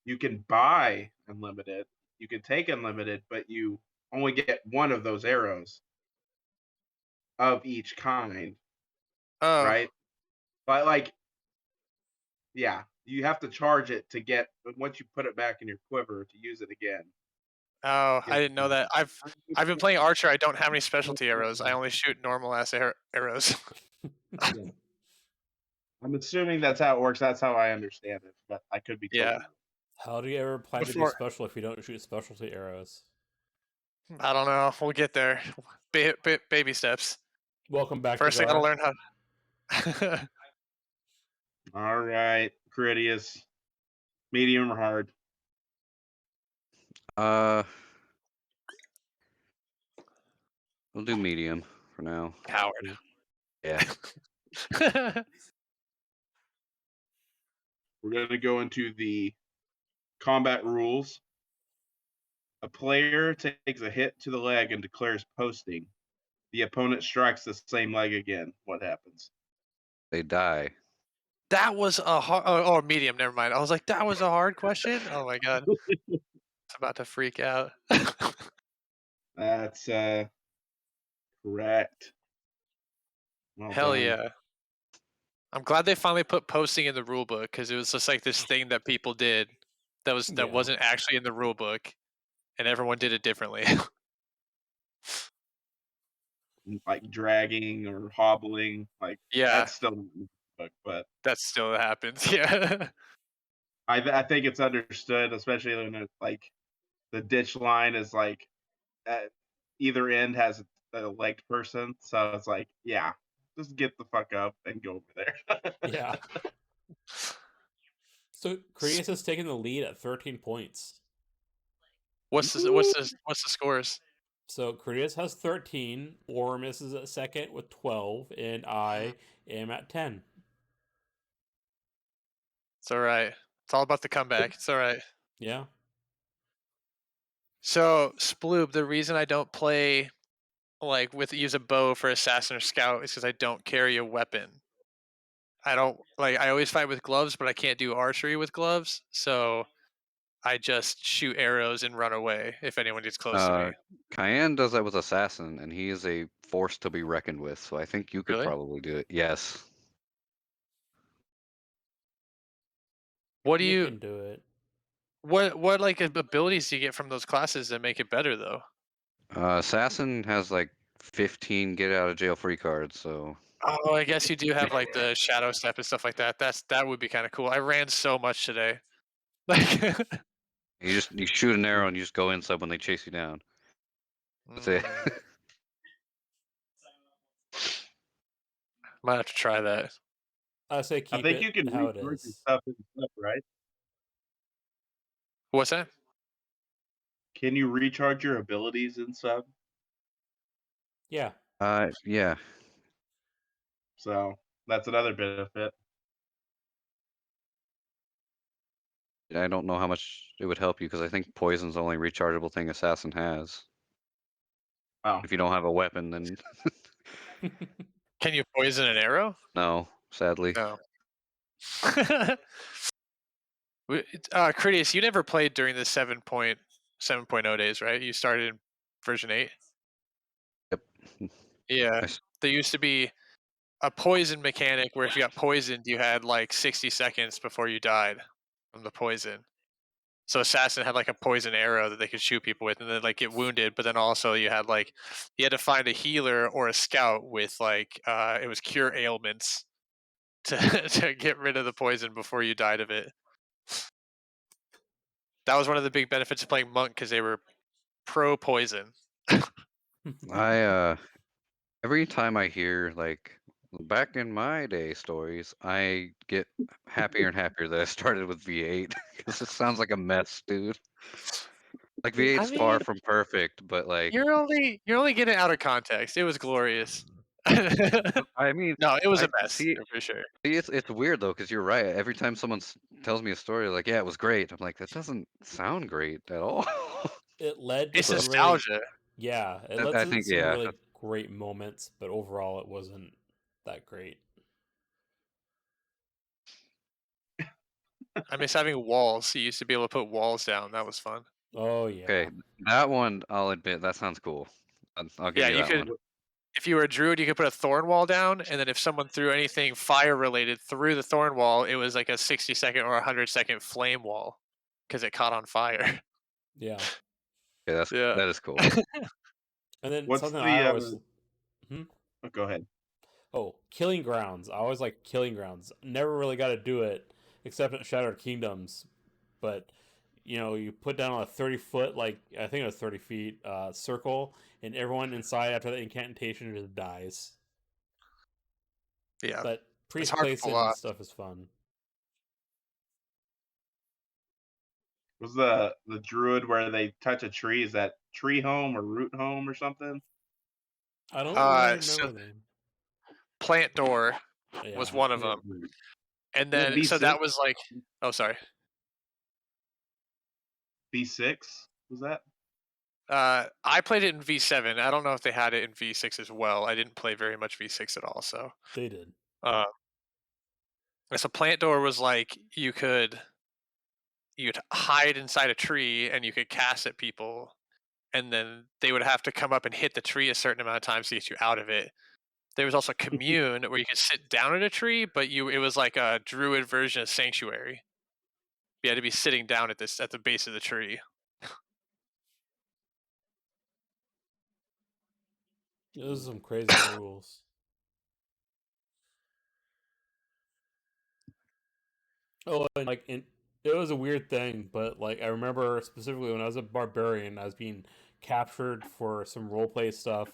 You can buy unlimited. You can take unlimited, but you only get one of those arrows of each kind, Oh, right? But like, yeah, you have to charge it to get. Once you put it back in your quiver to use it again. oh, I Get didn't know that. I've been playing archer. I don't have any specialty arrows. I only shoot normal ass arrows. Yeah. I'm assuming that's how it works. That's how I understand it, but I could be totally Yeah. wrong. How do you ever plan to do Before special if you don't shoot specialty arrows? I don't know. We'll get there. Baby steps. Welcome back First, to I gotta Gar. learn how. All right, Critias, medium or hard? We'll do medium for now. Coward. Yeah. We're going to go into the combat rules. A player takes a hit to the leg and declares posting. The opponent strikes the same leg again. What happens? They die. That was a hard. Oh, medium. Never mind. I was like, that was a hard question. Oh my god. It's about to freak out. That's correct. Well Hell done. yeah. I'm glad they finally put posting in the rule book because it was just like this thing that people did that Yeah. wasn't actually in the rule book, and everyone did it differently. Like dragging or hobbling, like Yeah, that's still not in the book, but that still happens. Yeah. I think it's understood, especially when it's like the ditch line is like at either end has a legged person, so it's like, yeah, just get the fuck up and go over there. Yeah. So Critias has taken the lead at 13 points. What's the scores? So Critias has 13, Ormus is at second with 12, and I am at 10. It's all right. It's all about the comeback. It's all right. Yeah. So Sploob, the reason I don't play like use a bow for assassin or scout is because I don't carry a weapon. I don't like. I always fight with gloves, but I can't do archery with gloves. So I just shoot arrows and run away if anyone gets close to me. Cayenne does that with assassin, and he is a force to be reckoned with. So I think you could Really? probably do it. Yes. What do You you? can do it. What like abilities do you get from those classes that make it better though? Assassin has like 15 get out of jail free cards. So Oh, I guess you do have like the shadow step and stuff like that. That would be kind of cool. I ran so much today. Like you shoot an arrow and you just go inside when they chase you down. That's it. Might have to try that. I say I keep think it you can how it recharge your is. stuff and stuff, right? What's that? Can you recharge your abilities and stuff? Yeah. Yeah. So that's another benefit. I don't know how much it would help you because I think poison's the only rechargeable thing assassin has. Oh, If you don't have a weapon, then Can you poison an arrow? no, sadly. No. Critias, you never played during the 7.0 days, right? You started in version 8? Yep. Yeah. I s- There used to be a poison mechanic where if you got poisoned, you had like 60 seconds before you died from the poison. So assassin had like a poison arrow that they could shoot people with, and then like get wounded. But then also you had to find a healer or a scout with it was cure ailments to to get rid of the poison before you died of it. That was one of the big benefits of playing monk because they were pro poison. I every time I hear back in my day stories, I get happier and happier that I started with V8 because it sounds like a mess, dude. Like I V8's far mean, from perfect, but you're only getting it out of context. It was glorious. I mean, No, it was I a mess see. for sure. See, it's weird though, because you're right. Every time someone tells me a story, like, yeah, it was great, I'm like, that doesn't sound great at all. It led to It's some really, nostalgia. yeah, it led I to think, some yeah, really great moments, but overall, it wasn't that great. I miss having walls. You used to be able to put walls down. That was fun. Oh yeah. okay, that one I'll admit that sounds cool. I'll give Yeah, you you that could. one. If you were a druid, you could put a thorn wall down, and then if someone threw anything fire related through the thorn wall, it was like a 60-second or 100-second flame wall because it caught on fire. Yeah. Okay, Yeah. that is cool. And then What's something I the always oh, go ahead. killing grounds. I always like killing grounds. Never really got to do it except at Shattered Kingdoms, but you put down a 30-foot, like I think it was 30 feet circle, and everyone inside after the incantation just dies. Yeah. But It's priest hard to pull placing off. stuff is fun. Was the druid where they touch a tree? Is that tree home or root home or something? I don't really So remember them. plant door was Yeah. one of Yeah, them, and was it then so V6? that was like, oh sorry, V6 was that? I played it in V7. I don't know if they had it in V6 as well. I didn't play very much V6 at all, so They did. uh, so plant door was like you'd hide inside a tree and you could cast at people, and then they would have to come up and hit the tree a certain amount of times to get you out of it. There was also commune where you could sit down at a tree, but it was like a druid version of sanctuary. You had to be sitting down at the base of the tree. Those are some crazy rules. Oh, and it was a weird thing, but like I remember specifically when I was a barbarian, I was being captured for some roleplay stuff,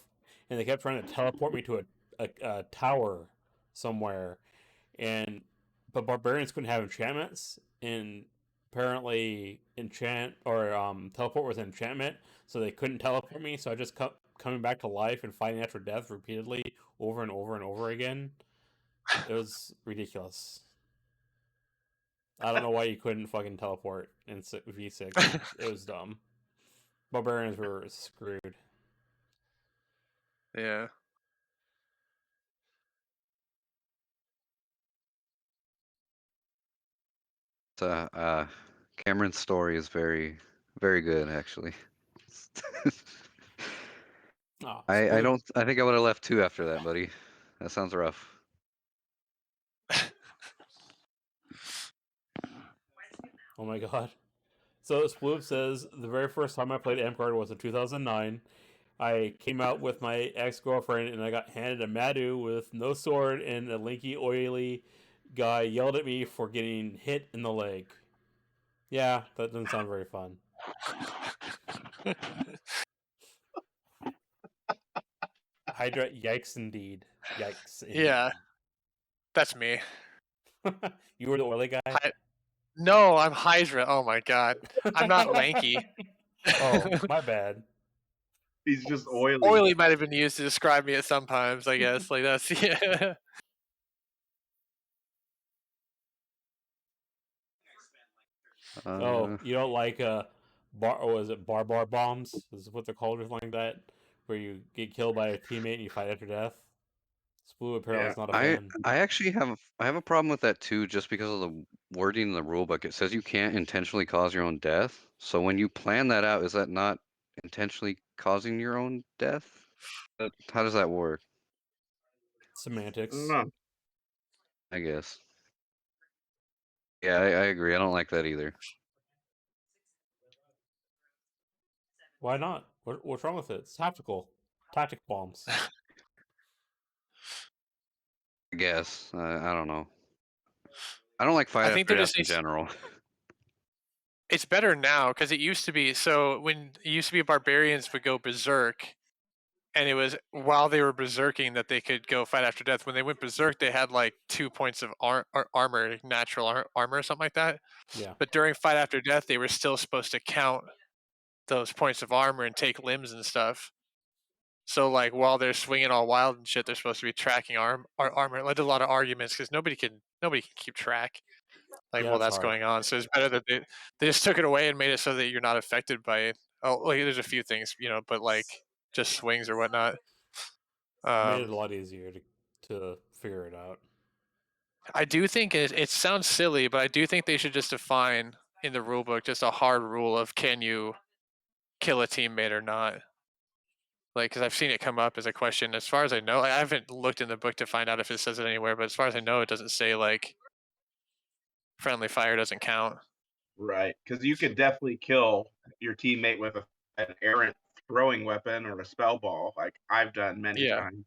and they kept trying to teleport me to a tower somewhere, and but barbarians couldn't have enchantments, and apparently enchant or teleport was an enchantment, so they couldn't teleport me. So I just kept coming back to life and fighting after death repeatedly over and over and over again. It was ridiculous. I don't know why you couldn't fucking teleport in V6. It was dumb. Barbarians were screwed. Yeah. Cameron's story is very, very good, actually. Oh, I don't. I think I would have left 2 after that, buddy. That sounds rough. Oh my god. So Sploop says the very first time I played Amcard was in 2009. I came out with my ex-girlfriend and I got handed a Madu with no sword, and a lanky, oily guy yelled at me for getting hit in the leg. Yeah, that doesn't sound very fun. Hydra, yikes indeed. Yikes indeed. Yeah. That's me. You were the oily guy? No, I'm Hydra. Oh my god. I'm not lanky. Oh, my bad. He's just oily. Oily might have been used to describe me at some times, I guess. Like that's yeah. Oh, you don't like was it bar bombs? Is what they're called or something like that? Where you get killed by a teammate and you fight after death? Splu apparently is not a fan. I actually have a problem with that too, just because of the wording in the rule book. It says you can't intentionally cause your own death. So when you plan that out, is that not intentionally causing your own death? How does that work? Semantics. No. I guess. Yeah, I agree. I don't like that either. Why not? What's wrong with it? It's tactical. Tactic bombs. I guess. I don't know. I don't like fight I think after there death just in needs. general. It's better now because it used to be. So when it used to be, barbarians would go berserk, and it was while they were berserking that they could go fight after death. When they went berserk, they had like 2 points of armor, natural armor, or something like that. Yeah. But during fight after death, they were still supposed to count those points of armor and take limbs and stuff. So like while they're swinging all wild and shit, they're supposed to be tracking armor. It led to a lot of arguments because nobody can keep track like Yeah, while it's that's hard. going on. So it's better that they just took it away and made it so that you're not affected by it. Oh, like there's a few things, but like just swings or whatnot. Made it a lot easier to figure it out. I do think it sounds silly, but I do think they should just define in the rule book just a hard rule of can you kill a teammate or not. Like, because I've seen it come up as a question. As far as I know, I haven't looked in the book to find out if it says it anywhere, but as far as I know, it doesn't say like friendly fire doesn't count. Right, because you could definitely kill your teammate with an errant throwing weapon or a spell ball, like I've done many Yeah. times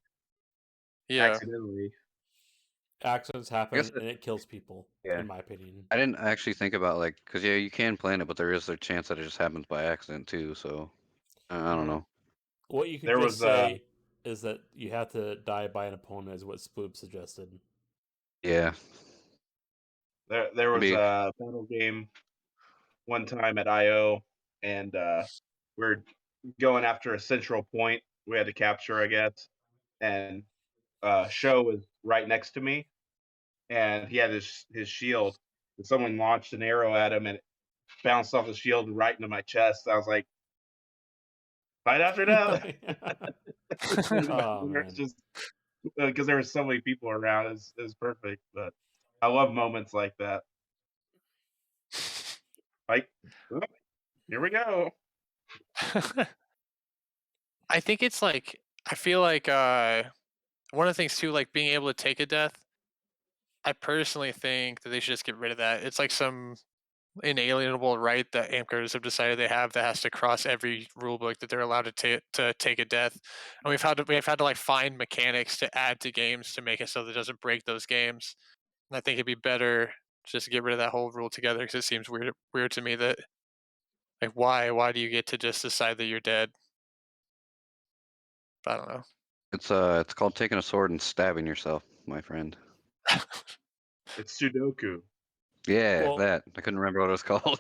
Yeah. accidentally. Accidents I happen guess and it kills people, Yeah. in my opinion. I didn't actually think about like because you can plan it, but there is a chance that it just happens by accident too. So I don't Yeah. know. What you could There just was say is that you have to die by an opponent, is what Sploop suggested. Yeah. there was Maybe. a battle game one time at IO, and we're going after a central point we had to capture, I guess. And Show was right next to me, and he had his shield. And someone launched an arrow at him, and it bounced off the shield right into my chest. I was like, "Fight after death!" Oh, It's man. just because there were so many people around, is perfect. But I love moments like that. Like, oh, here we go. I think it's like I feel like one of the things too, like being able to take a death. I personally think that they should just get rid of that. It's like some inalienable right that AMCers have decided they have that has to cross every rule book that they're allowed to take a death. And we've had to like find mechanics to add to games to make it so that it doesn't break those games. And I think it'd be better just to get rid of that whole rule together because it seems weird to me that like why do you get to just decide that you're dead? I don't know. It's called taking a sword and stabbing yourself, my friend. It's Sudoku. Yeah, Well- that. I couldn't remember what it was called.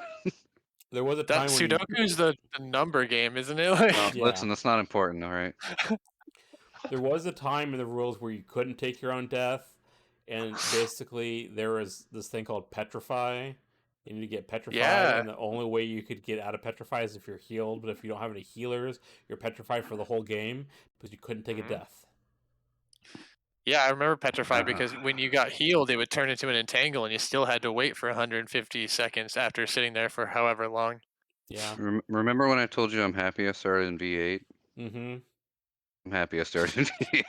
There was a That time when you... Sudoku's the number game, isn't it? Like, No, Yeah. listen, that's not important, all right? There was a time in the rules where you couldn't take your own death, and basically there was this thing called petrify. You need to get petrified, Yeah. and the only way you could get out of petrify is if you're healed. But if you don't have any healers, you're petrified for the whole game because you couldn't take a death. Yeah, I remember petrified because when you got healed, it would turn into an entangle, and you still had to wait for 150 seconds after sitting there for however long. Yeah. Remember when I told you I'm happy I started in V8? Mm-hmm. I'm happy I started in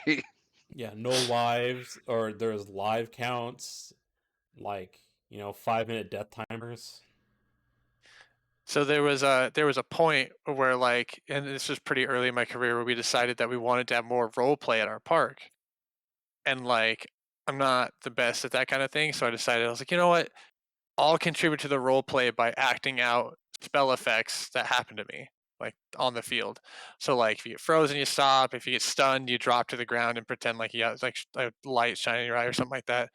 V8. Yeah, no lives, or there's live counts, like, 5-minute death timers. So there was a point where like, and this was pretty early in my career, where we decided that we wanted to have more role play at our park, and like I'm not the best at that kind of thing, so I decided I was like, you know what, I'll contribute to the role play by acting out spell effects that happen to me, like on the field. So like if you get frozen, you stop. If you get stunned, you drop to the ground and pretend like you got like a light shining in your eye or something like that.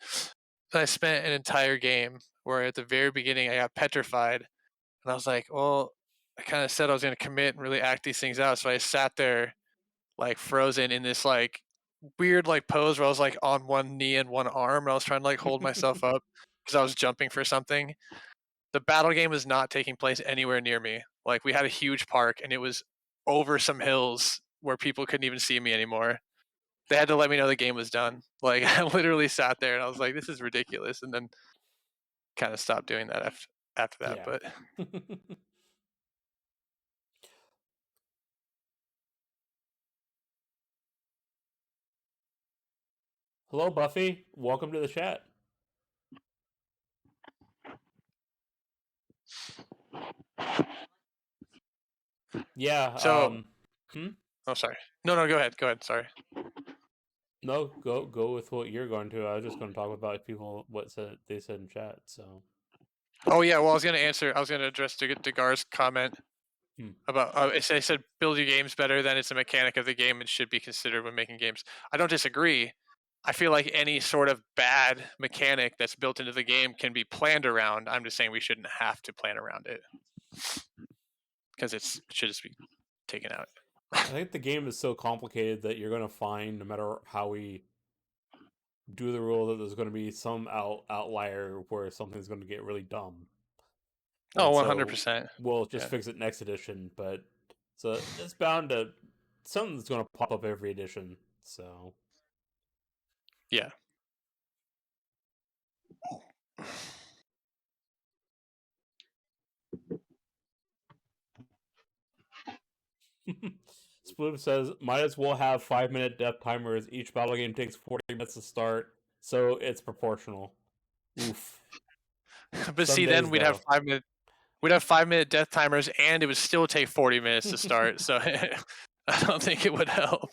So I spent an entire game where at the very beginning I got petrified, and I was like, well, I kind of said I was going to commit and really act these things out. So I sat there like frozen in this like weird like pose where I was like on one knee and one arm, and I was trying to like hold myself up because I was jumping for something. The battle game was not taking place anywhere near me. Like we had a huge park and it was over some hills where people couldn't even see me anymore. They had to let me know the game was done. Like I literally sat there and I was like, this is ridiculous. And then kind of stopped doing that after that. Yeah. But Hello, Buffy. Welcome to the chat. Yeah. So, Hmm? oh, sorry. No, go ahead. Go ahead. Sorry. No, go with what you're going to. I was just going to talk about people they said in chat. So. Oh yeah. Well, I was gonna address Dagar's comment Hmm. about. I said build your games better. Then it's a mechanic of the game and should be considered when making games. I don't disagree. I feel like any sort of bad mechanic that's built into the game can be planned around. I'm just saying we shouldn't have to plan around it because it should just be taken out. I think the game is so complicated that you're going to find, no matter how we do the rule, that there's going to be some outlier where something's going to get really dumb. Oh, And 100%. We'll just Yeah. fix it next edition, but so it's bound to something's going to pop up every edition. So Yeah. Sploop says, might as well have 5-minute death timers. Each battle game takes 40 minutes to start, so it's proportional. Oof. But Some see, days, then we'd have though. 5-minute. We'd have 5-minute death timers, and it would still take 40 minutes to start. So I don't think it would help.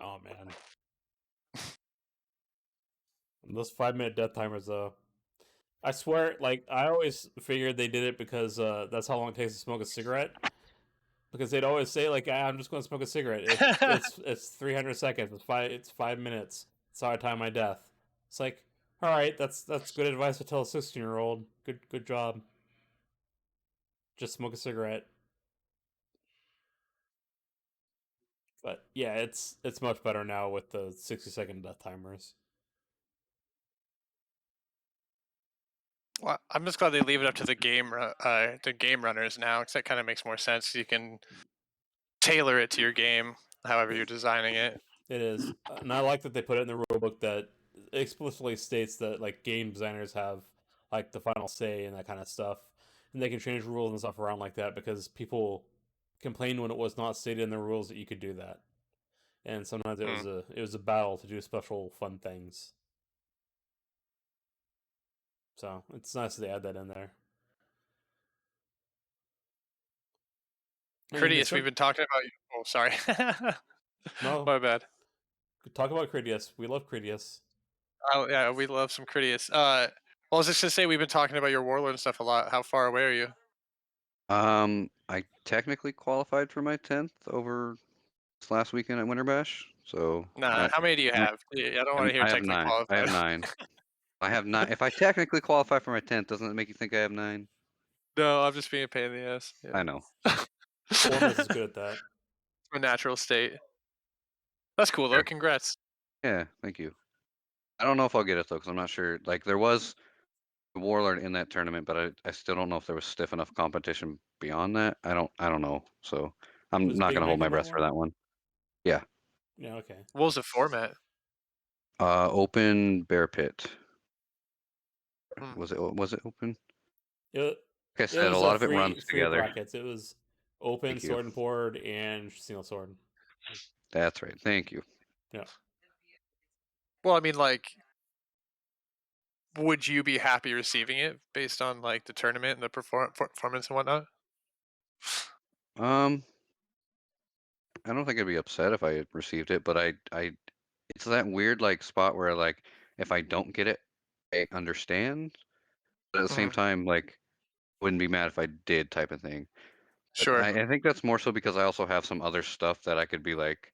Oh man, those 5-minute death timers, though. I swear, like I always figured they did it because that's how long it takes to smoke a cigarette. Because they'd always say like, I'm just going to smoke a cigarette. It's 300 seconds. It's 5 minutes. That's how I time my death. It's like, all right, that's good advice to tell a 16-year-old. Good job. Just smoke a cigarette. But yeah, it's much better now with the 60-second death timers. Well, I'm just glad they leave it up to the game runners now, because that kind of makes more sense. You can tailor it to your game, however you're designing it. It is, and I like that they put it in the rulebook that explicitly states that like game designers have like the final say and that kind of stuff, and they can change rules and stuff around like that because people complained when it was not stated in the rules that you could do that, and sometimes Hmm. it was a battle to do special fun things. So it's nice that they add that in there. And Critias, we've been talking about. Oh, sorry. No, My bad. talk about Critias. We love Critias. Oh yeah, we love some Critias. Well, I was just gonna say we've been talking about your warlord and stuff a lot. How far away are you? I technically qualified for my 10th over this last weekend at Winter Bash. So Nah, how many do you I have? I don't want to hear I have technically 9. I have qualified. 9. I have 9. If I technically qualify for my 10th, doesn't it make you think I have 9? No, I'm just being a pain in the ass. Yeah. I know. Formus is good at that. My natural state. That's cool though. Sure. Congrats. Yeah, thank you. I don't know if I'll get it though, because I'm not sure. Like there was a Warlord in that tournament, but I still don't know if there was stiff enough competition beyond that. I don't know. So I'm Was not Big gonna hold Mac my in that breath for one? that one. Yeah. Yeah. Okay. What was the format? Open bear pit. Hmm. Was it open? It, Like I it said, a was lot of it free runs free together. brackets. It was open, Thank you. sword and board, and single sword. That's right. Thank you. Yeah. Well, I mean, like, would you be happy receiving it based on like the tournament and the performance and whatnot? I don't think I'd be upset if I had received it, but it's that weird like spot where like if I don't get it, I understand, but at the same Mhm. time, like wouldn't be mad if I did type of thing. But Sure. I think that's more so because I also have some other stuff that I could be like,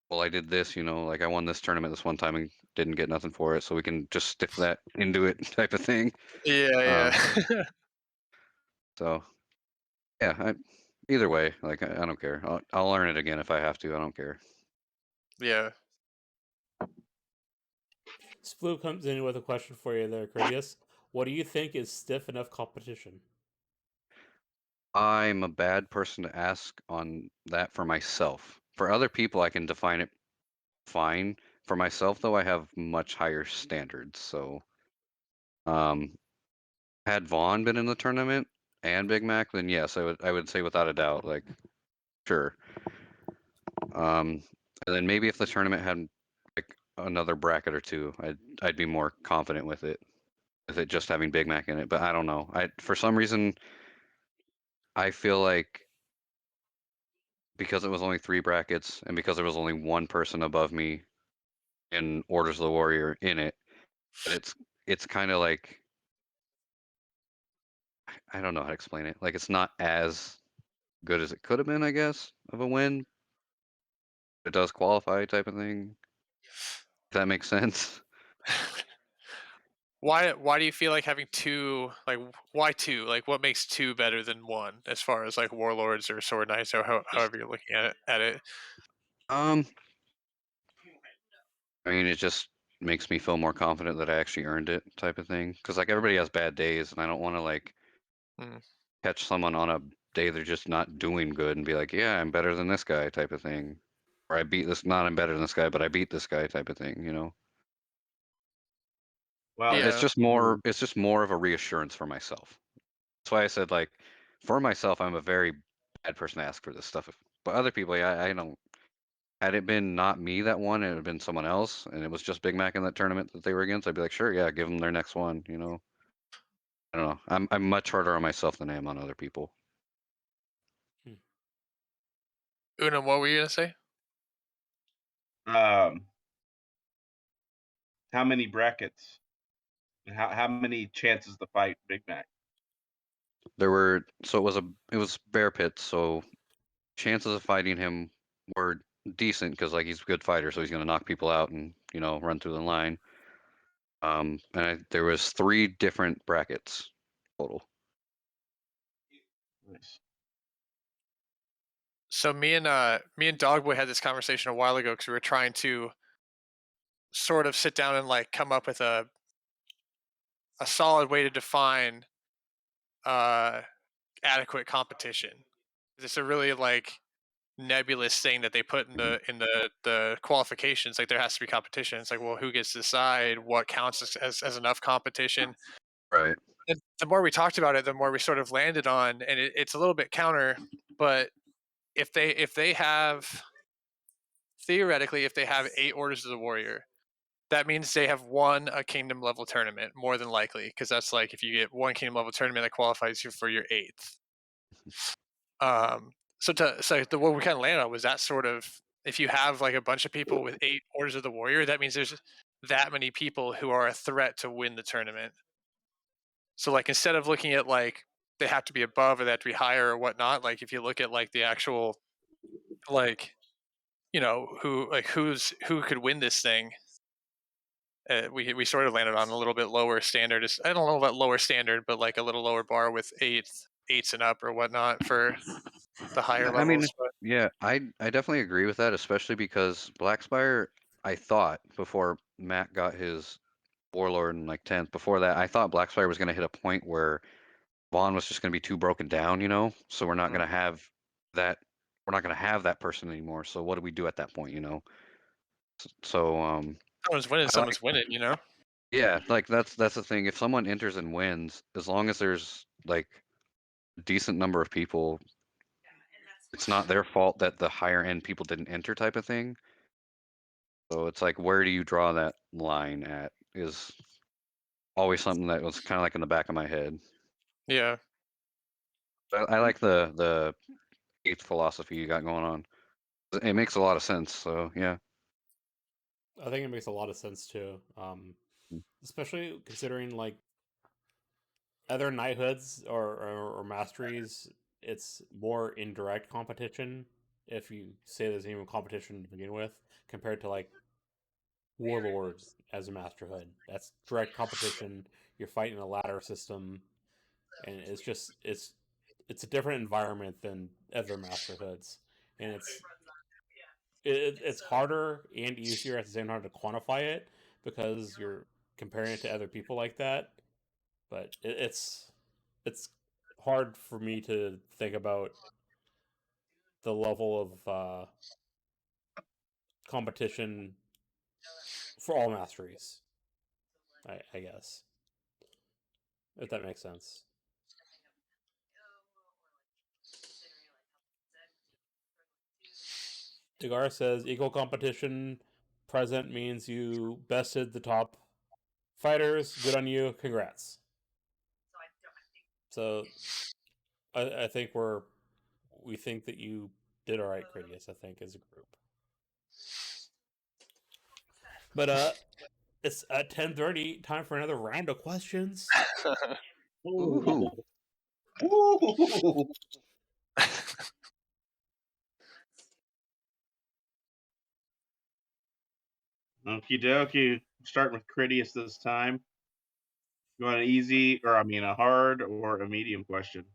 well, I did this, like I won this tournament this one time and didn't get nothing for it, so we can just stiff that into it type of thing. Yeah, Um, yeah. so yeah, either way, like I don't care. I'll learn it again if I have to. I don't care. Yeah. Splu comes in with a question for you there, Critias. What do you think is stiff enough competition? I'm a bad person to ask on that for myself. For other people, I can define it fine. For myself, though, I have much higher standards. So, um, had Vaughn been in the tournament and Big Mac, then yes, I would say without a doubt, like sure. And then maybe if the tournament had like another bracket or two, I'd be more confident with it just having Big Mac in it. But I don't know. For some reason I feel like because it was only 3 brackets and because there was only one person above me in Orders of the Warrior in it, that it's kind of like I don't know how to explain it. Like it's not as good as it could have been, I guess, of a win. It does qualify type of thing. If that makes sense. Why do you feel like having two, like why two? Like what makes two better than one as far as like warlords or sword knights or however you're looking at it? Um, I mean, it just makes me feel more confident that I actually earned it, type of thing. Because like everybody has bad days, and I don't want to like Mm. catch someone on a day they're just not doing good and be like, yeah, I'm better than this guy, type of thing. Or I beat this, not I'm better than this guy, but I beat this guy, type of thing. You know. Well, Yeah. It's just more of a reassurance for myself. That's why I said like, for myself, I'm a very bad person to ask for this stuff. But other people, yeah, I don't. Had it been not me that won, it would have been someone else, and it was just Big Mac in that tournament that they were against. I'd be like, sure, yeah, give them their next one. You know, I don't know. I'm much harder on myself than I am on other people. Una, what were you gonna say? how many brackets? And how many chances to fight Big Mac? There were it was bear pits, so chances of fighting him were decent because like he's a good fighter, so he's gonna knock people out and run through the line. There was 3 different brackets total. Nice. So me and Dogboy had this conversation a while ago because we were trying to sort of sit down and like come up with a solid way to define uh adequate competition. It's a really like nebulous thing that they put in the qualifications. Like there has to be competition. It's like, well, who gets to decide what counts as enough competition? Right. And the more we talked about it, the more we sort of landed on, and it's a little bit counter, but if they have theoretically, if they have 8 orders of the warrior, that means they have won a kingdom level tournament more than likely, because that's like if you get one kingdom level tournament that qualifies you for your 8th. What we kind of landed on was that sort of, if you have like a bunch of people with 8 orders of the warrior, that means there's that many people who are a threat to win the tournament. So like instead of looking at like they have to be above or they have to be higher or whatnot, like if you look at like the actual like who could win this thing, we sort of landed on a little bit lower standard. I don't know about lower standard, but like a little lower bar with eights and up or whatnot for the higher I mean, levels. But yeah, I definitely agree with that, especially because Blackspire, I thought before Matt got his Warlord in like 10th, before that, I thought Blackspire was going to hit a point where Vaughn was just going to be too broken down, so we're not going to have that. We're not going to have that person anymore. So what do we do at that point, So someone's winning, I like, someone's winning. yeah, like that's the thing. If someone enters and wins, as long as there's like a decent number of people, it's not their fault that the higher end people didn't enter, type of thing. So it's like, where do you draw that line at is always something that was kind of like in the back of my head. Yeah. I like the 8th philosophy you got going on. It makes a lot of sense. So yeah. I think it makes a lot of sense too. Especially considering like other knighthoods or masteries, it's more indirect competition. If you say there's even competition to begin with, compared to like warlord as a masterhood, that's direct competition. You're fighting a ladder system, and it's a different environment than other masterhoods, and it's harder and easier at the same time to quantify it because you're comparing it to other people like that. But it's hard for me to think about the level of competition for all masteries. I guess if that makes sense. Dagger says equal competition present means you bested the top fighters. Good on you. Congrats. So I think we think that you did all right, Critias. I think as a group. But it's at 10:30. Time for another round of questions. Ooh. Ooh. Okie dokie. Starting with Critias this time. You want an easy, or I mean a hard or a medium question?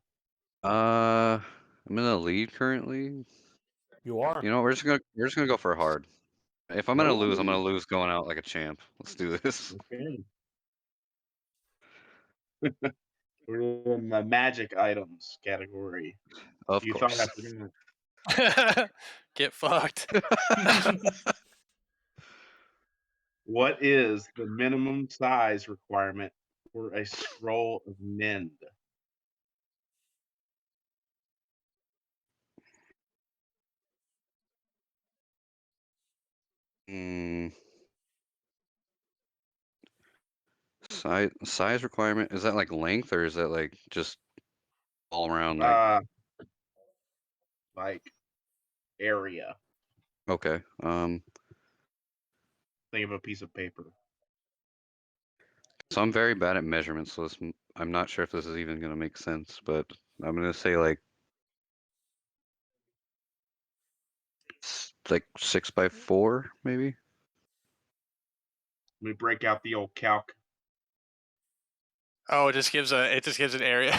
I'm in the lead currently. You are. You know, we're just gonna go for a hard. If I'm gonna lose, I'm gonna Ooh. lose going out like a champ. Let's do this. Okay. We're in the magic items category. Of You thought course. I forgot. Get fucked. What is the minimum size requirement for a scroll of mend? Mm, size requirement, is that like length or is that like just all around like Like area. okay. Think of a piece of paper. So I'm very bad at measurements, so I'm not sure if this is even gonna make sense, but I'm gonna say like 6x4 maybe. Let me break out the old calc. Oh, it just gives an area.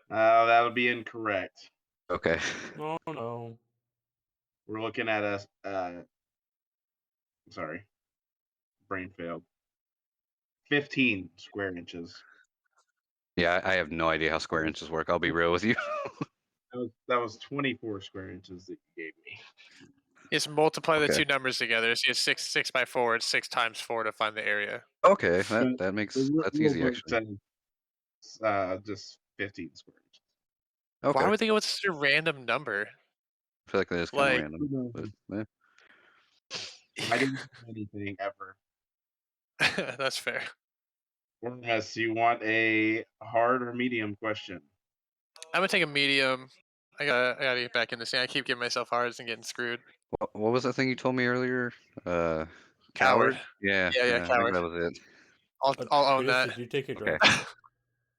That'll be incorrect. Okay. Oh no. We're looking at a sorry, brain failed. 15 square inches. Yeah, I have no idea how square inches work. I'll be real with you. That was 24 square inches that you gave me. Just multiply the Okay. two numbers together. So you have 6x4. It's 6 times 4 to find the area. Okay, But that's the rule easy book actually. says just 15 square inches. Okay. Why would they go with such a random number? I feel like that is kind of Like, random, but I didn't do anything ever. that's fair. Unless you want a hard or medium question. I'm gonna take a medium. I gotta get back in this thing. I keep giving myself hards and getting screwed. what was that thing you told me earlier? Coward. Yeah, Yeah, I think coward. that was it. I'll own Critias, that. did you take a Okay. drink?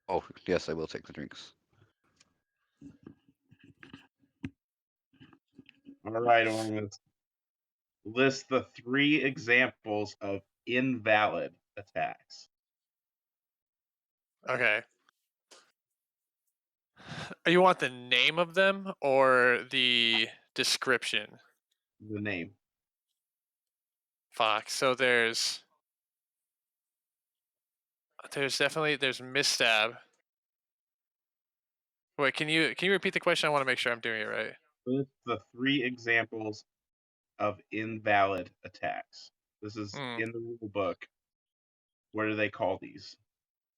Oh, yes, I will take the drinks. All right, Ormus. List the 3 examples of invalid attacks. Okay. You want the name of them or the description? The name. Fuck. So there's misstab. Wait, can you repeat the question? I want to make sure I'm doing it right. List the 3 examples of invalid attacks. This is in the rule book. What do they call these?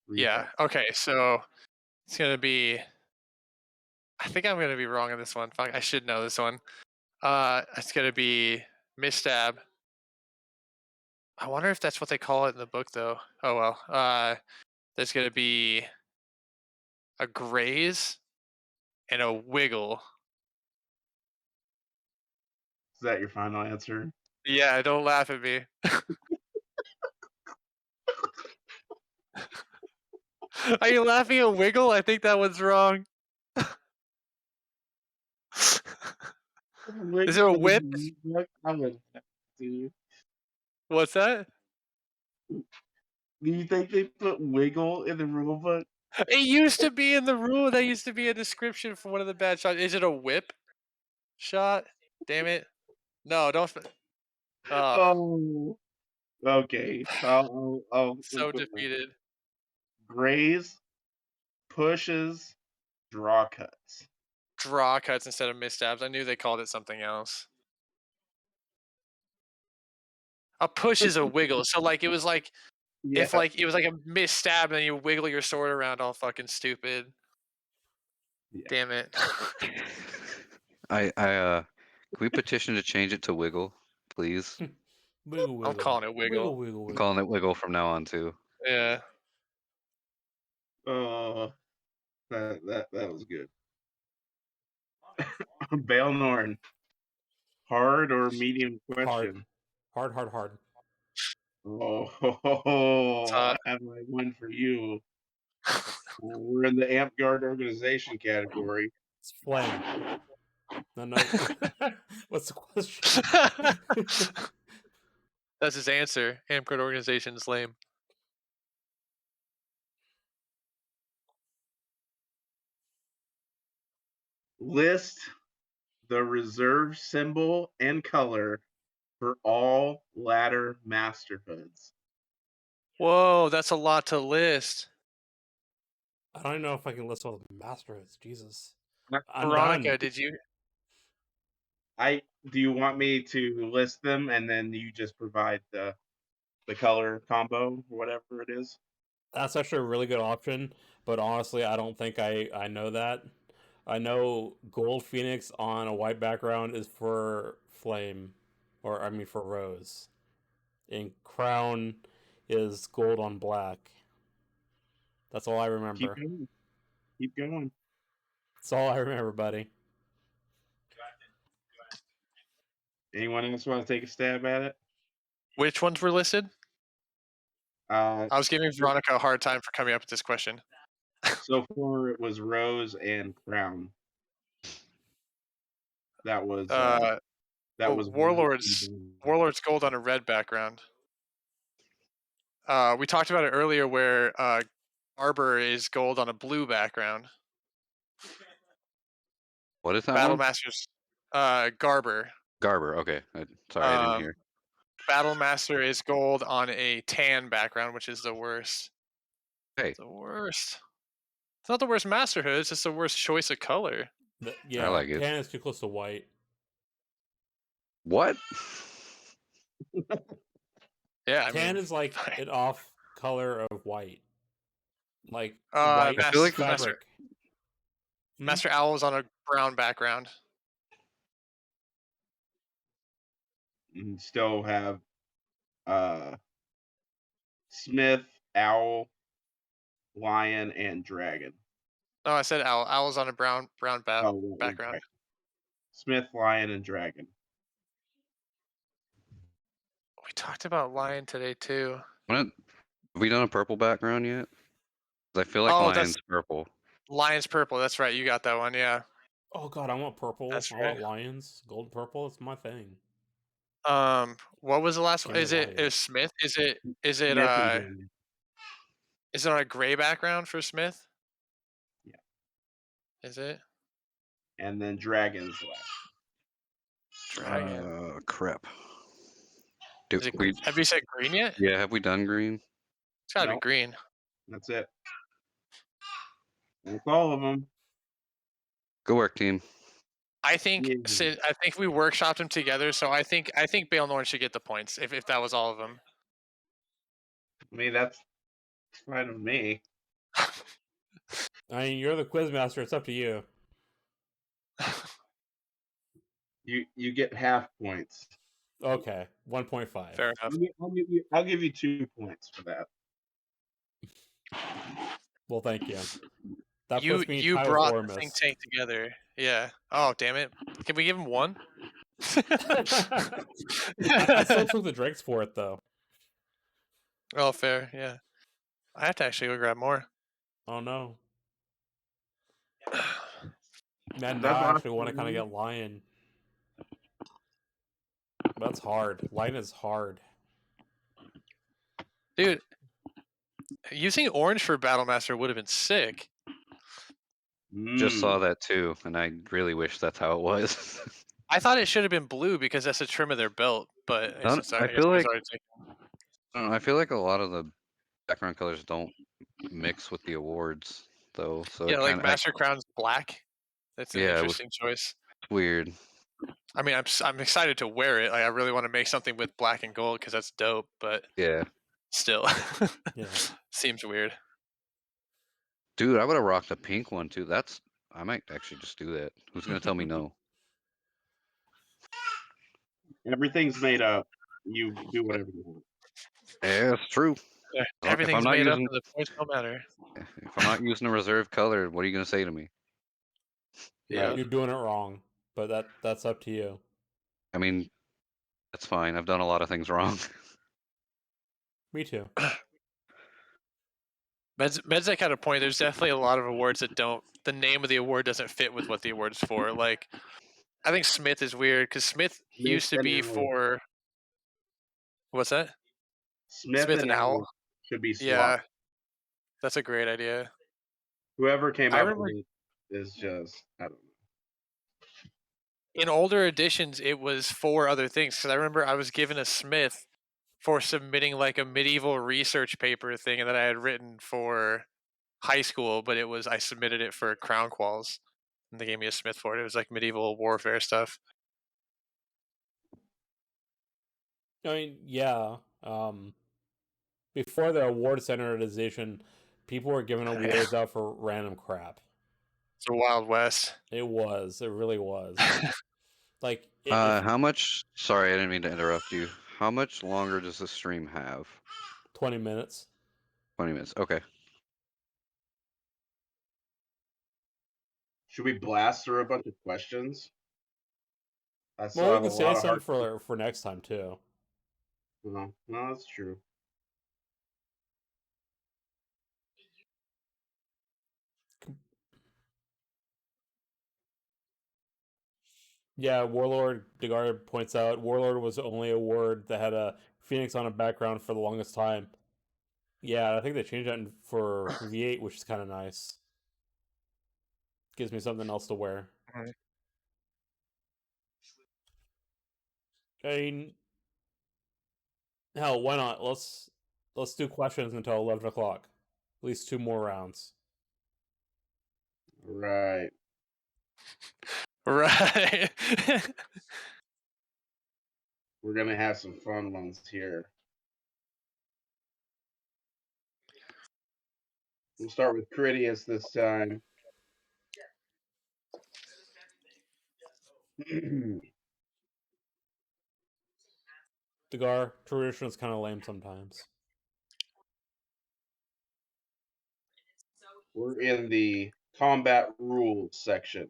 Yeah. Okay. So it's gonna be. I think I'm gonna be wrong on this one. Fuck. I should know this one. It's gonna be misstab. I wonder if that's what they call it in the book, though. Oh well. There's gonna be a graze and a wiggle. Is that your final answer? Yeah, don't laugh at me. Are you laughing at wiggle? I think that one's wrong. Is there a whip? What's that? Do you think they put wiggle in the rule book? It used to be in the rule. That used to be a description for one of the bad shots. Is it a whip shot? Damn it. No, don't. Oh, okay. I'll So defeated. graze, pushes, draw cuts. Draw cuts instead of misstabs. I knew they called it something else. A push is a wiggle. So like it was like Yeah. if like it was like a misstab and then you wiggle your sword around all fucking stupid. Yeah. Damn it. Can we petition to change it to wiggle, please? Wiggle, wiggle. I'm calling it wiggle. Wiggle, wiggle, I'm wiggle. calling it wiggle from now on too. Yeah. Oh, that was good. Baelnorn, hard or medium question? Hard. Oh, Uh, I have my one for you. We're in the Amp Guard organization category. It's flame. No. What's the question? That's his answer. Amcard organization is lame. List the reserve symbol and color for all ladder masterhoods. Whoa, that's a lot to list. I don't know if I can list all the masterhoods. Jesus. I'm Veronica, done. did you? Do you want me to list them and then you just provide the color combo or whatever it is? That's actually a really good option, but honestly, I don't think I know that. I know Gold Phoenix on a white background is for Flame, or I mean for Rose. And Crown is gold on black. That's all I remember. Keep going. That's all I remember, buddy. Anyone else want to take a stab at it? Which ones were listed? I was giving Veronica a hard time for coming up with this question. So far, it was Rose and Crown. That was Warlords. Warlords gold on a red background. We talked about it earlier, where Arbor is gold on a blue background. What is that Battle one? Masters. Garber. Garber. Okay. Sorry, I didn't hear. Battle Master is gold on a tan background, which is the worst. Hey, The worst. It's not the worst masterhood. It's just the worst choice of color. Yeah, I like it. tan is too close to white. What? Yeah, I Tan mean, is like an off color of white, like I white feel like fabric. Master Owl is on a brown background. And still have Smith, Owl, Lion, and Dragon. No, I said Owl. Owl's on a brown background. Okay. Smith, Lion, and Dragon. We talked about Lion today too. Have we done a purple background yet? 'Cause I feel like Lion's purple. Lion's purple. That's right. You got that one. Yeah. Oh god, I want purple. That's I right. want lions. Gold purple. It's my thing. What was the last one? Give me Is it lions. Smith? Is it Smith and Dragon. is it on a gray background for Smith? Yeah. Is it? And then Dragon's left. Dragon. Crap. Have you said green yet? Yeah, have we done green? It's gotta be green. That's it. That's all of them. Good work, team. I think I think we workshopped them together, so I think Baelnorn should get the points if that was all of them. I mean, that's fine with me. I mean, you're the quiz master. It's up to you. You get half points. Okay, 1.5. Fair enough. I'll give you 2 points for that. Well, thank you. That You puts me tied brought with the think Ormus. tank together. Yeah. Oh, damn it. Can we give him one? I still took the drinks for it though. Oh, fair. Yeah. I have to actually go grab more. Oh no. Man, That's now I actually awesome. want to kind of get Lion. That's hard. Lion is hard. Dude, using orange for Battle Master would have been sick. Just saw that too, and I really wish that's how it was. I thought it should have been blue because that's the trim of their belt, but I feel like a lot of the background colors don't mix with the awards though. So yeah, like Master Crown's black. That's an interesting choice. It's weird. I mean, I'm excited to wear it. Like, I really want to make something with black and gold because that's dope. But yeah, still, yeah, seems weird. Dude, I would have rocked a pink one too. I might actually just do that. Who's gonna tell me no? Everything's made up. You do whatever you want. Yeah, it's true. Yeah, If everything's I'm not made up using, and the points don't matter. if I'm not using a reserve color, what are you gonna say to me? Yeah. Right. You're doing it wrong, but that's up to you. I mean, that's fine. I've done a lot of things wrong. Me too. Medzek had a point. There's definitely a lot of awards that don't. The name of the award doesn't fit with what the award's for. Like, I think Smith is weird because Smith used to and be Owl. for. What's that? Smith and Owl. Owl should be Yeah, swapped. that's a great idea. Whoever came I up remember with it is just, I don't know. in older editions it was for other things because I remember I was given a Smith for submitting like a medieval research paper thing that I had written for high school, but I submitted it for Crown Qualls, and they gave me a Smith for it. It was like medieval warfare stuff. I mean, yeah. Before the award standardization, people were giving awards out for random crap. It's a Wild West. It was. It really was. Like, How much? Sorry, I didn't mean to interrupt you. How much longer does the stream have? 20 minutes. 20 minutes. Okay. Should we blast through a bunch of questions? I still Well, we have a can lot save of some hard. for next time too. No, that's true. Yeah, Warlord Dagger points out Warlord was the only award that had a Phoenix on a background for the longest time. Yeah, I think they changed that for V8, which is kind of nice. Gives me something else to wear. Right. I mean, hell, why not? Let's do questions until 11 o'clock. At least 2 more rounds. Right. Right. We're gonna have some fun ones here. We'll start with Critias this time. Dagger tradition is kind of lame sometimes. We're in the combat rules section.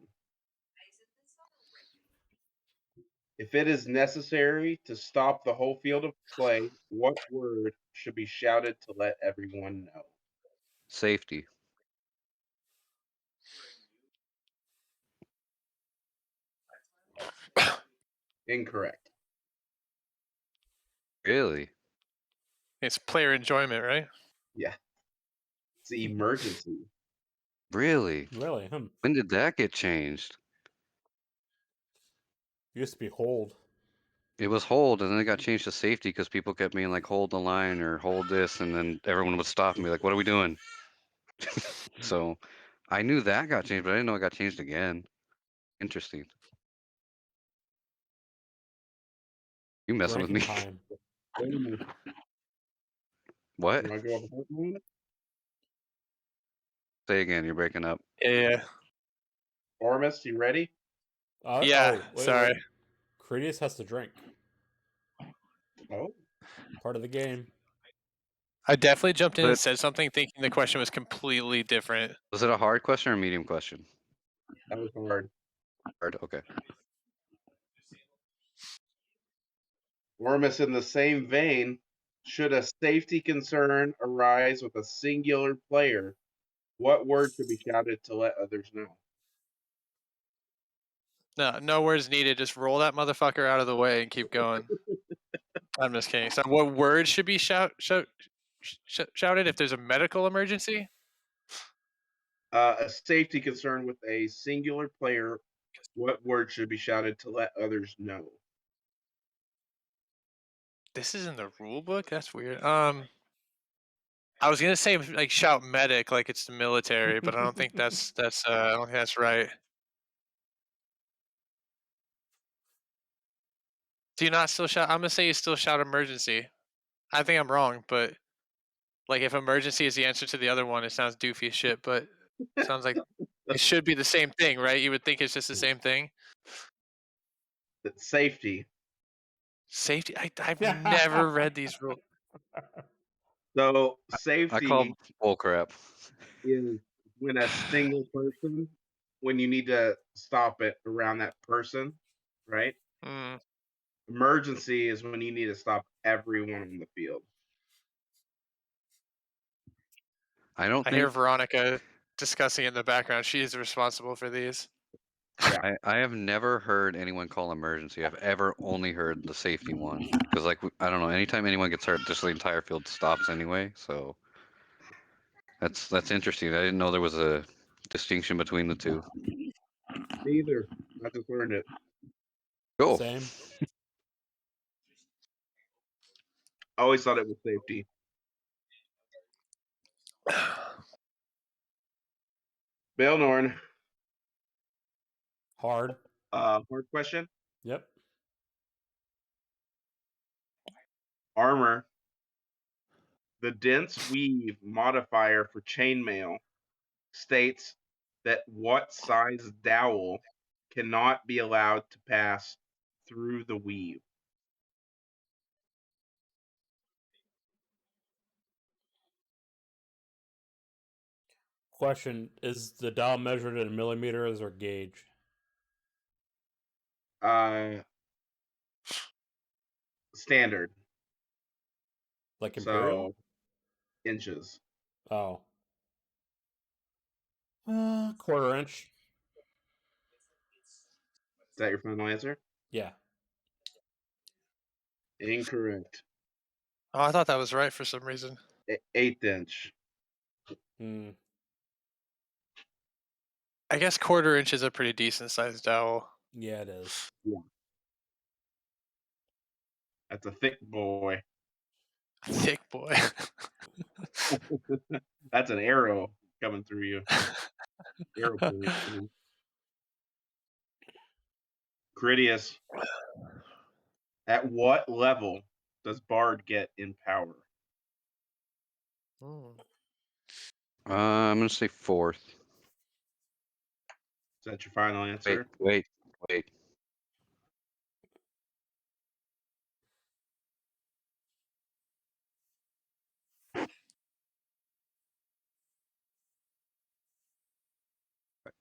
If it is necessary to stop the whole field of play, what word should be shouted to let everyone know? Safety. Incorrect. Really? It's player enjoyment, right? Yeah. It's the emergency. Really? Really? When did that get changed? Used to be hold. It was hold, and then it got changed to safety because people kept being like, hold the line or hold this, and then everyone would stop and be like, what are we doing? So I knew that got changed, but I didn't know it got changed again. Interesting. You messing with Ranking me? time. Wait a minute. What? Do I go over a minute? Say again, you're breaking up. Yeah. Ormus, you ready? Yeah. Wait. Sorry. Critias has to drink. Oh. Part of the game. I definitely jumped in and But said something thinking the question was completely different. was it a hard question or a medium question? That was hard. Hard, okay. Ormus, in the same vein, should a safety concern arise with a singular player, what word should be shouted to let others know? No words needed. Just roll that motherfucker out of the way and keep going. I'm just kidding. So, what word should be shouted if there's a medical emergency? A safety concern with a singular player, what word should be shouted to let others know? This is in the rule book. That's weird. I was gonna say like shout medic like it's the military, but I don't think that's I don't think that's right. Do you not still shout? I'm gonna say you still shout emergency. I think I'm wrong, but like if emergency is the answer to the other one, it sounds doofy as shit. But sounds like it should be the same thing, right? You would think it's just the same thing. That's safety. Safety. I've never read these rules. So I safety call bullcrap. is when a single person, when you need to stop it around that person, right? Mm. Emergency is when you need to stop everyone on the field. I don't I hear think Veronica discussing in the background. She is responsible for these. Yeah. I have never heard anyone call emergency. I've ever only heard the safety one. Because, like, I don't know, anytime anyone gets hurt, just the entire field stops anyway. So that's interesting. I didn't know there was a distinction between the two. Neither. I just learned it. Cool. Same. I always thought it was safety. Baelnorn, Hard. hard question. Yep. Armor. The dense weave modifier for chainmail states that what size dowel cannot be allowed to pass through the weave. Question: is the dial measured in millimeters or gauge? Standard. Like imperial? So inches. Oh. Quarter inch. Is that your final answer? Yeah. Incorrect. Oh, I thought that was right for some reason. 1/8 inch. Hmm. I guess quarter inch is a pretty decent sized dowel. Yeah, it is. That's a thick boy. Thick boy. That's an arrow coming through you. Arrow point. Critias. At what level does Bard get in power? Mm. I'm going to say 4th. Is that your final answer? Wait.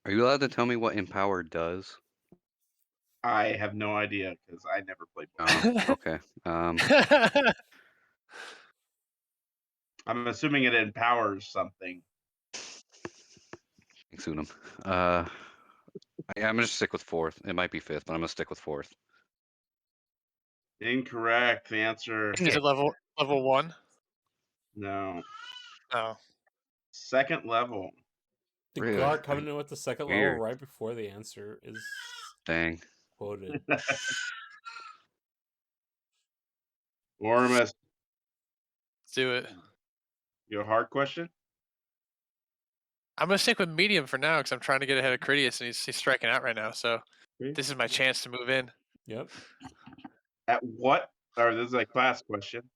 Are you allowed to tell me what Empower does? I have no idea because I never played Bard. Oh, okay. I'm assuming it empowers something. Thanks, Unum. I'm going to stick with 4th. It might be 5th, but I'm going to stick with 4th. Incorrect. The answer. Is it level 1? No. Oh. Second level. The Really? guard coming in with the second level Weird. right before the answer is Dang. quoted. Ormus, Let's do it. you have a hard question? I'm gonna stick with medium for now because I'm trying to get ahead of Critias and he's striking out right now. So Okay. this is my chance to move in. Yep. This is a class question.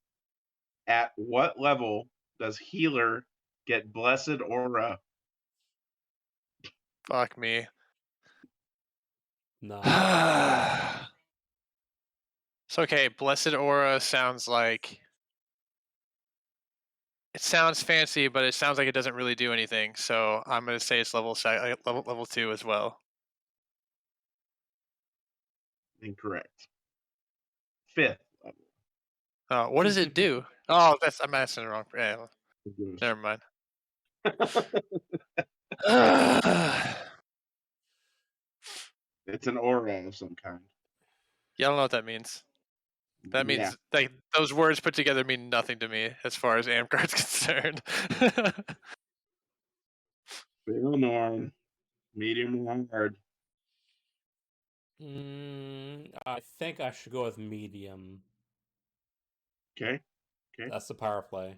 At what level does healer get blessed aura? Fuck me. None. So okay, blessed aura sounds like it sounds fancy, but it sounds like it doesn't really do anything. So I'm gonna say it's level 2 as well. Incorrect. Fifth level. Oh, what does it do? Oh, I'm asking the wrong. Yeah, never mind. It's an aura of some kind. Yeah, I don't know what that means. That means like those words put together mean nothing to me as far as Amcard's concerned. Baelnorn, medium or hard? I think I should go with medium. Okay. That's the power play.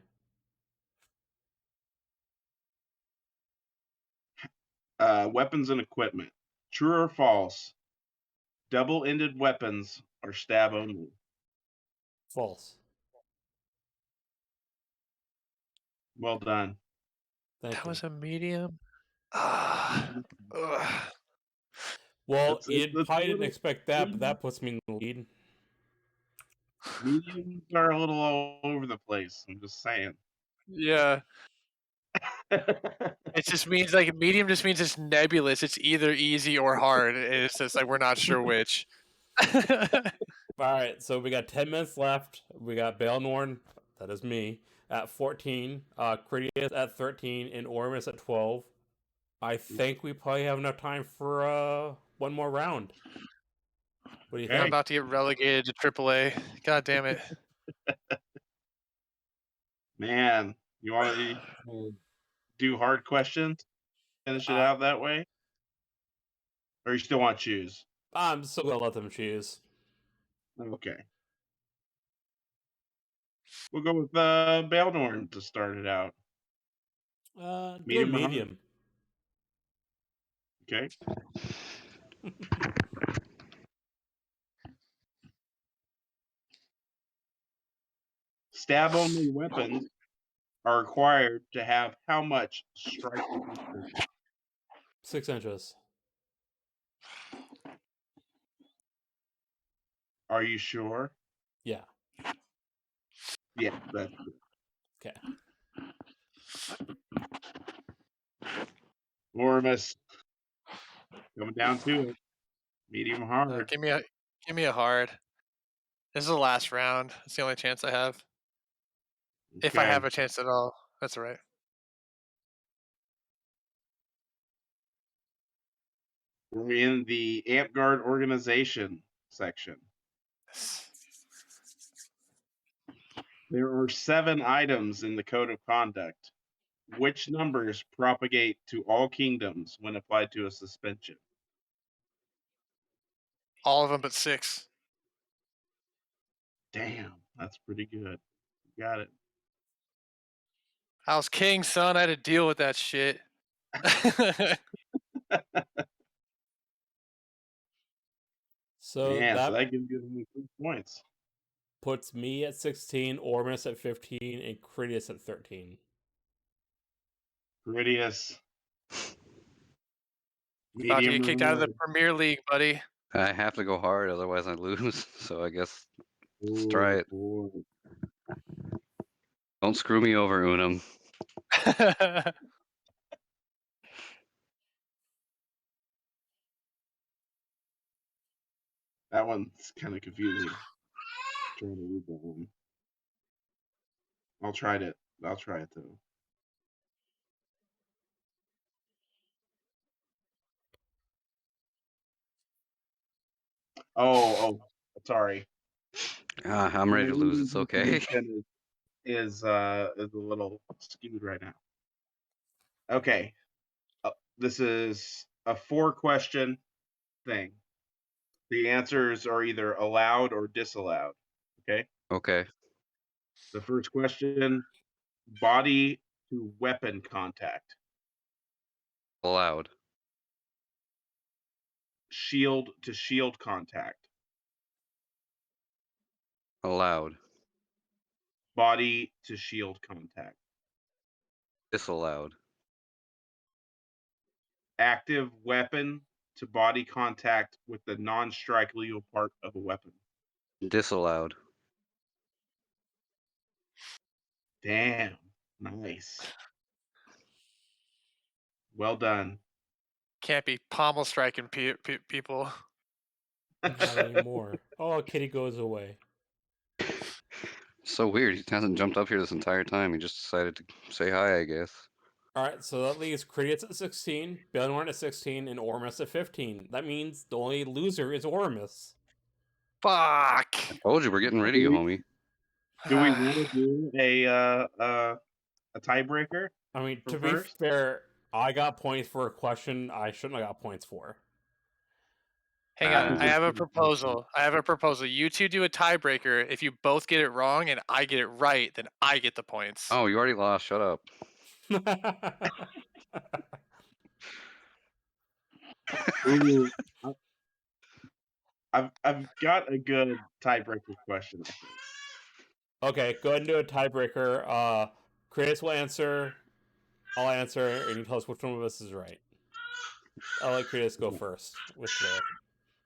Weapons and equipment. True or false? Double-ended weapons are stab only. False. Well done. Thank That you. was a medium. Well, It's you probably didn't little- expect that, but that puts me in the lead. Mediums are a little all over the place. I'm just saying. Yeah. It just means like medium just means it's nebulous. It's either easy or hard. It's just like we're not sure which. All right, so we got 10 minutes left. We got Baelnorn, that is me, at 14, Critias at 13, and Ormus at 12. I think we probably have enough time for one more round. What do you I'm Okay. think? about to get relegated to AAA. God damn it. Man, you want to do hard questions? Finish it Uh, out that way? Or you still want to choose? I'm still gonna let them choose. Okay. We'll go with Baelnorn to start it out. Go Medium or hard? medium. Okay. Stab-only weapons are required to have how much striking distance? 6 inches. Are you sure? Yeah. Yeah, that's Okay. Ormus. Coming down to it. Medium hard. Give me a hard. This is the last round. It's the only chance I have. If I Okay. have a chance at all. That's all right. We're in the Amp Guard organization section. There are 7 items in the Code of Conduct. Which numbers propagate to all kingdoms when applied to a suspension? All of them but 6. Damn, that's pretty good. Got it. I was king, son. I had to deal with that shit. So Man, so that that gives you only 3 points. puts me at 16, Ormus at 15, and Critias at 13. Critias. About to Medium get kicked out of the hard. Premier League, buddy. I have to go hard, otherwise I lose. So I guess let's Oh, try it. boy. Don't screw me over, Unum. That one's kind of confusing. Trying to read that one. I'll try it. I'll try it though. Oh, sorry. I'm ready to lose. It's okay. Is a little skewed right now. Okay, this is a 4-question thing. The answers are either allowed or disallowed. Okay. Okay. The first question: body to weapon contact, Allowed. shield to shield contact, Allowed. body to shield contact, Disallowed. active weapon to body contact with the non-strike legal part of a weapon. Disallowed. Damn, nice. Well done. Can't be pommel striking people. Not anymore. Oh, Kitty goes away. So weird. He hasn't jumped up here this entire time. He just decided to say hi, I guess. All right, so that leaves Critias at 16, Baelnorn at 16, and Ormus at 15. That means the only loser is Ormus. Fuck. Told you we're getting rid of you, homie. Do we want to do a tiebreaker? I mean, For to be first? fair, I got points for a question I shouldn't have got points for. Hang on. I have a proposal. You two do a tiebreaker. If you both get it wrong and I get it right, then I get the points. Oh, you already lost. Shut up. Ooh, I've got a good tiebreaker question, I think. Okay, go ahead and do a tiebreaker. Critias will answer, I'll answer, and you tell us which one of us is right. I'll let Critias go first with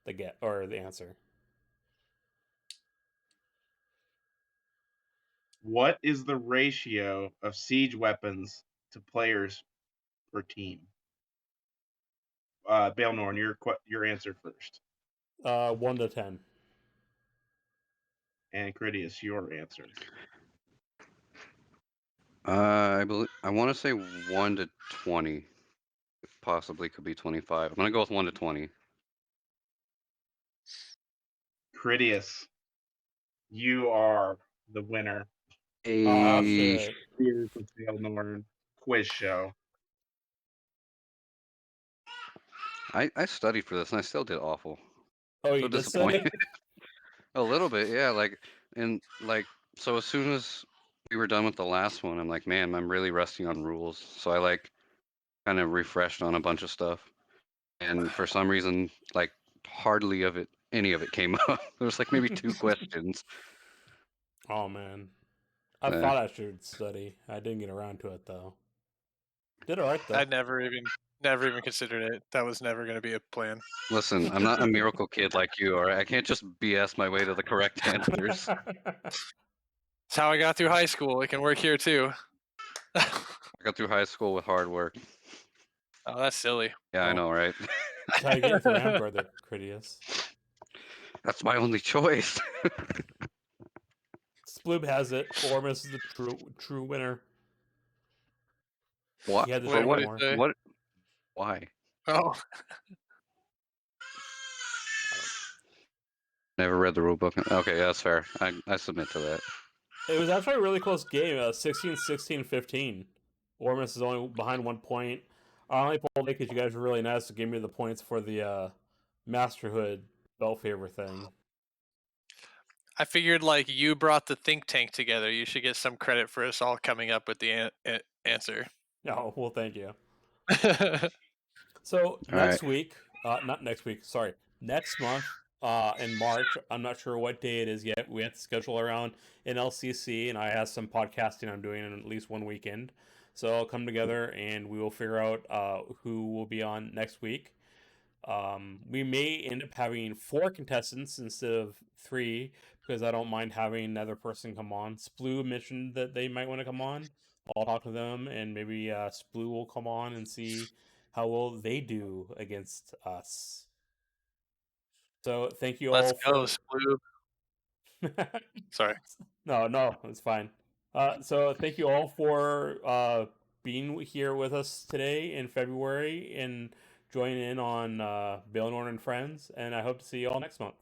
the get or the answer. What is the ratio of siege weapons to players per team? Baelnorn, your answer first. 1 to 10. And Critias, your answer. I want to say 1 to 20. It possibly could be 25. I'm gonna go with 1 to 20. Critias, you are the winner Oh, Hey, shit. Here's the Baelnorn quiz show. I studied for this and I still did awful. Oh, So you did study? disappointed. A little bit, yeah. So as soon as we were done with the last one, I'm like, man, I'm really rusty on rules. So I kind of refreshed on a bunch of stuff, and for some reason, hardly any of it came up. There was like maybe 2 questions. Oh, man. I Eh, thought I should study. I didn't get around to it, though. Did all right, though. I never even considered it. That was never going to be a plan. Listen, I'm not a miracle kid like you, or I can't just BS my way to the correct answers. It's how I got through high school. It can work here too. I got through high school with hard work. Oh, that's silly. Yeah, I Oh. know, right? That's how you get your Amber there, Critias. That's my only choice. Sploob has it. Ormus is the true winner. What? He had the Wait, same what did more. they? What? Why? Oh, Never read the rule book. Okay, that's fair. I submit to that. It was actually a really close game. 16-16, 15. Ormus is only behind 1 point. I only pulled it because you guys were really nice to give me the points for the Masterhood belt favor thing. I figured like you brought the think tank together. You should get some credit for us all coming up with the answer. Oh, well, thank you. I So All next week, not next week, sorry, next month, in March, I'm not sure what day it is yet. We have to schedule around an LCC, and I have some podcasting I'm doing in at least one weekend. So I'll come together and we will figure out who will be on next week. We may end up having 4 contestants instead of 3 because I don't mind having another person come on. Sploo mentioned that they might want to come on. I'll talk to them and maybe Sploo will come on and see how well they do against us. So thank you Let's all go, for. Sorry. No, it's fine. So thank you all for being here with us today in February and joining in on Baelnorn and Friends. And I hope to see you all next month.